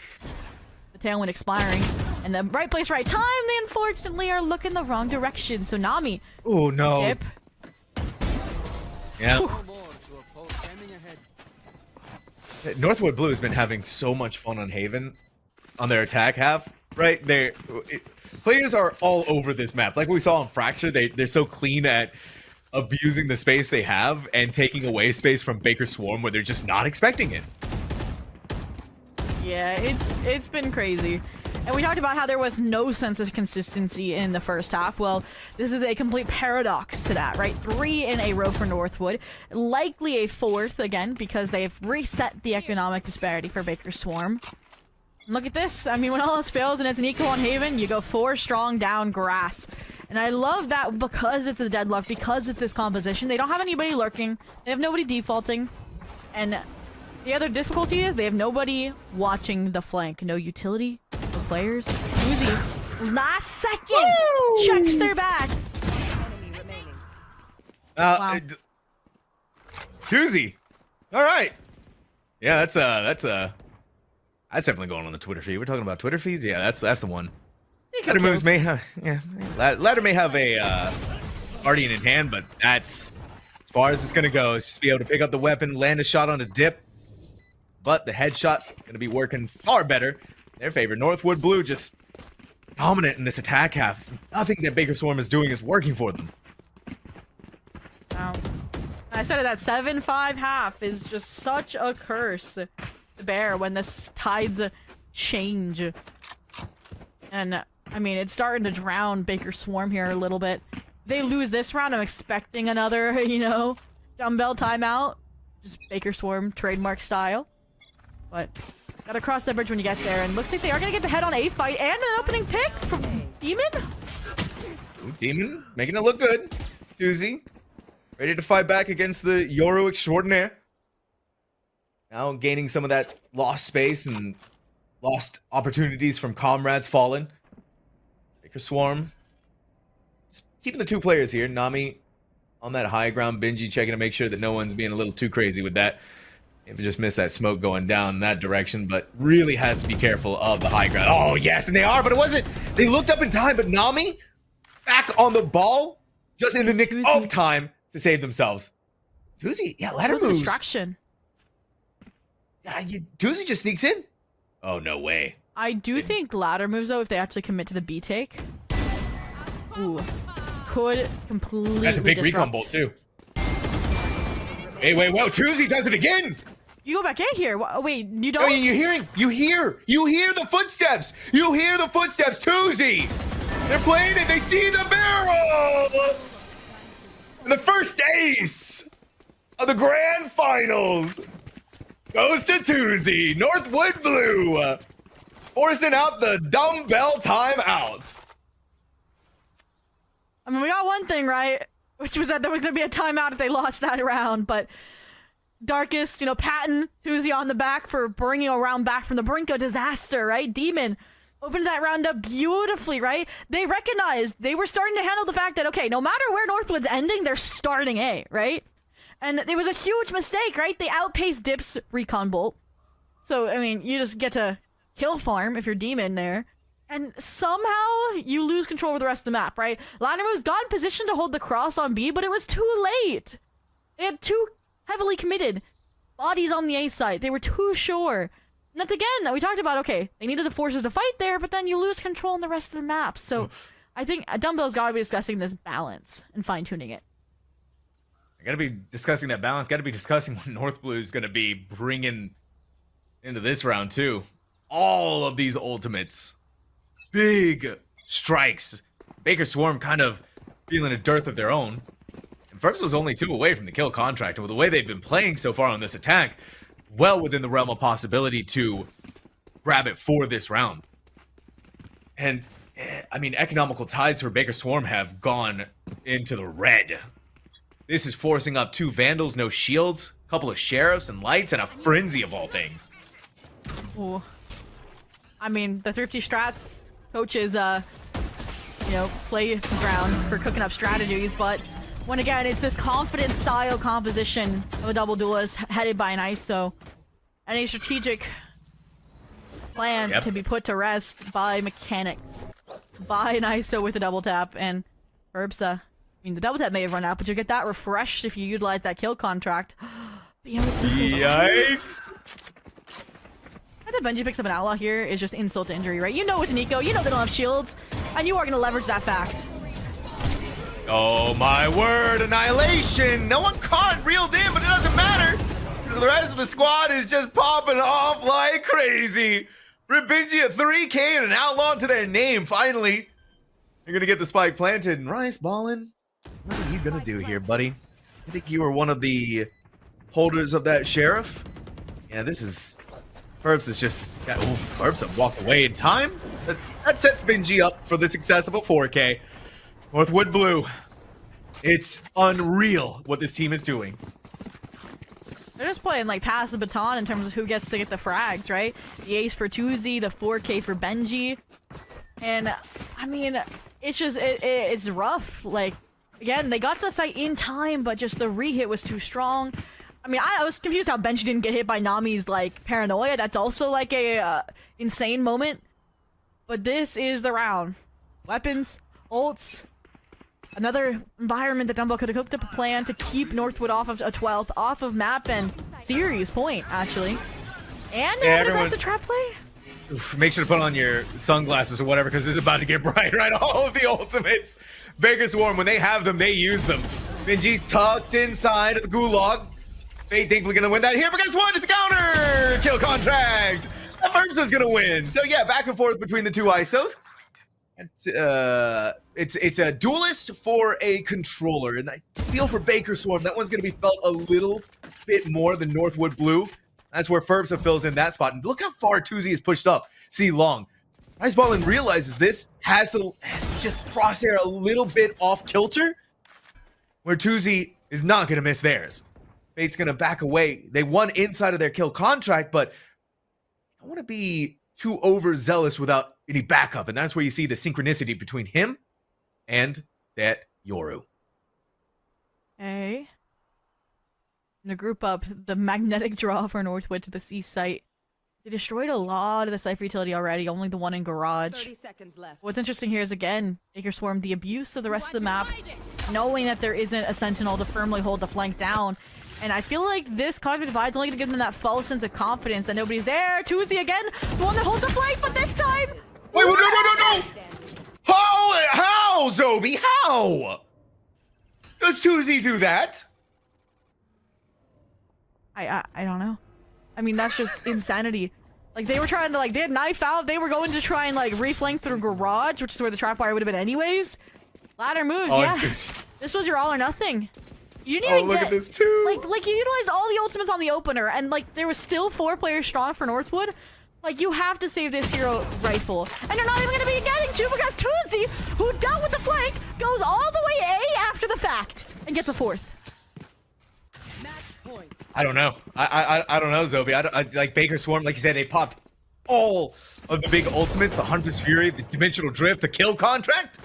the tailwind expiring. And the right place, right time, they unfortunately are looking the wrong direction. So Nami. Oh no. Dip. Yeah. Northwood Blue has been having so much fun on Haven on their attack half, right? Players are all over this map. Like we saw on Fracture, they're so clean at abusing the space they have and taking away space from Baker Swarm where they're just not expecting it. Yeah, it's been crazy. And we talked about how there was no sense of consistency in the first half. Well, this is a complete paradox to that, right? 3 in a row for Northwood. Likely a 4th, again, because they've reset the economic disparity for Baker Swarm. Look at this. I mean, when all else fails and it's an eco on Haven, you go 4 strong down grass. And I love that because it's a deadlock, because it's this composition. They don't have anybody lurking. They have nobody defaulting. And the other difficulty is they have nobody watching the flank. No utility, no players. Uzi, last second, Woo! checks their back. Enemy remaining. Wow. Tuzi. All right. Yeah, that's definitely going on the Twitter feed. We're talking about Twitter feeds. Yeah, that's the one. Ladder moves may have, ladder may have a guardian in hand, but that's as far as it's gonna go. It's just be able to pick up the weapon, land a shot on a dip. But the headshot gonna be working far better in their favor. Northwood Blue just dominant in this attack half. Nothing that Baker Swarm is doing is working for them. Wow. I said it, that 7-5 half is just such a curse to bear when the tides change. And I mean, it's starting to drown Baker Swarm here a little bit. they lose this round, I'm expecting another, dumbbell timeout. Just Baker Swarm trademark style. But gotta cross that bridge when you get there. And looks like they are gonna get the head on A fight and an opening pick from Demon. Ooh, Demon making it look good. Doozy ready to fight back against the Yoru extraordinaire. Now gaining some of that lost space and lost opportunities from comrades fallen. Baker Swarm just keeping the two players here. Nami on that high ground. Benji checking to make sure that no one's being a little too crazy with that. If it just missed that smoke going down in that direction, but really has to be careful of the high ground. Oh, yes, and they are, but it wasn't. They looked up in time, but Nami back on the ball just in the nick of time to save themselves. Doozy, yeah, ladder That was a moves. distraction. Yeah, Doozy just sneaks in. Oh, no way. I do think ladder moves, though, if they actually commit to the B take, ooh, could completely That's a big disrupt. recon bolt, too. Hey, wait, whoa, Doozy does it again. You go back in here. Wait, you Oh, don't? you hear the footsteps. You hear the footsteps, Doozy. They're playing it. They see the barrel. And the first ace of the grand finals goes to Doozy. Northwood Blue forcing out the dumbbell timeout. I mean, we got one thing right, which was that there was going to be a timeout if they lost that round, but Darkest, patting Tuzi on the back for bringing a round back from the brink of disaster, right? Demon opened that round up beautifully, right? They recognized they were starting to handle the fact that, okay, no matter where Northwood's ending, they're starting A, right? And it was a huge mistake, right? They outpaced Dip's recon bolt. So, I mean, you just get to kill farm if you're Demon there. And somehow you lose control over the rest of the map, right? Lanamu's got in position to hold the cross on B, but it was too late. They had two heavily committed bodies on the A side. They were too sure. And that's again, we talked about, okay, they needed the forces to fight there, but then you lose control in the rest of the map. So I think Dumbbell's got to be discussing this balance and fine-tuning it. I gotta be discussing that balance. Gotta be discussing what North Blue is gonna be bringing into this round, too. All of these ultimates. Big strikes. Baker Swarm kind of feeling a dearth of their own. And Ferbs was only 2 away from the kill contract. And with the way they've been playing so far on this attack, well within the realm of possibility to grab it for this round. And, I mean, economical tides for Baker Swarm have gone into the red. This is forcing up 2 Vandals, no shields, a couple of Sheriffs and Lights, and a Frenzy of all things. Ooh. I mean, the thrifty strats coaches, play the ground for cooking up strategies, but when again, it's this confident style composition of a double duelist headed by an ISO. Any strategic plan can be put to rest by mechanics. By an ISO with a double tap, and Ferbs, the double tap may have run out, but you'll get that refreshed if you utilize that kill contract. But Yikes! That Benji picks up an outlaw here is just insult to injury, right? You know it's Nico, you know they don't have shields, and you are going to leverage that fact. Oh my word, Annihilation! No one caught, reeled in, but it doesn't matter! Because the rest of the squad is just popping off like crazy! Benji a 3K and an outlaw to their name, finally! You're gonna get the spike planted, and Rice Ballin', what are you gonna do here, buddy? I think you were one of the holders of that sheriff? Yeah, this is... Ferbs has just... Ferbs have walked away in time. That sets Benji up for the success of a 4K. Northwood Blue. It's unreal what this team is doing. They're just playing like pass the baton in terms of who gets to get the frags, right? The ace for Tuzi, the 4K for Benji. And, I mean, it's just... It's rough. Like, again, they got to the site in time, but just the re-hit was too strong. I mean, I was confused how Benji didn't get hit by Nami's, like, paranoia. That's also, like, a insane moment. But this is the round. Weapons, ults, another environment that Dumbo could have cooked up a plan to keep Northwood off of a 12th, off of map, and serious point, actually. And that's the trap play. Make sure to put on your sunglasses or whatever, because this is about to get bright, right? All of the ultimates. Baker Swarm, when they have them, they use them. Benji tucked inside of the gulag. They think we're gonna win that here, but guess what? It's a counter kill contract. That Ferbs is gonna win. So yeah, back and forth between the two ISOs. It's a duelist for a controller, and I feel for Baker Swarm that one's going to be felt a little bit more than Northwood Blue. That's where Ferbsa fills in that spot, and look how far Tuzi is pushed up. See Long, Iceballin realizes this has to just crosshair a little bit off kilter, where Tuzi is not going to miss theirs. Fate's going to back away. They won inside of their kill contract, but I don't want to be too overzealous without any backup, and that's where you see the synchronicity between him and that Yoru. Okay. To group up the magnetic draw for Northwood to the C site. They destroyed a lot of the Cypher utility already, only the one in Garage. 30 seconds left. What's interesting here is, again, Baker Swarm, the abuse of the rest of the map, knowing that there isn't a Sentinel to firmly hold the flank down. And I feel like this cognitive divide's only going to give them that false sense of confidence that nobody's there. Tuzi again, the one that holds the flank, but this time... Wait, no! How, Zobi? How? Does Tuzi do that? I don't know. I mean, that's just insanity. Like, they were trying to, like, they had knife out. They were going to try and, like, reflank through Garage, which is where the trap wire would have been anyways. Ladder moves, yeah. This was your all or nothing. You didn't even look at this too. Like, you utilized all the ultimates on the opener, and, like, there was still 4 players strong for Northwood. Like, you have to save this hero rifle. And you're not even going to be getting to because Tuzi, who dealt with the flank, goes all the way A after the fact and gets a 4th. I don't know. I don't know, Zobi. I like Baker Swarm, like you said, they popped all of the big ultimates, the Hunter's Fury, the Dimensional Drift, the kill contract.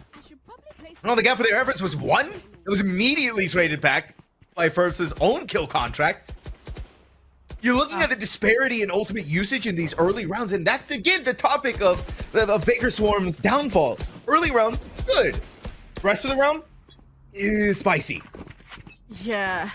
And all they got for their efforts was 1. It was immediately traded back by Ferbsa's own kill contract. You're looking at the disparity in ultimate usage in these early rounds, and that's, again, the topic of Baker Swarm's downfall. Early round, good. Rest of the round, spicy. Yeah.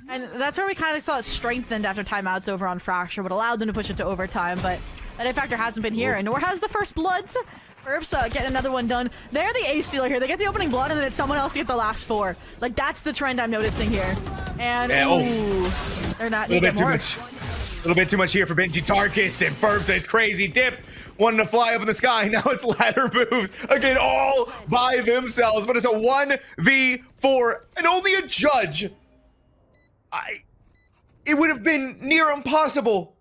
And that's where we kind of saw it strengthened after timeouts over on Fracture, what allowed them to push it to overtime, but that A factor hasn't been here, and nor has the first Bloods. Ferbsa getting another one done. They're the ace stealer here. They get the opening blood, and then it's someone else to get the last 4. Like, that's the trend I'm noticing here. And, ooh, they're not a little bit too much. A little bit too much here for Benji Tarkus and Ferbsa. It's crazy. Dip wanting to fly up in the sky. Now it's ladder moves. Again, all by themselves, but it's a 1v4, and only a judge. It would have been near impossible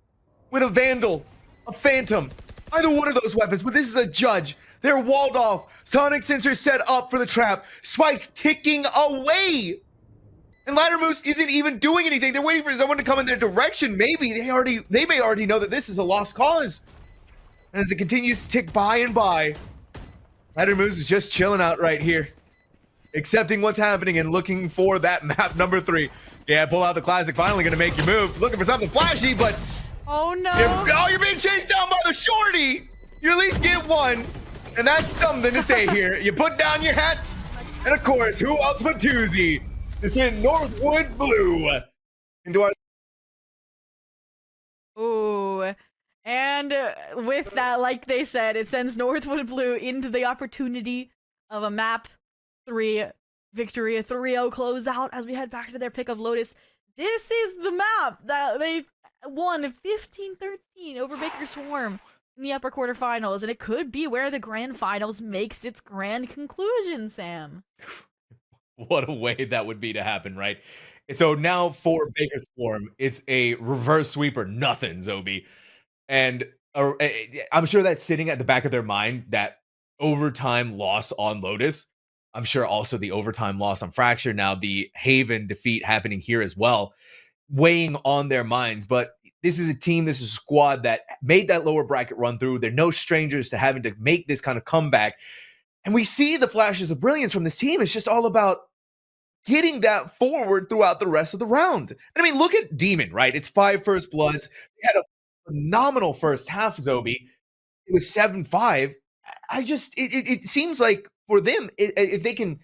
with a Vandal, a Phantom, either one of those weapons, but this is a judge. They're walled off. Sonic sensor set up for the trap. Spike ticking away. And Ladder Moose isn't even doing anything. They're waiting for someone to come in their direction. Maybe they may already know that this is a lost cause. And as it continues to tick by and by, Ladder Moose is just chilling out right here, accepting what's happening and looking for that map number 3. Yeah, pull out the classic. Finally gonna make your move. Looking for something flashy, but oh no! You're being chased down by the shorty. You at least get 1, and that's something to say here. You put down your hat, and of course, who else but Tuzi? It's in Northwood Blue into our. Ooh, and with that, like they said, it sends Northwood Blue into the opportunity of a map 3 victory, a 3-0 closeout as we head back to their pick of Lotus. This is the map that they won 15-13 over Baker Swarm in the upper quarterfinals, and it could be where the grand finals makes its grand conclusion, Sam. What a way that would be to happen, right? So now for Baker Swarm, it's a reverse sweep or nothing, Zobi. And I'm sure that's sitting at the back of their mind, that overtime loss on Lotus. I'm sure also the overtime loss on Fracture, now the Haven defeat happening here as well, weighing on their minds. But this is a team, this is a squad that made that lower bracket run through. They're no strangers to having to make this kind of comeback. And we see the flashes of brilliance from this team. It's just all about getting that forward throughout the rest of the round. And I mean, look at Demon, right? It's 5 first bloods. They had a phenomenal first half, Zobi. It was 7-5. It seems like for them, if they can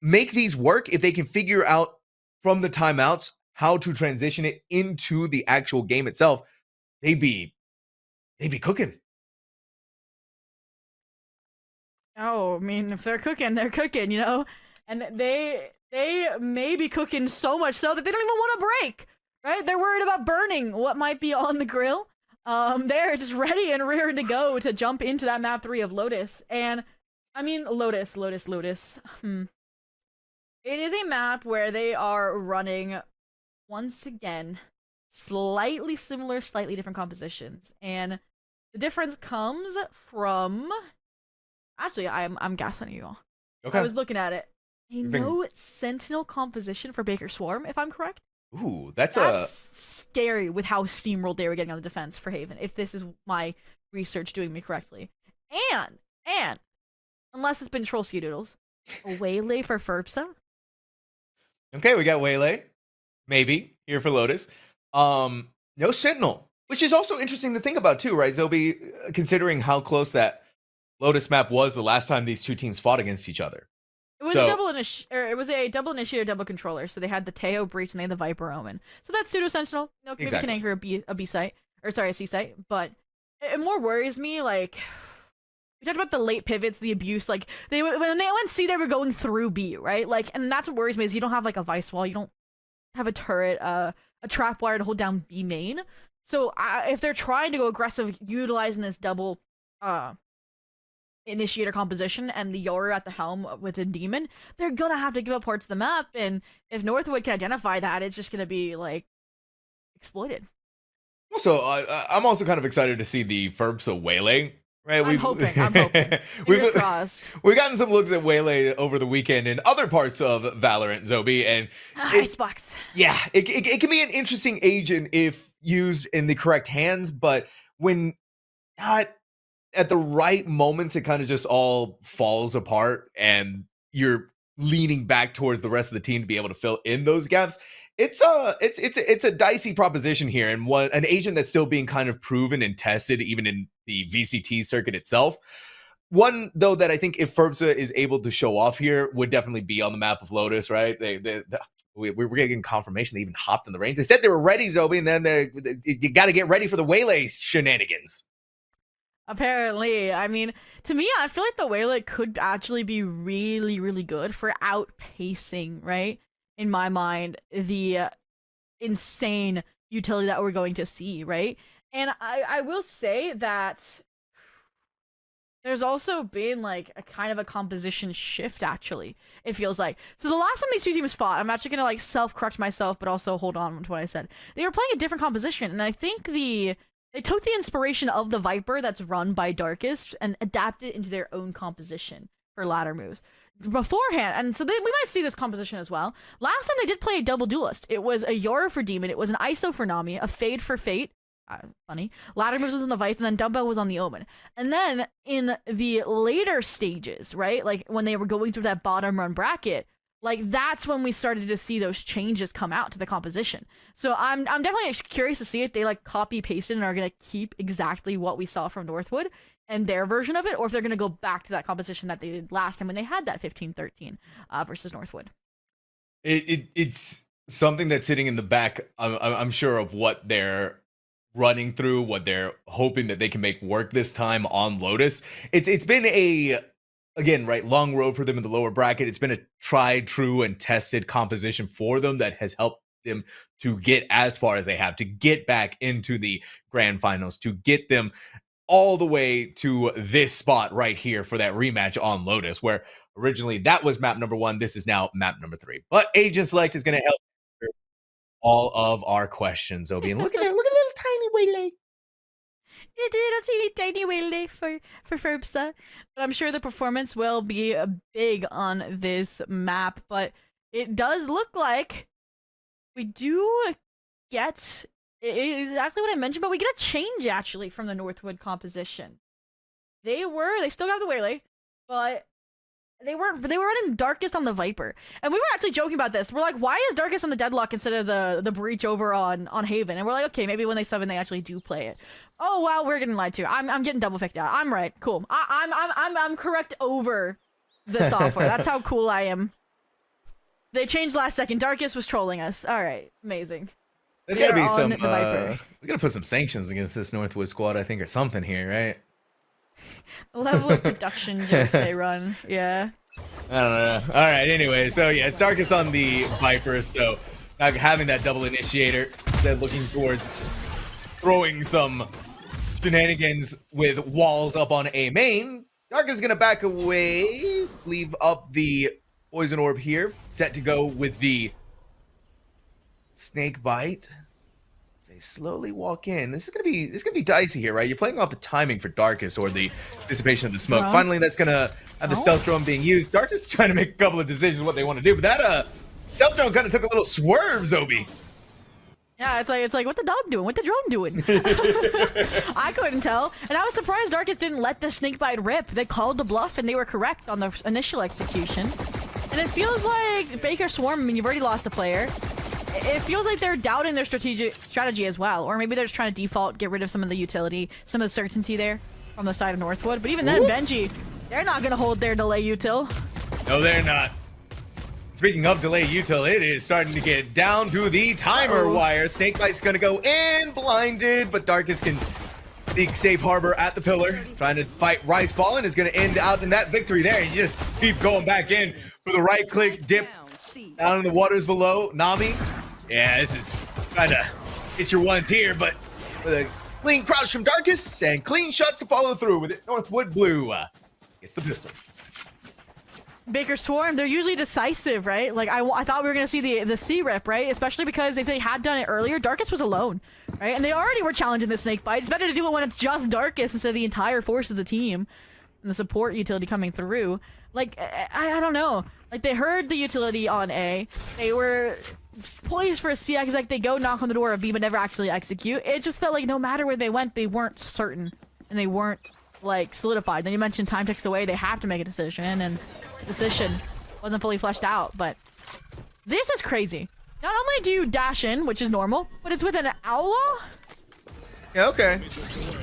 make these work, if they can figure out from the timeouts how to transition it into the actual game itself, they'd be cooking. Oh, I mean, if they're cooking, you know? And they may be cooking so much so that they don't even want to break, right? They're worried about burning what might be on the grill. They're just ready and rearing to go to jump into that map 3 of Lotus. And I mean, Lotus. It is a map where they are running, once again, slightly similar, slightly different compositions. And the difference comes from... Actually, I'm gassing you all. Okay. I was looking at it. A no Sentinel composition for Baker Swarm, if I'm correct. Ooh, that's scary with how steamrolled they were getting on the defense for Haven, if this is my research doing me correctly. And, unless it's been troll ski doodles, a waylay for Ferbsa. Okay, we got Waylay, maybe, here for Lotus. No Sentinel, which is also interesting to think about too, right, Zobi? Considering how close that Lotus map was the last time these two teams fought against each other. It was a double initiator, double controller. So they had the Teo Breach and they had the Viper Omen. So that's pseudo Sentinel. No, maybe can anchor a B site, or sorry, a C site. But it more worries me, like, we talked about the late pivots, the abuse. Like, when they went C, they were going through B, right? Like, and that's what worries me is you don't have like a Vice Wall, you don't have a turret, a trap wire to hold down B main. So if they're trying to go aggressive, utilizing this double initiator composition and the Yoru at the helm with a demon, they're gonna have to give up parts of the map. And if Northwood can identify that, it's just gonna be like exploited. Also, I'm also kind of excited to see the Ferbsa Waylay. Right, I'm hoping. Fingers crossed. We've gotten some looks at Waylay over the weekend in other parts of Valorant, Zobi, and Icebox. Yeah, it can be an interesting agent if used in the correct hands, but when not at the right moments, it kind of just all falls apart, and you're leaning back towards the rest of the team to be able to fill in those gaps. It's a dicey proposition here, and an agent that's still being kind of proven and tested even in the VCT circuit itself. One though that I think if Ferbsa is able to show off here would definitely be on the map of Lotus, right? We're getting confirmation they even hopped in the range. They said they were ready, Zobi, and then you got to get ready for the Waylay shenanigans. Apparently, I mean, to me, I feel like the Waylay could actually be really, really good for outpacing, right? In my mind, the insane utility that we're going to see, right? And I will say that there's also been like a kind of a composition shift, actually, it feels like. So the last time these two teams fought, I'm actually gonna like self-correct myself, but also hold on to what I said. They were playing a different composition, and I think they took the inspiration of the Viper that's run by Darkest and adapted it into their own composition for ladder moves beforehand. And so we might see this composition as well. Last time they did play a double duelist. It was a Yoru for Demon, it was an ISO for Nami, a Fade for Fate. Funny. Ladder moves was on the Vice, and then Dumbbell was on the Omen. And then in the later stages, right, like when they were going through that bottom run bracket, like that's when we started to see those changes come out to the composition. So I'm definitely curious to see if they like copy pasted and are gonna keep exactly what we saw from Northwood and their version of it, or if they're gonna go back to that composition that they did last time when they had that 15-13 versus Northwood. It's something that's sitting in the back, I'm sure, of what they're running through, what they're hoping that they can make work this time on Lotus. It's been a, again, right, long road for them in the lower bracket. It's been a tried, true, and tested composition for them that has helped them to get as far as they have, to get back into the grand finals, to get them all the way to this spot right here for that rematch on Lotus, where originally that was map number 1. This is now map number 3. But Agent Select is going to help all of our questions, Obi. And look at that, look at a little tiny Waylay. It did a teeny tiny Waylay for Ferbsa, but I'm sure the performance will be big on this map. But it does look like we do get exactly what I mentioned, but we get a change actually from the Northwood composition. They still got the Waylay, but they were running Darkest on the Viper, and we were actually joking about this. We're like, why is Darkest on the Deadlock instead of the Breach over on Haven? And we're like, okay, maybe when they sub in, they actually do play it. Oh wow, we're getting lied to. I'm getting double picked out. I'm right. Cool. I'm correct over the software. That's how cool I am. They changed last second. Darkest was trolling us. All right, amazing. There's gotta be some. We gotta put some sanctions against this Northwood squad, I think, or something here, right? The level of production jokes they run, yeah. I don't know. All right, anyway, so yeah, it's Darkest on the Viper, so not having that double initiator, instead looking towards throwing some shenanigans with walls up on A main. Dark is going to back away, leave up the poison orb here, set to go with the snake bite. They slowly walk in. This is gonna be dicey here, right? You're playing off the timing for Darkus or the dissipation of the smoke. Finally, that's gonna have the stealth drone being used. Darkus is trying to make a couple of decisions what they want to do, but that stealth drone kind of took a little swerve, Zobi. Yeah, it's like what the dog doing? What the drone doing? I couldn't tell, and I was surprised Darkus didn't let the snake bite rip. They called the bluff, and they were correct on the initial execution. And it feels like Baker Swarm. I mean, you've already lost a player. It feels like they're doubting their strategy as well, or maybe they're just trying to default, get rid of some of the utility, some of the certainty there from the side of Northwood. But even then, Benji, they're not gonna hold their delay util. No, they're not. Speaking of delay util, it is starting to get down to the timer wire. Snakebite's gonna go in, blinded, but Darkus can seek safe harbor at the pillar, trying to fight Rice Ball, and is gonna end out in that victory there. You just keep going back in for the right click, dip down in the waters below. Nami, yeah, this is trying to get your ones here, but with a clean crouch from Darkus and clean shots to follow through with it. Northwood Blue gets the pistol. Baker Swarm, they're usually decisive, right? Like, I thought we were going to see the C rep, right? Especially because if they had done it earlier, Darkus was alone, right? And they already were challenging the snake bite. It's better to do it when it's just Darkus instead of the entire force of the team and the support utility coming through. Like, I don't know. Like, they heard the utility on A. They were poised for a C. Like, they go knock on the door of B but never actually execute. It just felt like no matter where they went, they weren't certain. And they weren't, like, solidified. Then you mentioned time ticks away. They have to make a decision. And the decision wasn't fully fleshed out. But this is crazy. Not only do you dash in, which is normal, but it's with an outlaw? Yeah, okay.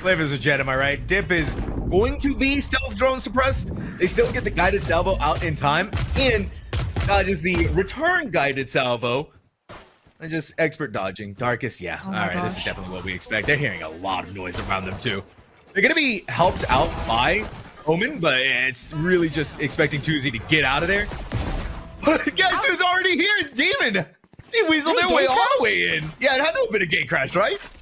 Flavors of Jet, am I right? Dip is going to be stealth drone suppressed. They still get the guided salvo out in time, and dodges the return guided salvo. And just expert dodging. Darkus, yeah. All right, this is definitely what we expect. They're hearing a lot of noise around them, too. They're going to be helped out by Omen, but it's really just expecting Tuzi to get out of there. But guess who's already here? It's Demon. They weaseled their way all the way in. Yeah, it had to have been a gate crash, right?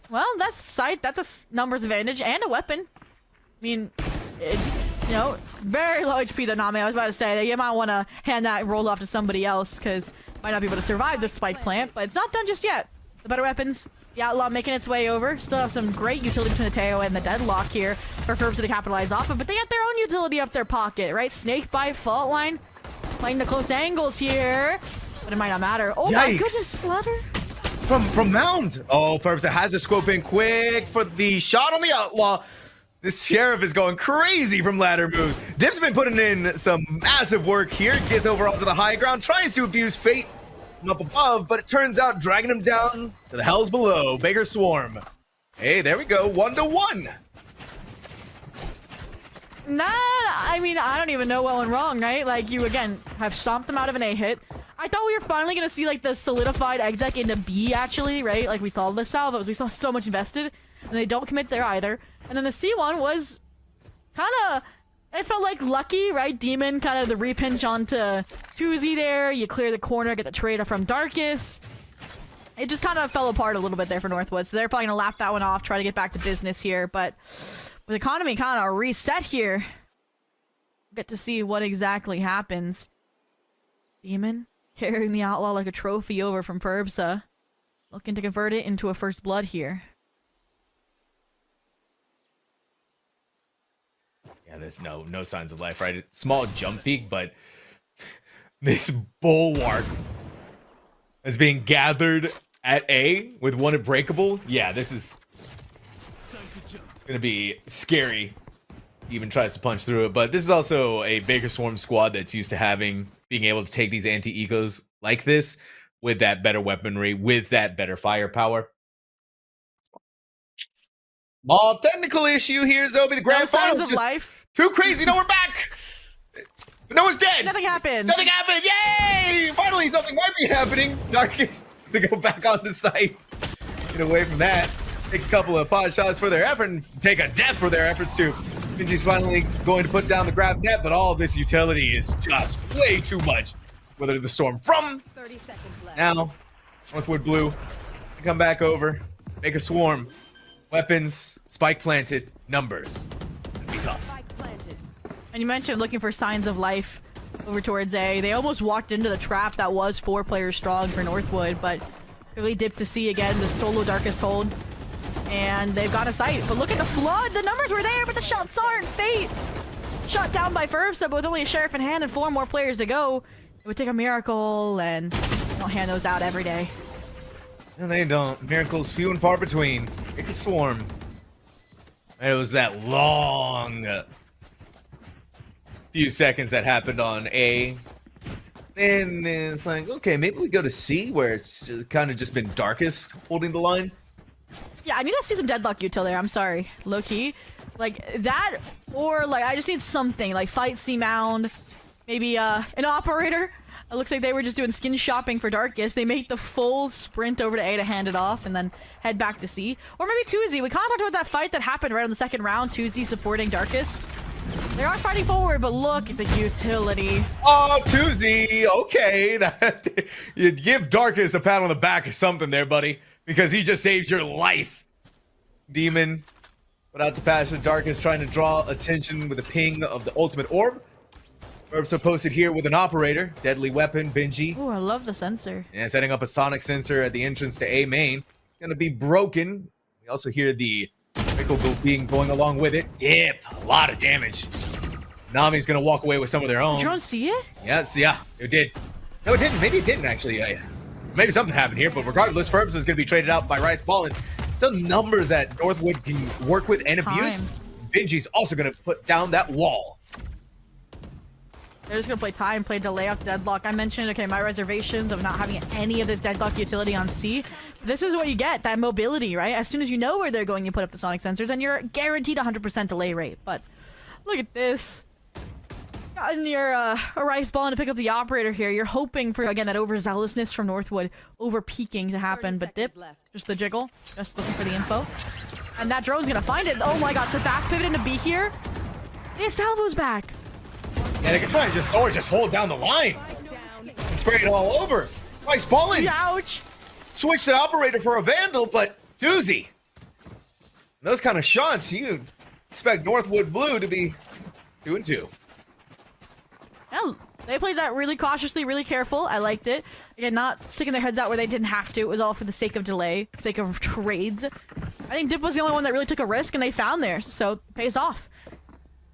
Well, that's sight. That's a numbers advantage and a weapon. I mean, you know, very low HP though, Nami. I was about to say that you might want to hand that roll off to somebody else because might not be able to survive the spike plant, but it's not done just yet. The better weapons, the outlaw making its way over. Still have some great utility between the Teo and the deadlock here for Ferbs to capitalize off of, but they got their own utility up their pocket, right? Snake by fault line, playing the close angles here, but it might not matter. Oh my goodness, Slaughter. From Mound. Oh, Ferbs has to scope in quick for the shot on the outlaw. This sheriff is going crazy from ladder moves. Dip's been putting in some massive work here. Gets over onto the high ground, tries to abuse fate from up above, but it turns out dragging him down to the hells below. Baker Swarm. Hey, there we go. 1-1. Nah, I mean, I don't even know what went wrong, right? Like, you, again, have stomped them out of an A hit. I thought we were finally going to see, like, the solidified exec into B, actually, right? Like, we saw the salvos. We saw so much invested, and they don't commit there either. And then the C one was kind of, it felt like lucky, right? Demon, kind of the repinch onto Tuzi there. You clear the corner, get the trade from Darkus. It just kind of fell apart a little bit there for Northwood. So they're probably going to laugh that one off, try to get back to business here. But with economy kind of reset here, get to see what exactly happens. Demon carrying the outlaw like a trophy over from Ferbsa. Looking to convert it into a first blood here. Yeah, there's no signs of life, right? Small jump peak, but this bulwark is being gathered at A with one unbreakable. Yeah, this is gonna be scary. Even tries to punch through it, but this is also a Baker Swarm squad that's used to being able to take these anti-egos like this with that better weaponry, with that better firepower. Small technical issue here, Zobi. The grand finals of just life. Too crazy. No, we're back. No one's dead. Nothing happened. Nothing happened. Yay! Finally, something might be happening. Darkus to go back onto site. Get away from that. Take a couple of pot shots for their effort and take a death for their efforts too. Benji's finally going to put down the grab net, but all of this utility is just way too much. Whether the storm from 30 seconds left. now, Northwood Blue come back over, make a swarm. Weapons, spike planted, numbers. It'd be tough. Spike planted. And you mentioned looking for signs of life over towards A. They almost walked into the trap that was 4 players strong for Northwood, but really dipped to C again, the solo darkest hold. And they've got a sight. But look at the flood! The numbers were there, but the shots aren't. Fate! Shot down by Furbsa, but with only a sheriff in hand and 4 more players to go, it would take a miracle, and they don't hand those out every day. And they don't. Miracles few and far between. It could swarm. It was that long few seconds that happened on A. Then it's like, okay, maybe we go to C, where it's kind of just been darkest holding the line. Yeah, I need to see some deadlock util there. I'm sorry. Low key. Like that, or like I just need something like fight C mound, maybe an operator. It looks like they were just doing skin shopping for Darkest. They make the full sprint over to A to hand it off and then head back to C. Or maybe 2Z. We kind of talked about that fight that happened right on the second round. 2Z supporting Darkest. They are fighting forward, but look at the utility. Oh, 2Z. Okay. You give Darkest a pat on the back or something there, buddy, because he just saved your life. Demon. Put out to pass the Darkest, trying to draw attention with a ping of the ultimate orb. Herbs are posted here with an operator. Deadly weapon, Benji. Oh, I love the sensor. And setting up a sonic sensor at the entrance to A main. Gonna be broken. We also hear the Pickle being going along with it. Dip. A lot of damage. Nami's gonna walk away with some of their own. Did you see it? Yes, yeah, it did. No, it didn't. Maybe it didn't, actually. Maybe something happened here, but regardless, Furbs is gonna be traded out by Rice Ball. And some numbers that Northwood can work with and abuse. Benji's also gonna put down that wall. They're just gonna play time, play delay off deadlock. I mentioned, okay, my reservations of not having any of this deadlock utility on C. This is what you get, that mobility, right? As soon as you know where they're going, you put up the sonic sensors, and you're guaranteed 100% delay rate. But look at this. Gotten your a Rice Ball to pick up the operator here. You're hoping for, again, that overzealousness from Northwood, over peaking to happen, but Dip, just the jiggle, just looking for the info. And that drone's gonna find it. Oh my god, so fast pivot into B here. Hey, Salvo's back. Yeah, they can try and just hold down the line. And spray it all over. Rice Ballin. Ouch. Switch the operator for a Vandal, but doozy. Those kind of shots, you expect Northwood Blue to be 2-2. Yeah, they played that really cautiously, really careful. I liked it. Again, not sticking their heads out where they didn't have to. It was all for the sake of delay, sake of trades. I think Dip was the only one that really took a risk, and they found theirs, so it pays off.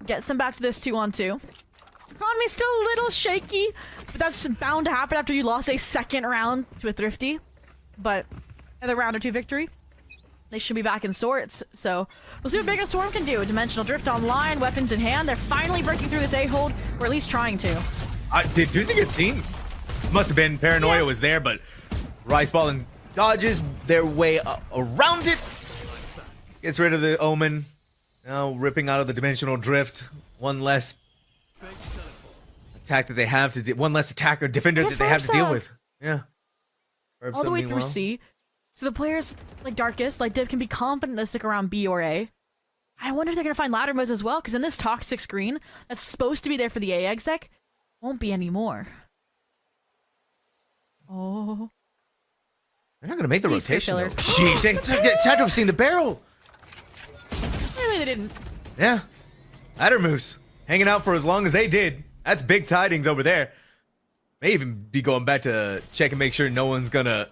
Gets them back to this 2-on-2. Economy's still a little shaky, but that's bound to happen after you lost a second round to a Thrifty. But another round or 2 victory, they should be back in sorts. So we'll see what Bigger Swarm can do. Dimensional Drift online, weapons in hand. They're finally breaking through this A-hold, or at least trying to. Did Doozy get seen? Must have been. Paranoia was there, but Rice Ballin dodges their way around it. Gets rid of the Omen. Now ripping out of the Dimensional Drift. One less attack that they have to do. One less attacker, defender that they have to deal with. Yeah. All the way through C. So the players like Darkest, like Div, can be confident to stick around B or A. I wonder if they're going to find ladder modes as well, because in this toxic screen that's supposed to be there for the A exec, won't be anymore. Oh. They're not going to make the Please, rotation, though. killer. Sheesh, they had to have seen the barrel. Maybe they didn't. Yeah. Ladder moves. Hanging out for as long as they did. That's big tidings over there. May even be going back to check and make sure no one's gonna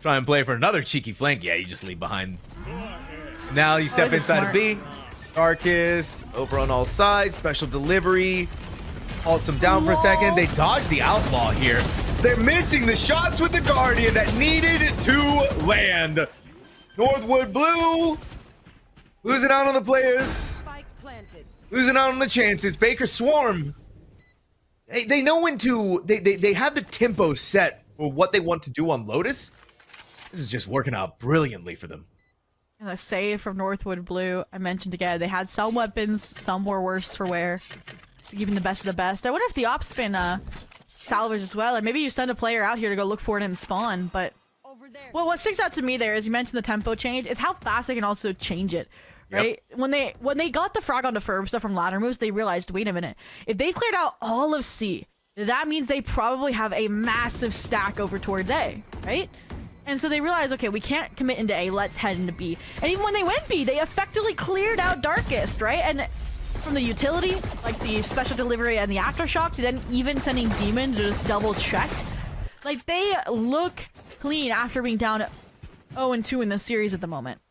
try and play for another cheeky flank. Yeah, you just leave behind. Now you step inside of B. Darkest, over on all sides, special delivery. Halts them down for a second. They dodge the outlaw here. They're missing the shots with the Guardian that needed to land. Northwood Blue losing out on the players. Spike planted. Losing out on the chances. Baker Swarm. They know when to. They have the tempo set for what they want to do on Lotus. This is just working out brilliantly for them. And a save from Northwood Blue. I mentioned again, they had some weapons, some were worse for wear. So even the best of the best. I wonder if the op's been salvaged as well. Or maybe you send a player out here to go look for it and spawn. But Over there. well, what sticks out to me there is you mentioned the tempo change. Is how fast they can also change it. Right? Yep. When they got the frag onto Furbsa from ladder moves, they realized, wait a minute, if they cleared out all of C, that means they probably have a massive stack over towards A, right? And so they realize, okay, we can't commit into A, let's head into B. And even when they went B, they effectively cleared out Darkest, right? And from the utility, like the special delivery and the aftershock, to then even sending Demon to just double check. Like, they look clean after being down 0-2 in this series at the moment.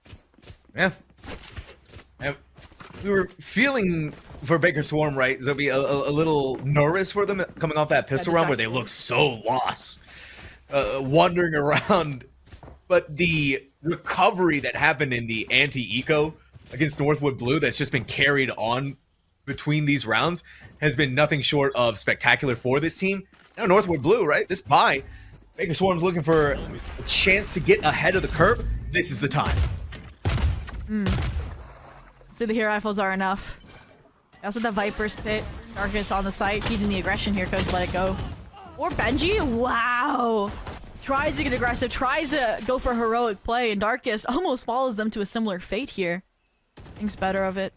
Yeah. And we were feeling for Baker Swarm, right? There'll be a little nervous for them coming off that pistol round where they look so lost. Wandering around, but the recovery that happened in the anti-eco against Northwood Blue that's just been carried on between these rounds has been nothing short of spectacular for this team. Now Northwood Blue, right? This bye, Baker Swarm's looking for a chance to get ahead of the curve. This is the time. So the hero rifles are enough. Also the Viper's Pit. Darkest on the site, feeding the aggression here, could let it go. Or Benji, wow! Tries to get aggressive, tries to go for heroic play, and Darkest almost follows them to a similar fate here. Thinks better of it.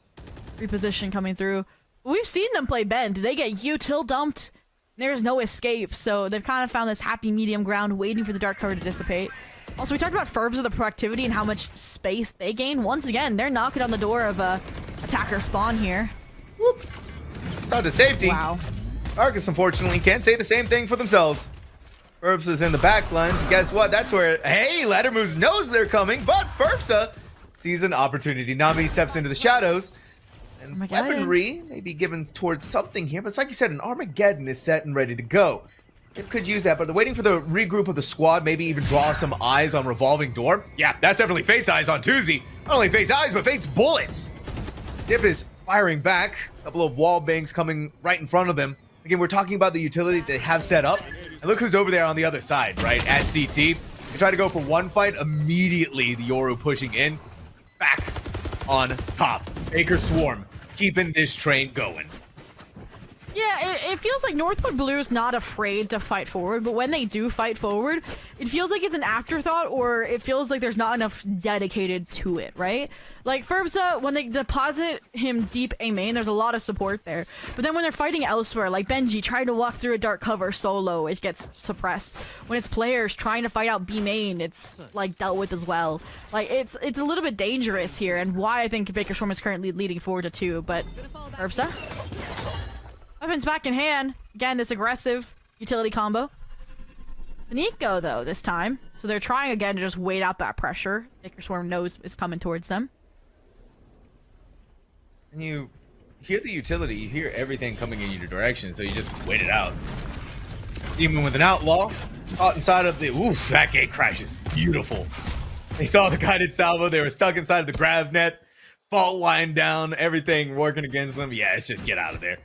Reposition coming through. But we've seen them play Bend. They get util dumped. There's no escape, so they've kind of found this happy medium ground, waiting for the dark cover to dissipate. Also, we talked about Ferbs of the productivity and how much space they gain. Once again, they're knocking on the door of attacker spawn here. Whoop. It's out to safety. Wow. Darkest, unfortunately, can't say the same thing for themselves. Ferbs is in the back lines. Guess what? That's where, hey, Ladder Moves knows they're coming, but Ferbsa sees an opportunity. Nami steps into the shadows, and weaponry may be given towards something here, but it's like you said, an Armageddon is set and ready to go. It could use that, but they're waiting for the regroup of the squad, maybe even draw some eyes on Revolving Door. Yeah, that's definitely Fate's eyes on Tuzi. Not only Fate's eyes, but Fate's bullets. Dip is firing back. A couple of wall bangs coming right in front of them. Again, we're talking about the utility they have set up. And look who's over there on the other side, right? At CT. They try to go for one fight. Immediately, the Yoru pushing in. Back on top. Baker Swarm keeping this train going. Yeah, it feels like Northwood Blue is not afraid to fight forward, but when they do fight forward, it feels like it's an afterthought, or it feels like there's not enough dedicated to it, right? Like Ferbsa, when they deposit him deep A main, there's a lot of support there. But then when they're fighting elsewhere, like Benji trying to walk through a dark cover solo, it gets suppressed. When it's players trying to fight out B main, it's like dealt with as well. Like it's a little bit dangerous here, and why I think Baker Swarm is currently leading 4-2. But Ferbsa. Weapons back in hand. Again, this aggressive utility combo. Nico, though, this time. So they're trying again to just wait out that pressure. Baker Swarm knows is coming towards them. And you hear the utility, you hear everything coming in your direction, so you just wait it out. Even with an outlaw, caught inside of the... Oof, that gate crashes. Beautiful. They saw the guided salvo, they were stuck inside of the grav net. Fault line down, everything working against them. Yeah, it's just get out of there.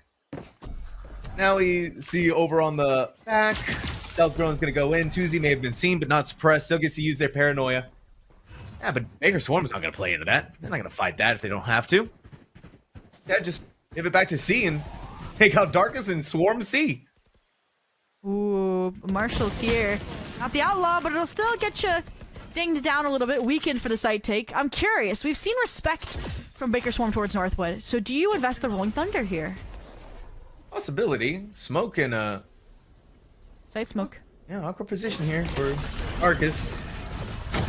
Now we see over on the back, Stealth Drone's going to go in. Tuzi may have been seen, but not suppressed. Still gets to use their paranoia. Yeah, but Baker Swarm's not going to play into that. They're not going to fight that if they don't have to. Yeah, just give it back to C and take out Darkest and Swarm C. Ooh, Marshall's here. Not the outlaw, but it'll still get you dinged down a little bit. Weakened for the side take. I'm curious. We've seen respect from Baker Swarm towards Northwood. So do you invest the Rolling Thunder here? Possibility. Smoke and Side smoke. Yeah, awkward position here for Darkest.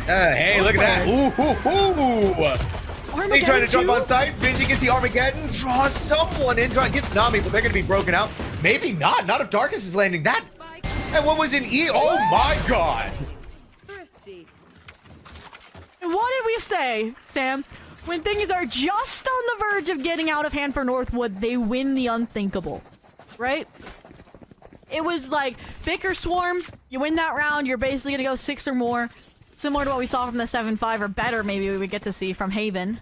Hey, look at that. Ooh. They trying to jump on site. Benji gets the Armageddon. Draws someone in. Gets Nami, but they're going to be broken out. Maybe not. Not if Darkest is landing that. And what was in E? Oh my god. Thrifty. And what did we say, Sam? When things are just on the verge of getting out of hand for Northwood, they win the unthinkable, right? It was like, Baker Swarm, you win that round, you're basically going to go 6 or more. Similar to what we saw from the 7-5, or better maybe we would get to see from Haven.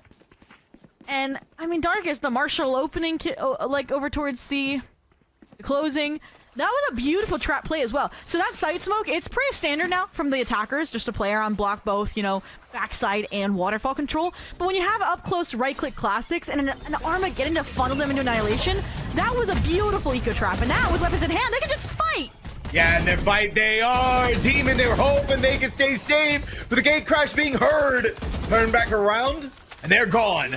And, I mean, Darkest, the Marshall opening, like, over towards C, the closing, that was a beautiful trap play as well. So that side smoke, it's pretty standard now from the attackers, just to play around block both, you know, backside and waterfall control. But when you have up-close right-click classics and an Armageddon to funnel them into Annihilation, that was a beautiful eco trap. And now, with weapons in hand, they can just fight! Yeah, and their fight they are. Demon, they were hoping they could stay safe, but the gate crash being heard. Turn back around, and they're gone.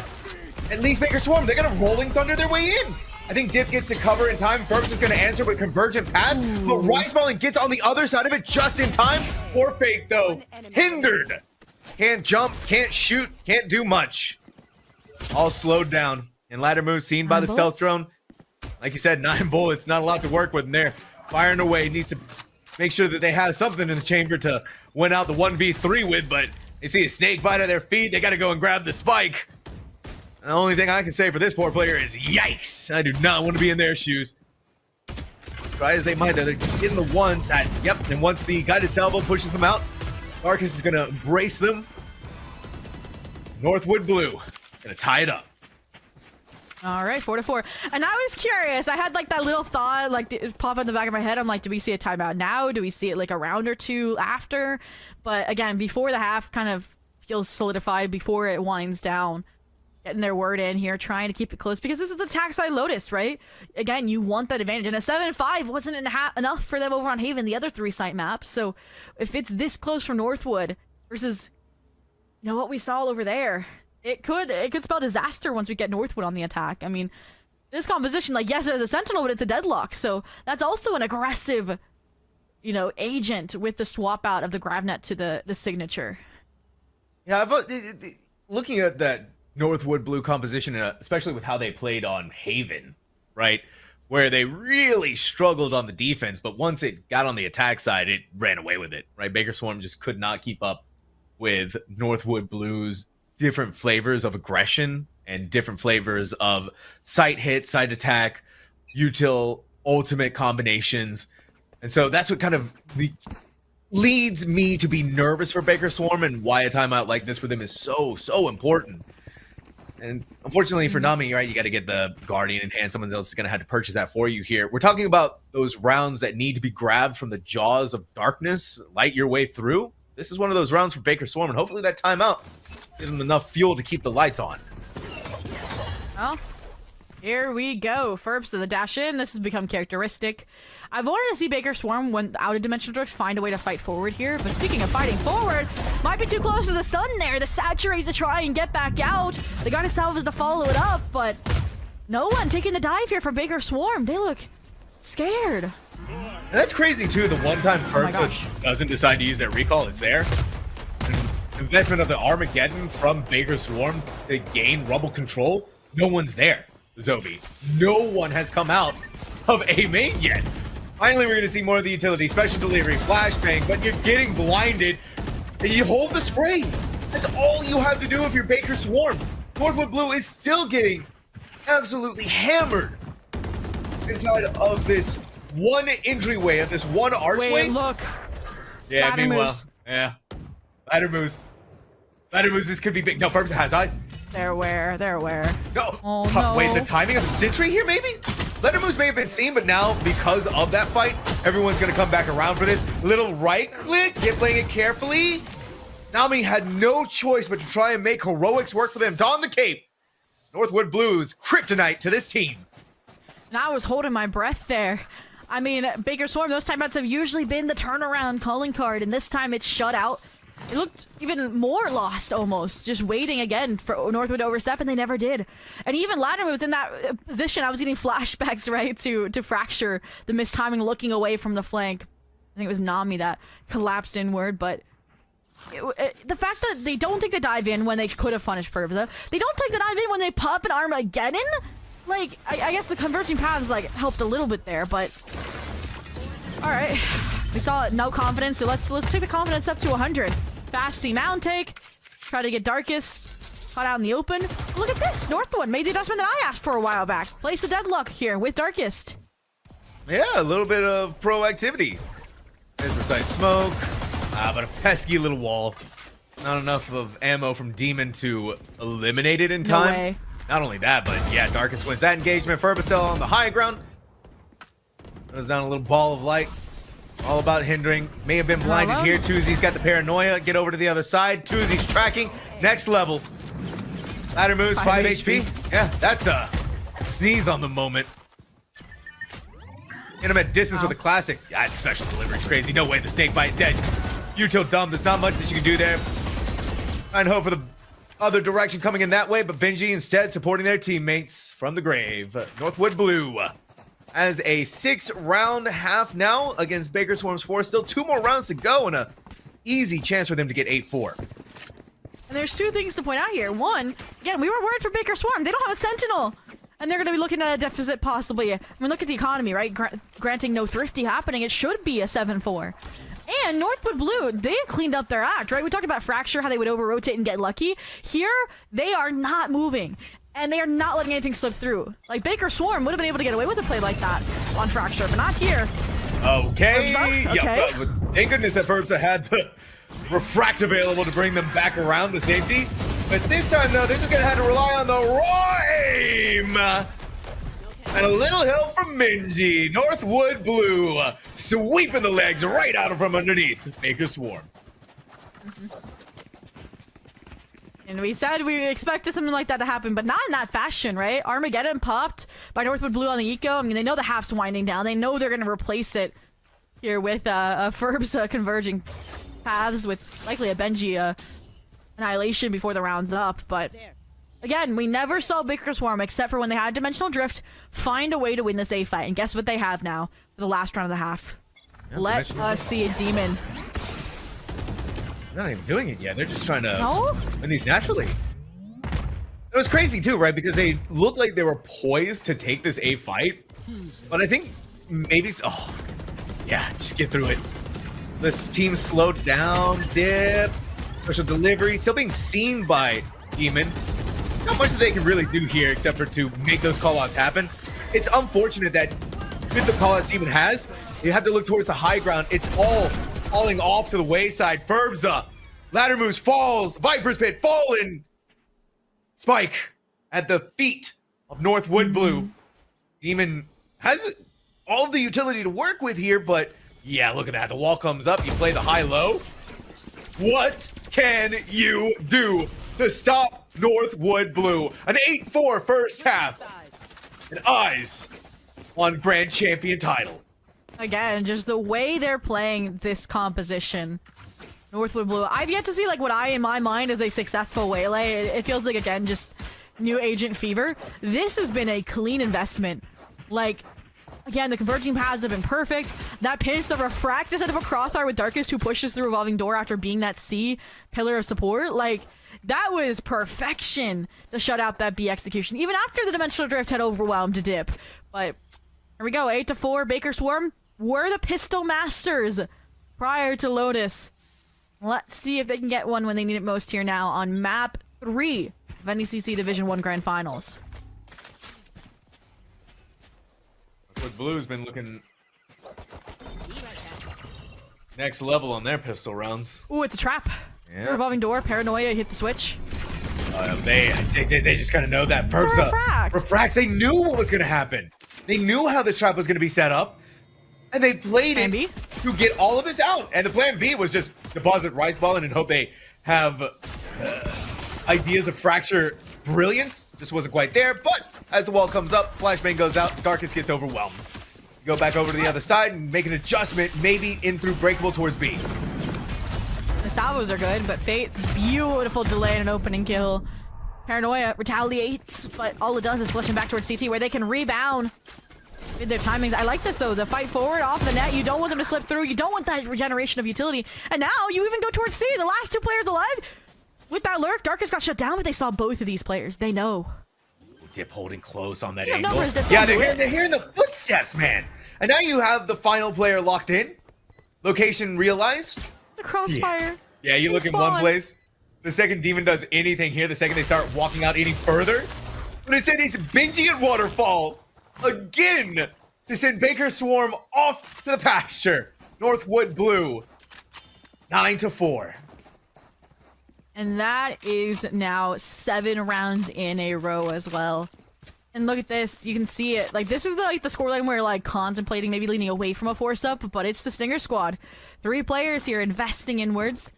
At least Baker Swarm, they're gonna Rolling Thunder their way in. I think Dip gets to cover in time. Burbs is going to answer with Convergent Pass, but Riceballing gets on the other side of it just in time. Poor Fate, though, hindered. Can't jump, can't shoot, can't do much. All slowed down. And Ladder Moose seen by the stealth drone. Like you said, 9 bullets, not a lot to work with, and they're firing away. Needs to make sure that they have something in the chamber to win out the 1v3 with, but they see a snake bite at their feet. They got to go and grab the spike. And the only thing I can say for this poor player is, yikes. I do not want to be in their shoes. Try as they might, they're getting the ones that, yep, and once the guided salvo pushes them out, Darkus is going to brace them. Northwood Blue, going to tie it up. All right, 4-4. And I was curious. I had like that little thought, like it pop in the back of my head. I'm like, do we see a timeout now? Do we see it like a round or two after? But again, before the half kind of feels solidified, before it winds down, getting their word in here, trying to keep it close because this is the tax side Lotus, right? Again, you want that advantage. And a 7-5 wasn't enough for them over on Haven, the other 3-site map. So if it's this close from Northwood versus, you know, what we saw over there, it could spell disaster once we get Northwood on the attack. I mean, this composition, like, yes, it has a Sentinel, but it's a deadlock. So that's also an aggressive, you know, agent with the swap out of the Gravnet to the signature. Yeah, looking at that Northwood Blue composition, especially with how they played on Haven, right? Where they really struggled on the defense, but once it got on the attack side, it ran away with it, right? Baker Swarm just could not keep up with Northwood Blue's different flavors of aggression and different flavors of site hit, site attack, util, ultimate combinations. And so that's what kind of leads me to be nervous for Baker Swarm and why a timeout like this for them is so important. And unfortunately for Nami, right, you got to get the Guardian in hand. Someone else is going to have to purchase that for you here. We're talking about those rounds that need to be grabbed from the jaws of darkness, light your way through. This is one of those rounds for Baker Swarm, and hopefully that timeout gives them enough fuel to keep the lights on. Well, here we go. Ferbs to the dash in. This has become characteristic. I've wanted to see Baker Swarm when out of Dimensional Drift find a way to fight forward here. But speaking of fighting forward, might be too close to the sun there. The saturate to try and get back out. The guard itself is to follow it up, but no one taking the dive here for Baker Swarm. They look scared. And that's crazy too. The one-time Ferbs doesn't decide to use their recall is there. Investment of the Armageddon from Baker Swarm to gain rubble control. No one's there, Zobi. No one has come out of A main yet. Finally, we're going to see more of the utility, special delivery, flashbang, but you're getting blinded, and you hold the spray. That's all you have to do if you're Baker Swarm. Northwood Blue is still getting absolutely hammered inside of this one entryway, of this one archway. Wait, look. Yeah, Ladder meanwhile, moves. yeah. Ladder moves. Ladder moves, this could be big. No, Ferbs has eyes. They're aware. They're aware. No. Oh, no. Wait, the timing of the sentry here, maybe? Ladder moves may have been seen, but now, because of that fight, everyone's going to come back around for this. Little right click, get playing it carefully. Nami had no choice but to try and make heroics work for them. Don the cape. Northwood Blues, kryptonite to this team. And I was holding my breath there. I mean, Baker Swarm, those timeouts have usually been the turnaround calling card, and this time it's shut out. It looked even more lost almost, just waiting again for Northwood to overstep, and they never did. And even Ladder was in that position. I was getting flashbacks, right, to Fracture, the mistiming looking away from the flank. I think it was Nami that collapsed inward, but the fact that they don't take the dive in when they could have punished Ferbs, they don't take the dive in when they pop an Armageddon? Like, I guess the converging paths, like, helped a little bit there, but... Alright. We saw no confidence, so let's take the confidence up to 100. Fast C mount take. Try to get Darkest caught out in the open. Look at this! Northwood made the adjustment that I asked for a while back. Place the deadlock here with Darkest. Yeah, a little bit of proactivity. There's the side smoke. But a pesky little wall. Not enough of ammo from Demon to eliminate it in time. No way. Not only that, but yeah, Darkest wins that engagement. Ferbicel on the high ground. Goes down a little ball of light. All about hindering. May have been blinded here. Tuzi's got the paranoia. Get over to the other side. Tuzi's tracking. Next level. Ladder moves, 5 HP. Yeah, that's a sneeze on the moment. Hit him at distance with a classic. That special delivery's crazy. No way, the snake bite dead. Util dumb. There's not much that you can do there. Try and hope for the other direction coming in that way, but Benji instead supporting their teammates from the grave. Northwood Blue as a 6-round half now against Baker Swarm's 4. Still 2 more rounds to go and a easy chance for them to get 8-4. And there's 2 things to point out here. One, again, we were worried for Baker Swarm. They don't have a Sentinel. And they're going to be looking at a deficit possibly. I mean, look at the economy, right? Granting no thrifty happening, it should be a 7-4. And Northwood Blue, they've cleaned up their act, right? We talked about Fracture, how they would over-rotate and get lucky. Here, they are not moving. And they are not letting anything slip through. Like, Baker Swarm would have been able to get away with a play like that on Fracture, but not here. Okay. Okay. Yeah, thank goodness that Ferbsa had the refract available to bring them back around the safety. But this time, though, they're just going to have to rely on the raw aim. And a little help from Minji. Northwood Blue sweeping the legs right out from underneath Baker Swarm. And we said we expected something like that to happen, but not in that fashion, right? Armageddon popped by Northwood Blue on the eco. I mean, they know the half's winding down. They know they're going to replace it here with Ferbs converging paths with likely a Benji annihilation before the round's up. But again, we never saw Baker Swarm except for when they had Dimensional Drift find a way to win this A fight. And guess what they have now for the last round of the half? Yeah, Let us see a demon. They're not even doing it yet. They're just trying to No? win these naturally. It was crazy too, right? Because they looked like they were poised to take this A fight. But I think maybe... Oh, yeah, just get through it. This team slowed down, dip, special delivery, still being seen by Demon. Not much that they can really do here except for to make those callouts happen. It's unfortunate that with the callouts Demon has, you have to look towards the high ground. It's all falling off to the wayside. Ferbsa, ladder moves, falls, Viper's Pit, fallen. Spike at the feet of Northwood Blue. Demon has all of the utility to work with here, but yeah, look at that. The wall comes up, you play the high-low. What can you do to stop Northwood Blue? An 8-4 first half. And eyes on Grand Champion title. Again, just the way they're playing this composition. Northwood Blue. I've yet to see like what I, in my mind, is a successful waylay. It feels like, again, just new agent fever. This has been a clean investment. Like, again, the converging paths have been perfect. That pinch, the refract instead of a crossfire with Darkest who pushes through Revolving Door after being that C pillar of support. Like, that was perfection to shut out that B execution. Even after the Dimensional Drift had overwhelmed Dip. But here we go, 8-4. Baker Swarm were the pistol masters prior to Lotus. Let's see if they can get one when they need it most here now on map 3 of NECC Division 1 Grand Finals. Northwood Blue's been looking next level on their pistol rounds. Ooh, it's a trap. Yeah. Revolving Door, Paranoia hit the switch. They just kind of know that. Ferbsa refracts. They knew what was going to happen. They knew how this trap was going to be set up. And they played it to get all of this out. And the plan B was just deposit Rice Ball and hope they have ideas of Fracture brilliance. Just wasn't quite there. But as the wall comes up, Flashbang goes out, Darkest gets overwhelmed. Go back over to the other side and make an adjustment, maybe in through Breakable towards B. The salvos are good, but Fate, beautiful delay and an opening kill. Paranoia retaliates, but all it does is flush him back towards CT where they can rebound. With their timings. I like this though. The fight forward off the net. You don't want them to slip through. You don't want that regeneration of utility. And now you even go towards C. The last 2 players alive. With that lurk, Darkest got shut down, but they saw both of these players. They know. Dip holding close on that Yeah, angle. numbers, Yeah, they're hearing the footsteps, man. And now you have the final player locked in. Location realized. The crossfire. Yeah, you look in one place. The second Demon does anything here, the second they start walking out any further. But instead it's Benji and Waterfall again to send Baker Swarm off to the pasture. Northwood Blue, 9-4. And that is now 7 rounds in a row as well. And look at this. You can see it. Like, this is the scoreline where, like, contemplating maybe leaning away from a force-up, but it's the Stinger squad. 3 players here investing inwards.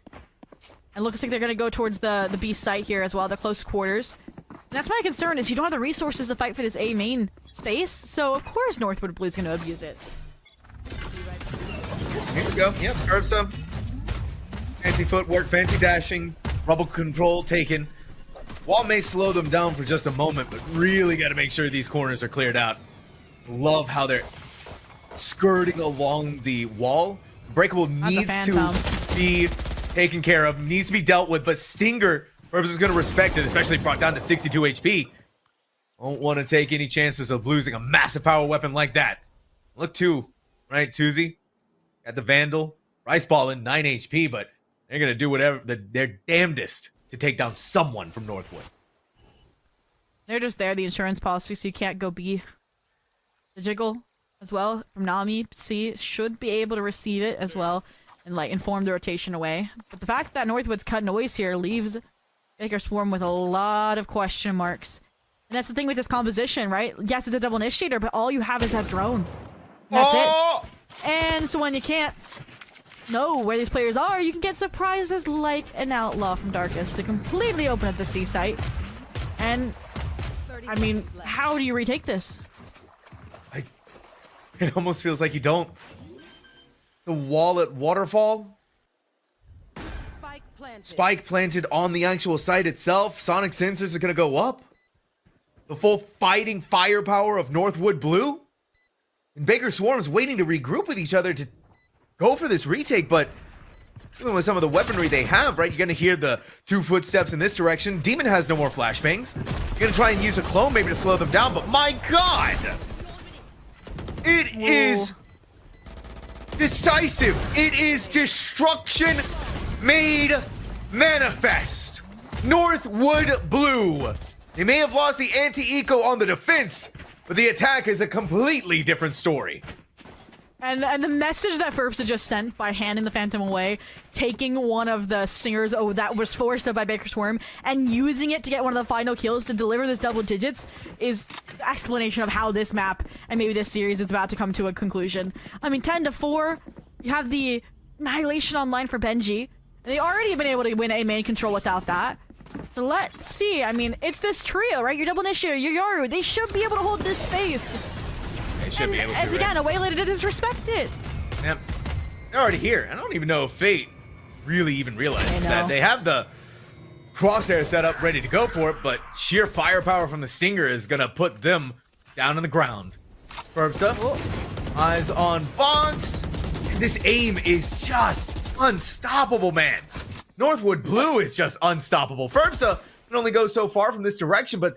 And looks like they're going to go towards the B site here as well, the close quarters. And that's my concern, is you don't have the resources to fight for this A main space, so of course Northwood Blue's going to abuse it. Here we go. Yep, Ferbsa. Fancy footwork, fancy dashing, rubble control taken. Wall may slow them down for just a moment, but really got to make sure these corners are cleared out. Love how they're skirting along the wall. Breakable needs to be taken care of, needs to be dealt with, but Stinger, Purpose is going to respect it, especially brought down to 62 HP. Won't want to take any chances of losing a massive power weapon like that. Look too, right, Tuzi? Got the Vandal. Rice Ball in 9 HP, but they're going to do whatever, their damnedest to take down someone from Northwood. They're just there, the insurance policy, so you can't go B. The Jiggle as well from Nami C should be able to receive it as well and like inform the rotation away. But the fact that Northwood's cut noise here leaves Baker Swarm with a lot of question marks. And that's the thing with this composition, right? Yes, it's a double initiator, but all you have is that drone. And that's it. And so when you can't know where these players are, you can get surprises like an Outlaw from Darkest to completely open up the C site. And I mean, how do you retake this? It almost feels like you don't. The wall at Waterfall. Spike planted on the actual site itself. Sonic sensors are going to go up. The full fighting firepower of Northwood Blue. And Baker Swarm's waiting to regroup with each other to go for this retake, but even with some of the weaponry they have, right, you're going to hear the 2 footsteps in this direction. Demon has no more flashbangs. You're going to try and use a clone maybe to slow them down, but my God! It is decisive. It is destruction made manifest. Northwood Blue. They may have lost the anti-eco on the defense, but the attack is a completely different story. And the message that Ferbsa just sent by handing the Phantom away, taking one of the Stingers that was forced up by Baker Swarm, and using it to get one of the final kills to deliver this double digits is the explanation of how this map and maybe this series is about to come to a conclusion. I mean, 10-4, you have the Annihilation online for Benji, and they already have been able to win a main control without that. So let's see. I mean, it's this trio, right? Your double initiator, your Yoru, they should be able to hold this space. They should be able to, as again, a way to disrespect it. Yep. They're already here. I don't even know if Fate really even realized that they have the crosshair set up ready to go for it, but sheer firepower from the Stinger is going to put them down on the ground. Ferbsa, eyes on Bonks. This aim is just unstoppable, man. Northwood Blue is just unstoppable. Ferbsa can only go so far from this direction, but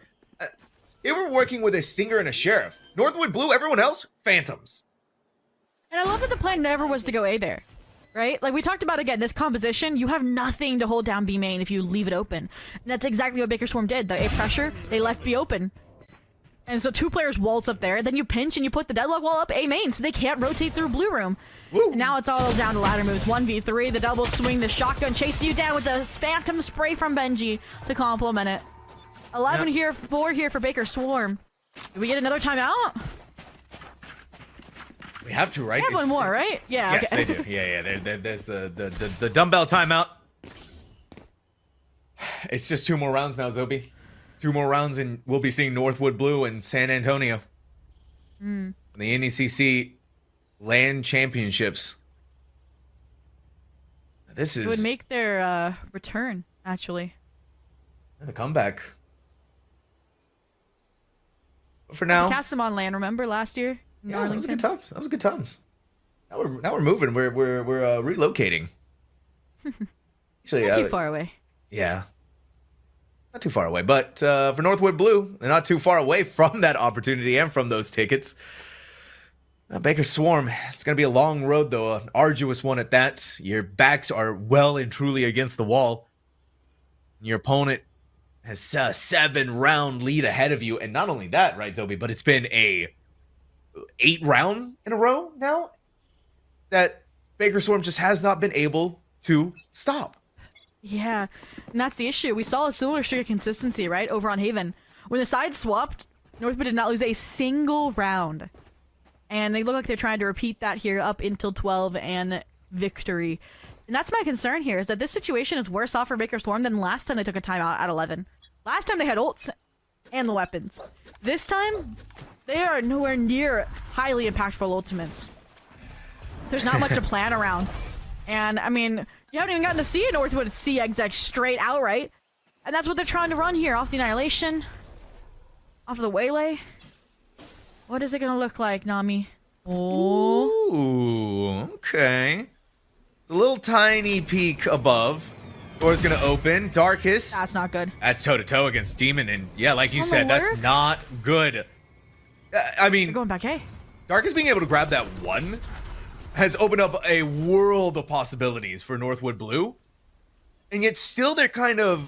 they were working with a Stinger and a Sheriff. Northwood Blue, everyone else, Phantoms. And I love that the plan never was to go A there, right? Like we talked about, again, this composition, you have nothing to hold down B main if you leave it open. And that's exactly what Baker Swarm did. The A pressure, they left B open. And so 2 players waltz up there, then you pinch and you put the deadlock wall up A main so they can't rotate through blue room. And now it's all down to ladder moves. 1v3, the double swing, the shotgun chasing you down with the Phantom spray from Benji to complement it. 11 here, 4 here for Baker Swarm. Do we get another timeout? We have to, right? We have one more, right? Yeah. Yes, okay. they do. Yeah. There's the dumbbell timeout. It's just 2 more rounds now, Zobi. 2 more rounds, and we'll be seeing Northwood Blue and San Antonio. The NECC LAN Championships. This is... It would make their return, actually. The comeback. But for now... Cast them on LAN, remember last year? Yeah, that was good times. That was good times. Now we're moving. We're relocating. Actually, not too far away. Yeah. Not too far away, but for Northwood Blue, they're not too far away from that opportunity and from those tickets. Baker Swarm, it's going to be a long road, though, an arduous one at that. Your backs are well and truly against the wall. Your opponent has a 7-round lead ahead of you, and not only that, right, Zobi, but it's been a 8 round in a row now that Baker Swarm just has not been able to stop. Yeah, and that's the issue. We saw a similar streak of consistency, right, over on Haven. When the sides swapped, Northwood did not lose a single round. And they look like they're trying to repeat that here up until 12 and victory. And that's my concern here, is that this situation is worse off for Baker Swarm than last time they took a timeout at 11. Last time they had ults and the weapons. This time, they are nowhere near highly impactful ultimates. There's not much to plan around. And, I mean, you haven't even gotten to see a Northwood C exec straight outright. And that's what they're trying to run here, off the Annihilation. Off of the Waylay. What is it gonna look like, Nami? Oh. Ooh, okay. A little tiny peek above. Door's gonna open. Darkest. That's not good. That's toe-to-toe against Demon, and yeah, like you On the said, that's lurk? not good. I They're mean, going back A. Darkest being able to grab that one has opened up a world of possibilities for Northwood Blue. And yet still they're kind of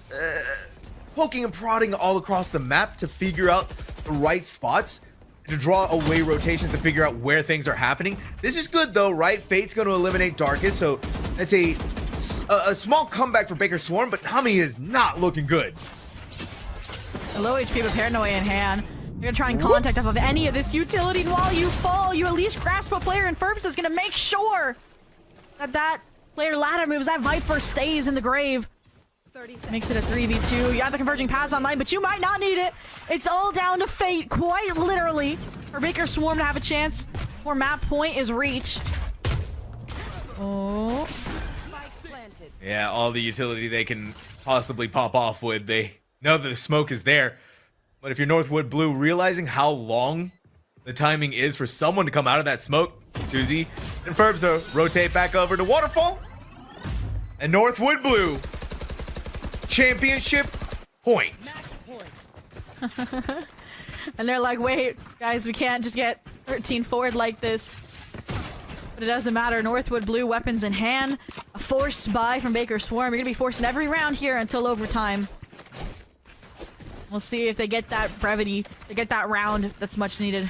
poking and prodding all across the map to figure out the right spots, to draw away rotations, to figure out where things are happening. This is good though, right? Fate's going to eliminate Darkest, so that's a small comeback for Baker Swarm, but Nami is not looking good. The low HP but Paranoia in hand. You're gonna try and contact off of any of this utility, and while you fall, you at least grasp a player, and Ferbs is gonna make sure that that player ladder moves, that Viper stays in the grave. 30 seconds. Makes it a 3v2. You have the converging paths online, but you might not need it. It's all down to fate, quite literally, for Baker Swarm to have a chance before map point is reached. Oh. Spike planted. Yeah, all the utility they can possibly pop off with. They know that the smoke is there. But if you're Northwood Blue, realizing how long the timing is for someone to come out of that smoke, Tuzi and Ferbza rotate back over to Waterfall. And Northwood Blue, championship point. Match point. And they're like, wait, guys, we can't just get 13 forward like this. But it doesn't matter. Northwood Blue, weapons in hand. A forced buy from Baker Swarm. You're going to be forcing every round here until overtime. We'll see if they get that brevity, they get that round that's much needed.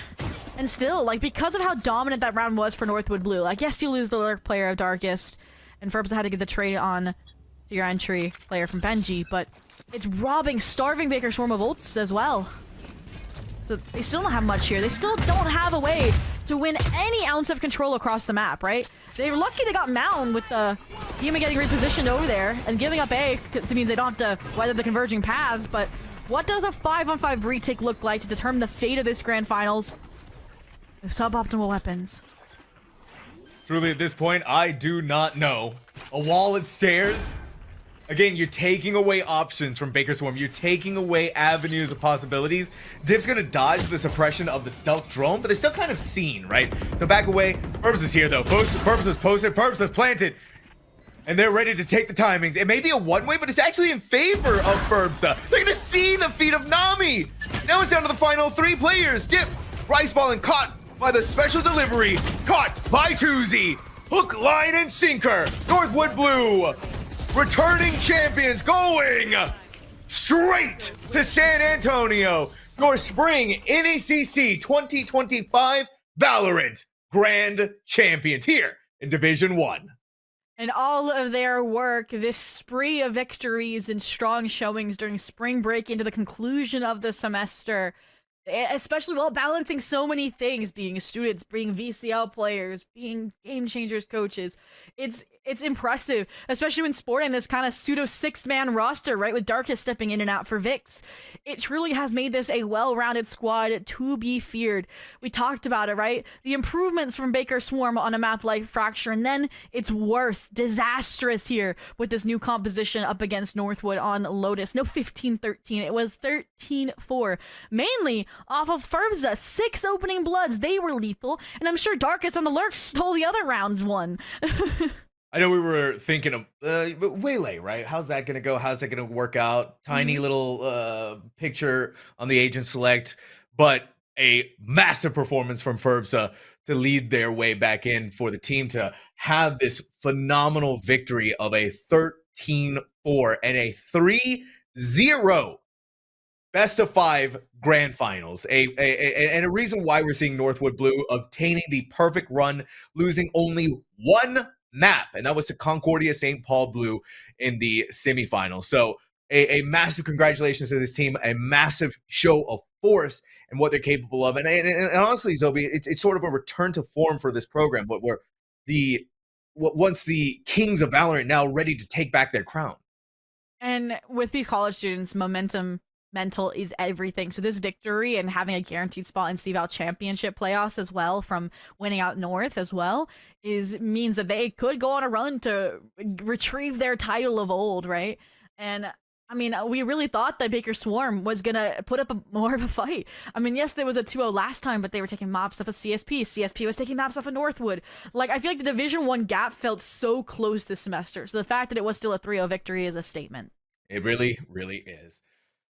And still, like, because of how dominant that round was for Northwood Blue, like, yes, you lose the lurk player of Darkest, and Ferbs had to get the trade on to your entry player from Benji, but it's starving Baker Swarm of ults as well. So they still don't have much here. They still don't have a way to win any ounce of control across the map, right? They're lucky they got Mountain with the Demon getting repositioned over there and giving up A. It means they don't have to weather the converging paths, but what does a 5-on-5 retake look like to determine the fate of this grand finals with suboptimal weapons? Truly, at this point, I do not know. A wall and stairs. Again, you're taking away options from Baker Swarm. You're taking away avenues of possibilities. Div's gonna dodge the suppression of the stealth drone, but they're still kind of seen, right? So back away. Ferbs is here, though. Ferbs is posted. Ferbs is planted. And they're ready to take the timings. It may be a one-way, but it's actually in favor of Ferbsa. They're gonna see the feat of Nami. Now it's down to the final three players. Dip, Rice Ball, and caught by the special delivery. Caught by Tuzi. Hook, line, and sinker. Northwood Blue, returning champions, going straight to San Antonio. Your spring NECC 2025 Valorant Grand Champions here in Division 1. And all of their work, this spree of victories and strong showings during spring break into the conclusion of the semester, especially while balancing so many things, being students, being VCL players, being game changers, coaches. It's impressive, especially when sporting this kind of pseudo 6-man roster, right, with Darkest stepping in and out for Vix. It truly has made this a well-rounded squad to be feared. We talked about it, right? The improvements from Baker Swarm on a map like Fracture, and then it's worse, disastrous here with this new composition up against Northwood on Lotus. No 15-13, it was 13-4. Mainly off of Ferbza, 6 opening bloods, they were lethal, and I'm sure Darkest on the lurks stole the other round one. I know we were thinking of Waylay, right? How's that going to go? How's that going to work out? Tiny little picture on the agent select, but a massive performance from Ferbsa to lead their way back in for the team to have this phenomenal victory of a 13-4 and a 3-0 best of 5 grand finals. And a reason why we're seeing Northwood Blue obtaining the perfect run, losing only one map, and that was to Concordia St. Paul Blue in the semifinals. So a massive congratulations to this team, a massive show of force and what they're capable of. And honestly, Zobi, it's sort of a return to form for this program, but where once the kings of Valorant now ready to take back their crown. And with these college students, mental is everything. So this victory and having a guaranteed spot in CVAL championship playoffs as well from winning out north as well means that they could go on a run to retrieve their title of old, right? And I mean, we really thought that Baker Swarm was gonna put up more of a fight. I mean, yes, there was a 2-0 last time, but they were taking maps off of CSP. CSP was taking maps off of Northwood. Like, I feel like the Division 1 gap felt so close this semester. So the fact that it was still a 3-0 victory is a statement. It really, really is.